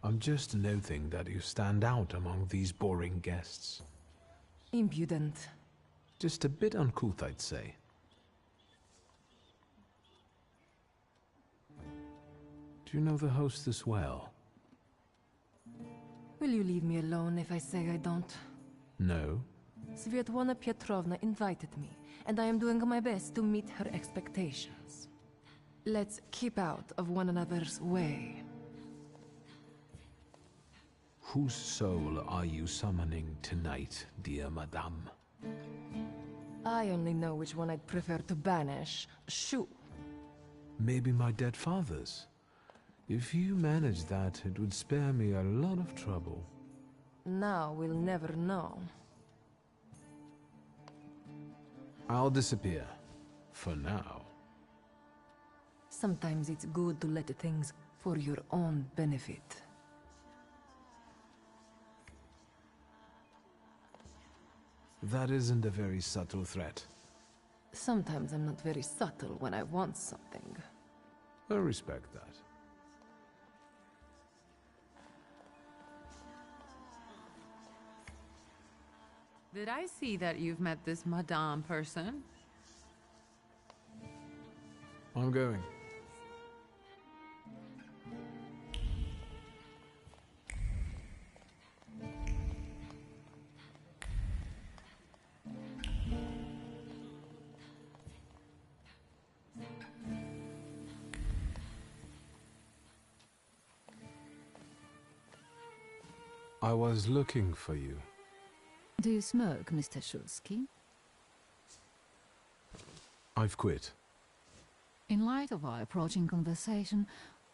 I'm just noting that you stand out among these boring guests. Impudent. Just a bit uncouth, I'd say. Do you know the hostess well? Will you leave me alone if I say I don't? No. Svetlana Petrovna invited me, and I am doing my best to meet her expectations. Let's keep out of one another's way. Whose soul are you summoning tonight, dear madame? I only know which one I'd prefer to banish. Shoo! Maybe my dead father's. If you manage that, it would spare me a lot of trouble. Now we'll never know. I'll disappear. For now. Sometimes it's good to let things for your own benefit. That isn't a very subtle threat. Sometimes I'm not very subtle when I want something. I respect that. Did I see that you've met this Madame person? I'm going. I was looking for you. Do you smoke, Mr. Shulsky? I've quit. In light of our approaching conversation,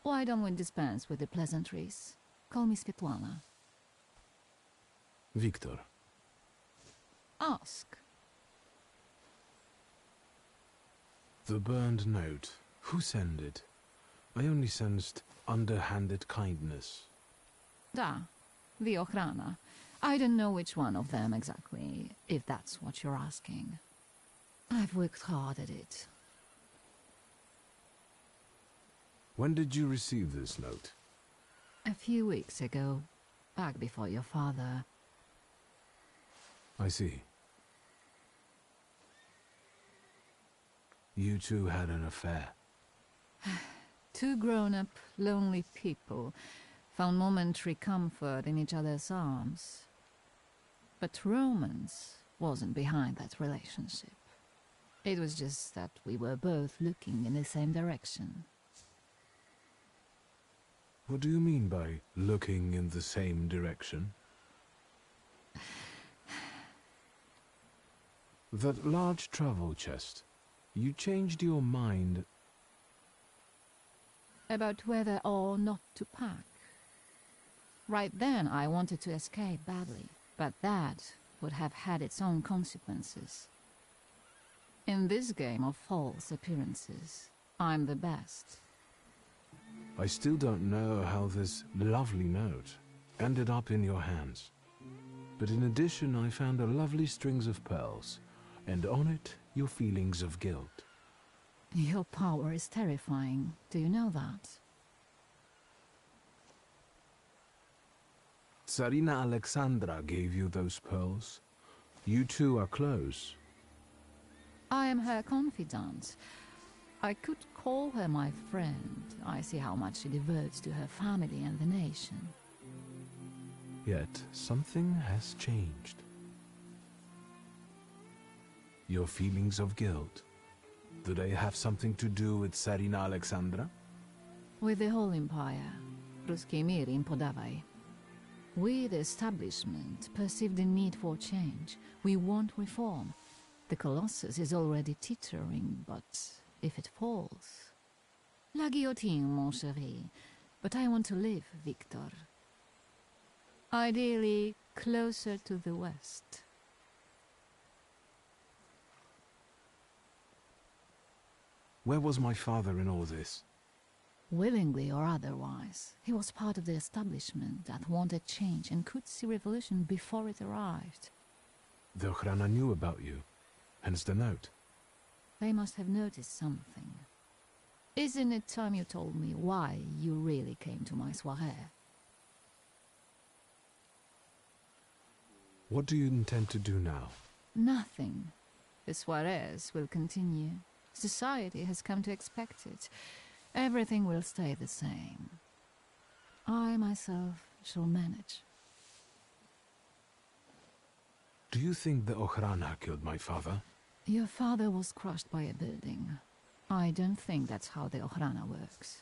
why don't we dispense with the pleasantries? Call me Svetlana. Victor. Ask. The burned note. Who sent it? I only sensed underhanded kindness. Da, the Ochrana. I don't know which one of them exactly, if that's what you're asking. I've worked hard at it. When did you receive this note? A few weeks ago, back before your father. I see. You two had an affair. Two grown-up, lonely people found momentary comfort in each other's arms. But romance wasn't behind that relationship. It was just that we were both looking in the same direction. What do you mean by looking in the same direction? That large travel chest. You changed your mind About whether or not to pack. Right then I wanted to escape badly, but that would have had its own consequences. In this game of false appearances, I'm the best. I still don't know how this lovely note ended up in your hands. But in addition, I found a lovely strings of pearls, and on it, your feelings of guilt. Your power is terrifying. Do you know that? Tsarina Alexandra gave you those pearls. You two are close. I am her confidant. I could call her my friend. I see how much she devotes to her family and the nation. Yet, something has changed. Your feelings of guilt. Do they have something to do with Tsarina Alexandra? With the whole empire, Ruski mir im podawaj. We, the establishment, perceive the need for change. We want reform. The Colossus is already teetering, but if it falls... La guillotine, mon chéri. But I want to live, Victor. Ideally, closer to the west. Where was my father in all this? Willingly or otherwise, he was part of the establishment that wanted change and could see revolution before it arrived. The Ochrana knew about you, hence the note. They must have noticed something. Isn't it time you told me why you really came to my soirée? What do you intend to do now? Nothing. The soirées will continue. Society has come to expect it. Everything will stay the same. I myself shall manage. Do you think the Ochrana killed my father? Your father was crushed by a building. I don't think that's how the Ochrana works.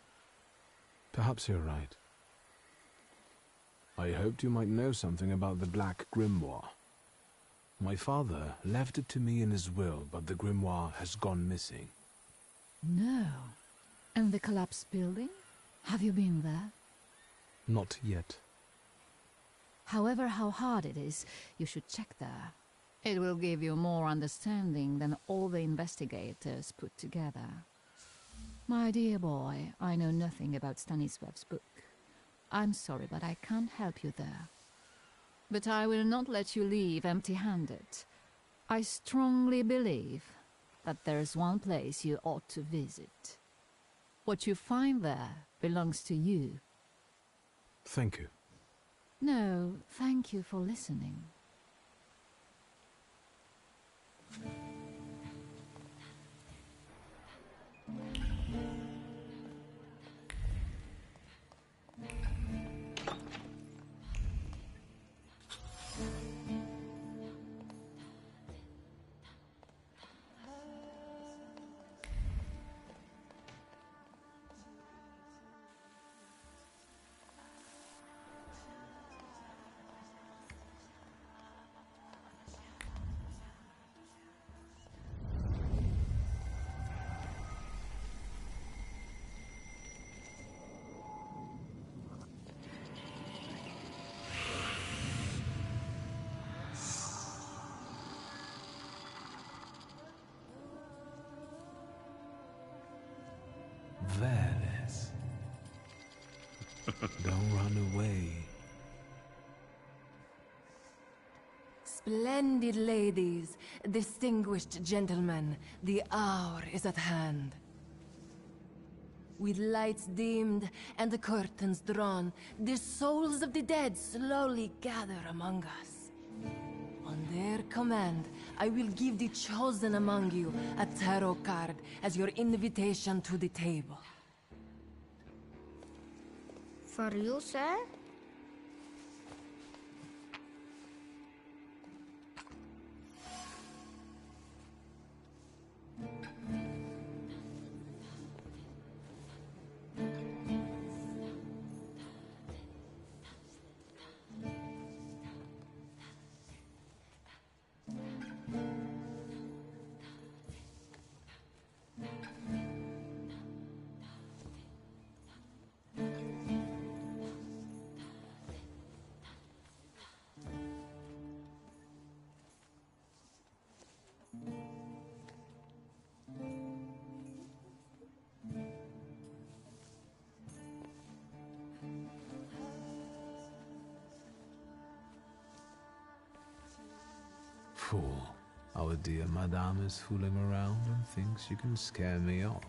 Perhaps you're right. I hoped you might know something about the Black Grimoire. My father left it to me in his will, but the grimoire has gone missing. No. And the collapsed building? Have you been there? Not yet. However, how hard it is, you should check there. It will give you more understanding than all the investigators put together. My dear boy, I know nothing about Stanisław's book. I'm sorry, but I can't help you there. But I will not let you leave empty-handed. I strongly believe that there's one place you ought to visit. What you find there belongs to you. Thank you. No, thank you for listening. Veles. Don't run away. Splendid ladies, distinguished gentlemen, the hour is at hand. With lights dimmed and the curtains drawn, the souls of the dead slowly gather among us. On their command, I will give the chosen among you a tarot card as your invitation to the table. For you, sir? Fool. Our dear madame is fooling around and thinks you can scare me off.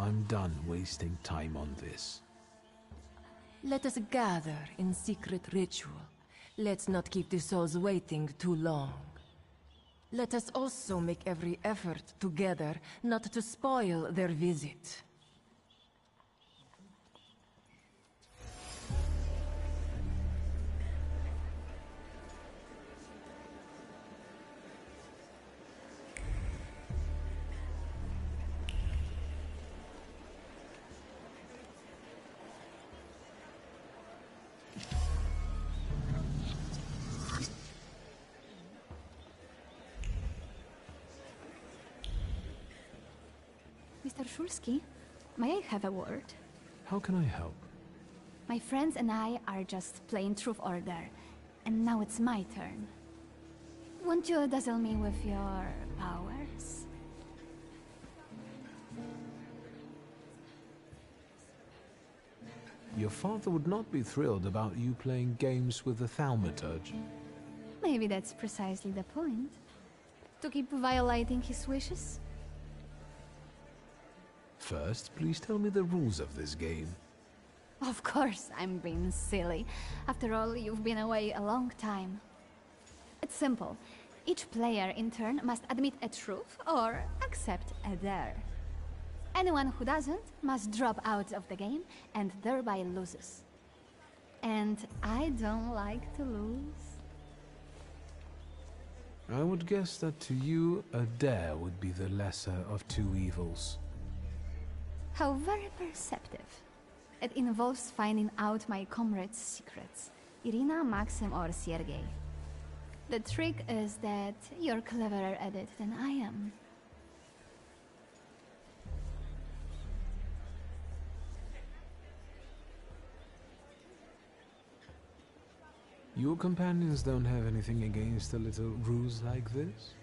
I'm done wasting time on this. Let us gather in secret ritual. Let's not keep the souls waiting too long. Let us also make every effort together not to spoil their visit. Mr. Szulski, may I have a word? How can I help? My friends and I are just playing Truth Order, and now it's my turn. Won't you dazzle me with your powers? Your father would not be thrilled about you playing games with the Thaumaturge. Maybe that's precisely the point. To keep violating his wishes? First, please tell me the rules of this game. Of course, I'm being silly. After all, you've been away a long time. It's simple. Each player in turn must admit a truth or accept a dare. Anyone who doesn't must drop out of the game and thereby loses. And I don't like to lose. I would guess that to you, a dare would be the lesser of two evils. How very perceptive. It involves finding out my comrades' secrets. Irina, Maxim, or Sergei. The trick is that you're cleverer at it than I am. Your companions don't have anything against a little ruse like this?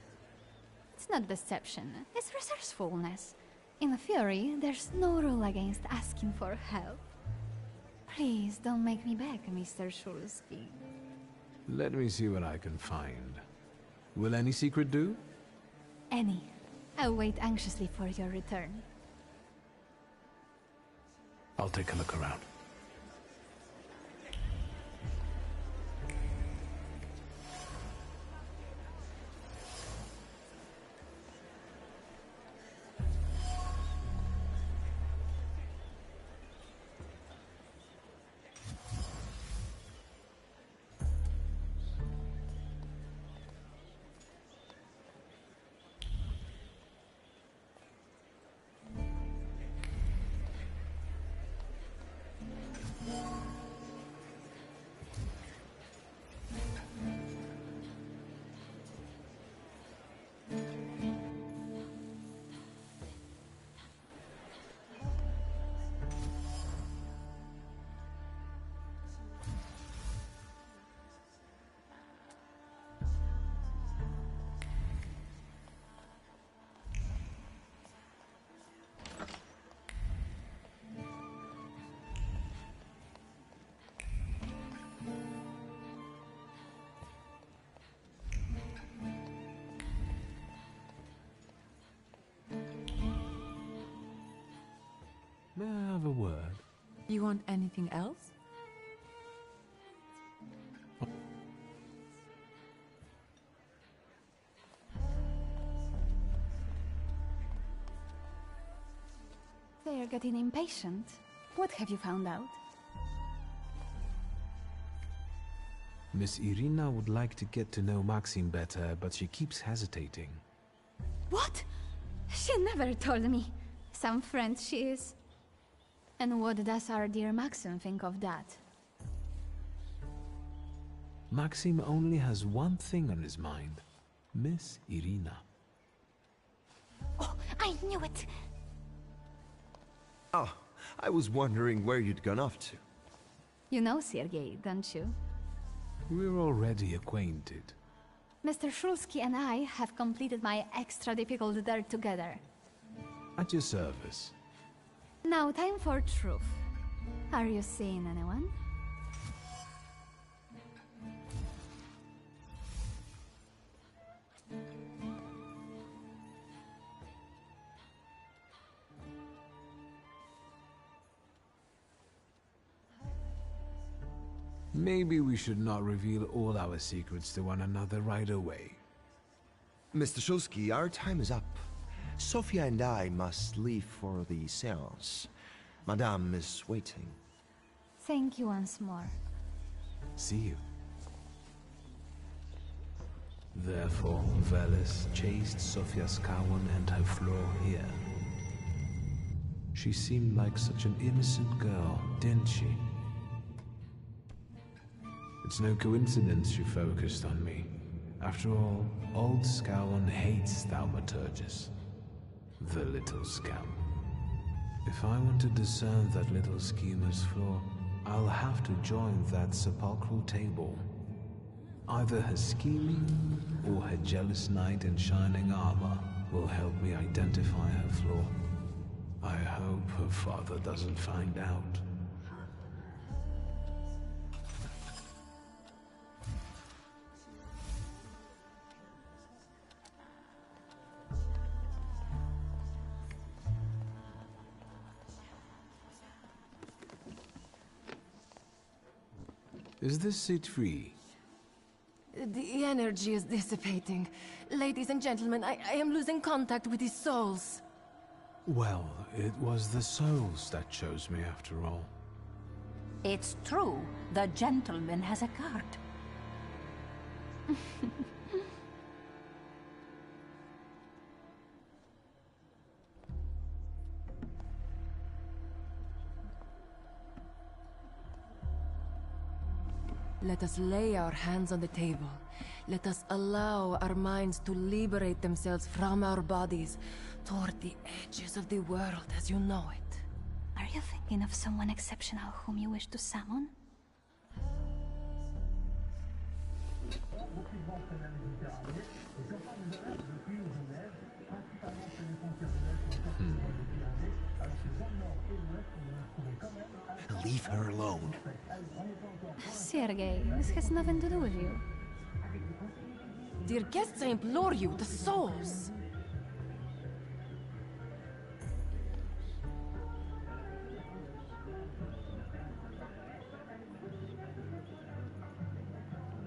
It's not deception, it's resourcefulness. In theory, there's no rule against asking for help. Please don't make me beg, Mr. Shulsky. Let me see what I can find. Will any secret do? Any. I'll wait anxiously for your return. I'll take a look around. May I have a word? You want anything else? They're getting impatient. What have you found out? Miss Irina would like to get to know Maxim better, but she keeps hesitating. What? She never told me. Some friend she is. And what does our dear Maxim think of that? Maxim only has one thing on his mind. Miss Irina. Oh, I knew it! Oh, I was wondering where you'd gone off to. You know Sergei, don't you? We're already acquainted. Mr. Shulsky and I have completed my extra difficult dare together. At your service. Now time for truth. Are you seeing anyone? Maybe we should not reveal all our secrets to one another right away. Mr. Shulsky, our time is up. Sophia and I must leave for the seance. Madame is waiting. Thank you once more. See you. Therefore, Velis chased Sofia Skawan and her floor here. She seemed like such an innocent girl, didn't she? It's no coincidence she focused on me. After all, old Skawan hates Thaumaturges. The little scamp. If I want to discern that little schemer's flaw, I'll have to join that sepulchral table. Either her scheming or her jealous knight in shining armor will help me identify her flaw. I hope her father doesn't find out. Is this seat free? The energy is dissipating. Ladies and gentlemen, I am losing contact with his souls. Well, it was the souls that chose me after all. It's true. The gentleman has a card. Let us lay our hands on the table. Let us allow our minds to liberate themselves from our bodies toward the edges of the world as you know it. Are you thinking of someone exceptional whom you wish to summon? Leave her alone. Sergei, this has nothing to do with you. Dear guests, I implore you, the souls!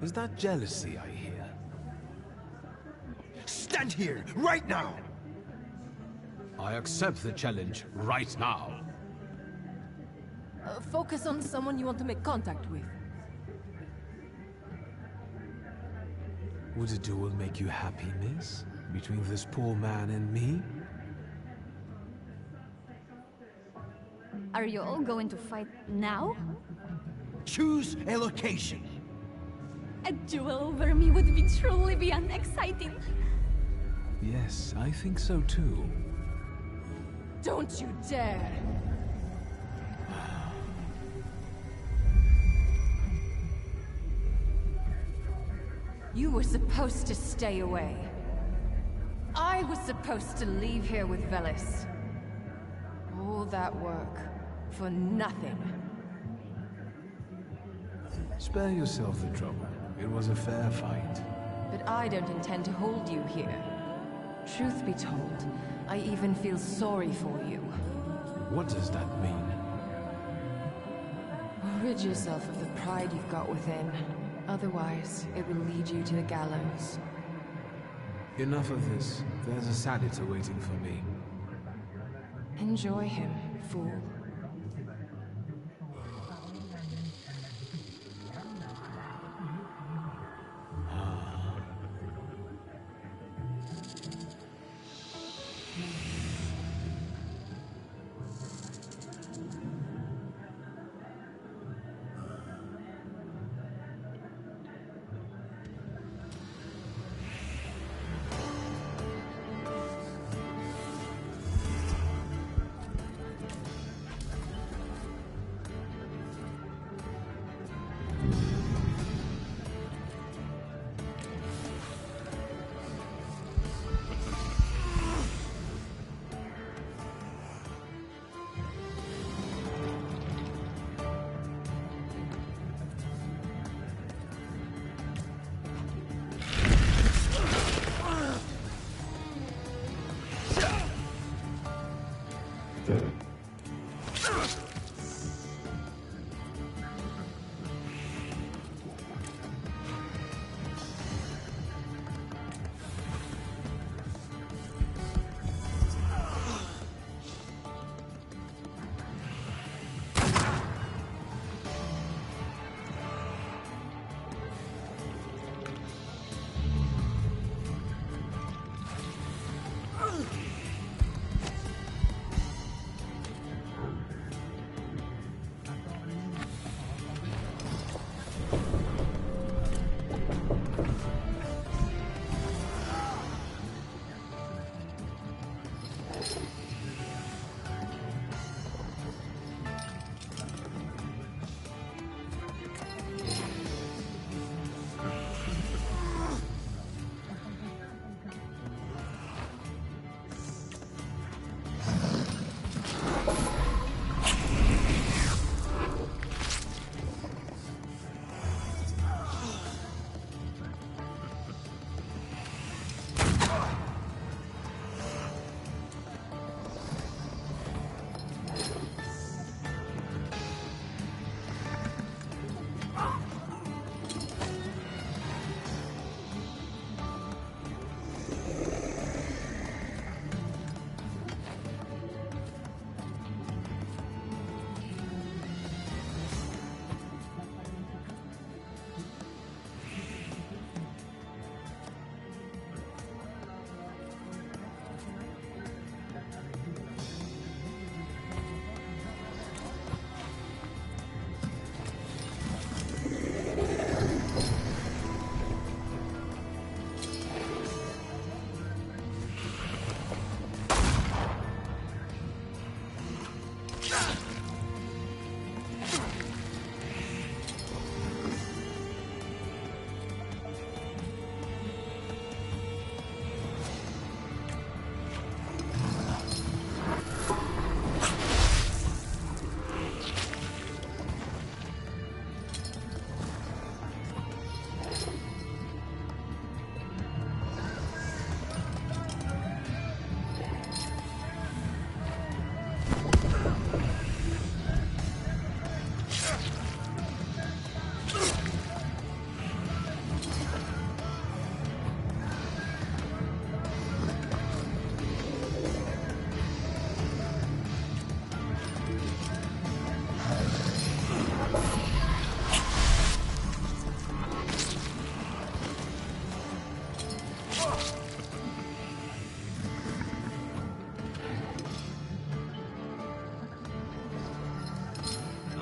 Is that jealousy I hear? Stand here, right now! I accept the challenge right now. Focus on someone you want to make contact with. Would a duel make you happy, miss? Between this poor man and me? Are you all going to fight now? Choose a location. A duel over me would be truly beyond exciting. Yes, I think so too. Don't you dare! You were supposed to stay away. I was supposed to leave here with Velis. All that work for nothing. Spare yourself the trouble. It was a fair fight. But I don't intend to hold you here. Truth be told, I even feel sorry for you. What does that mean? Rid yourself of the pride you've got within. Otherwise, it will lead you to the gallows. Enough of this. There's a senator waiting for me. Enjoy him, fool.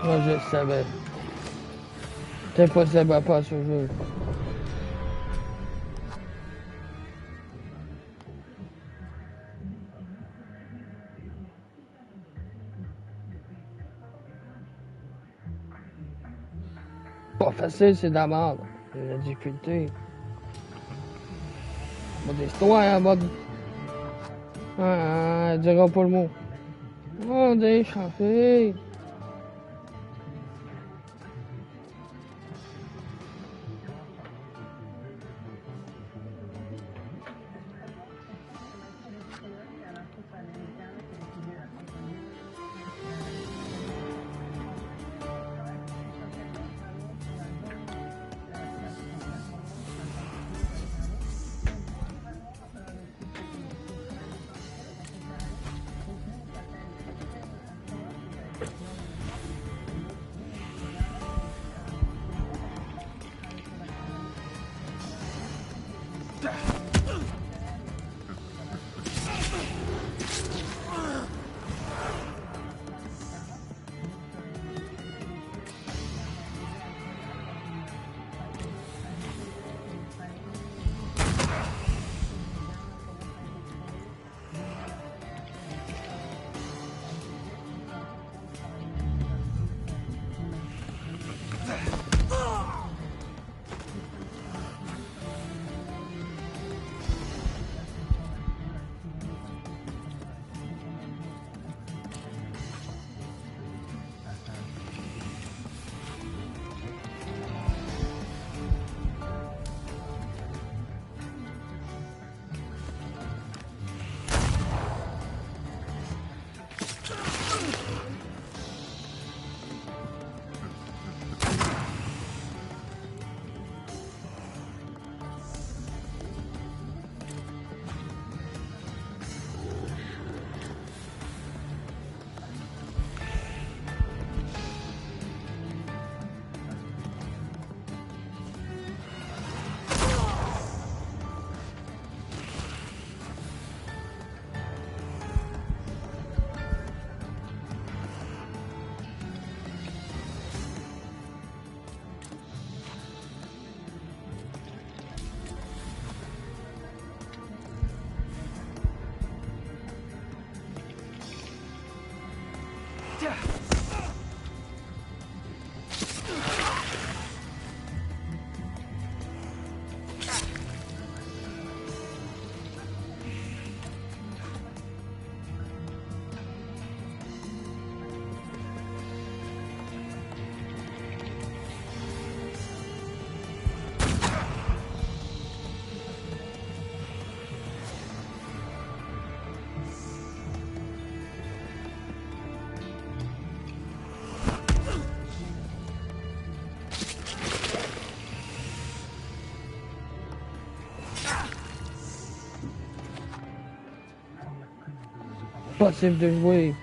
Moi, je le savais. T'es pas ça pas ce jeu. Pas facile, c'est de la merde. La difficulté. Mode histoire, mode. Ah, dira pas le mot. Oh, des chansons. Possible de jouer.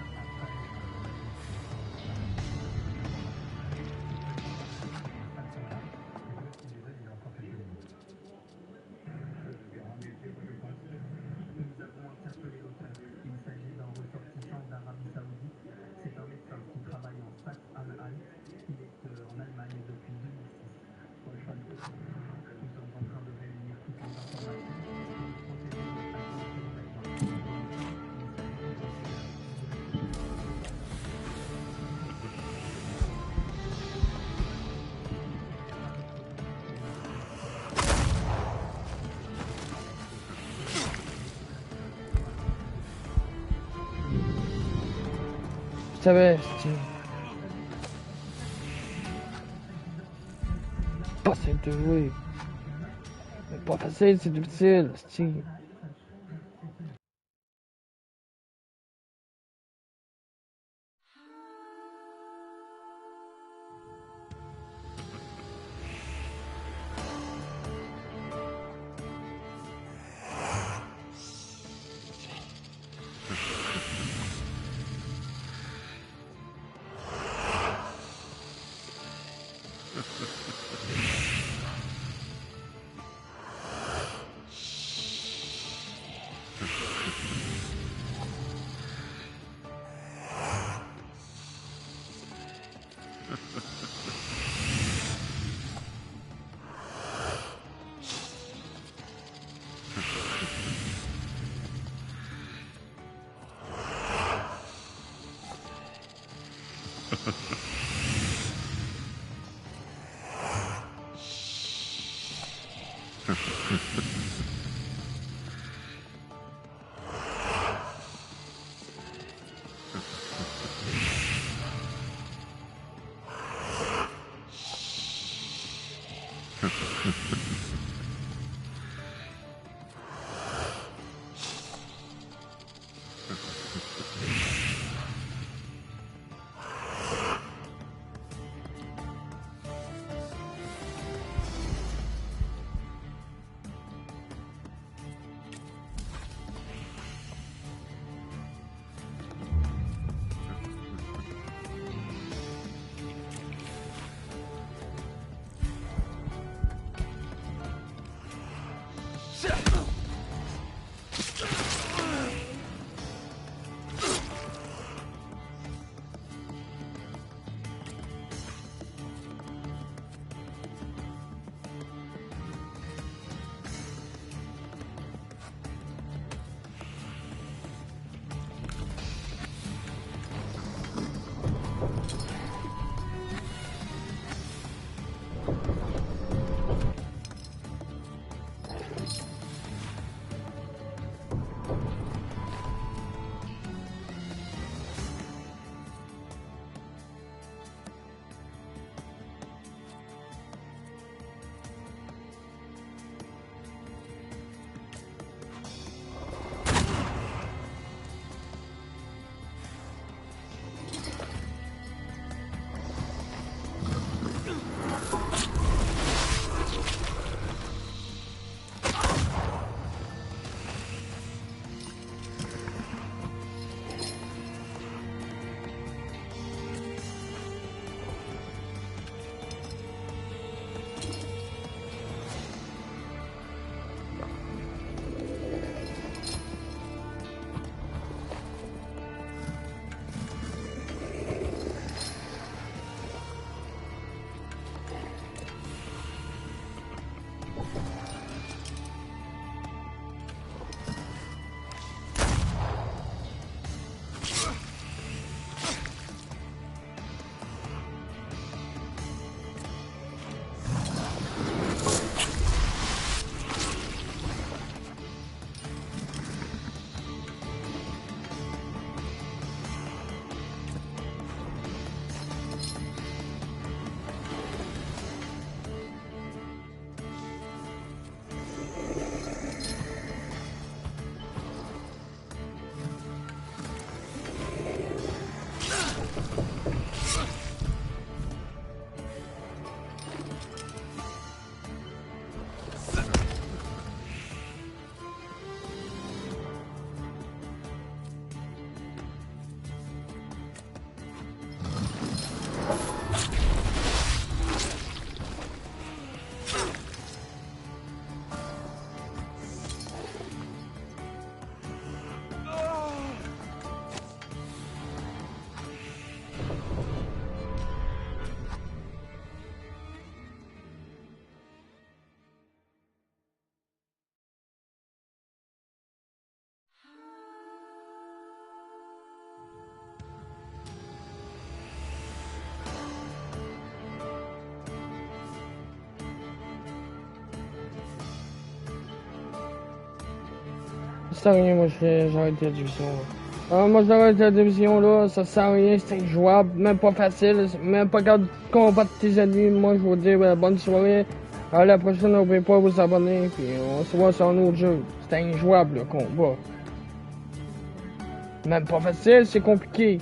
Je savais, c'est possible de jouer. Mais pas facile, c'est difficile, c'est. Ça sert à rien, moi j'arrête la division là. Moi j'arrête la division là, ça sert à rien, c'est injouable, même pas facile, même pas capable de combattre tes ennemis. Moi je vous dis bonne soirée, à la prochaine, n'oubliez pas de vous abonner, puis on se voit sur un autre jeu. C'est injouable le combat. Même pas facile, c'est compliqué.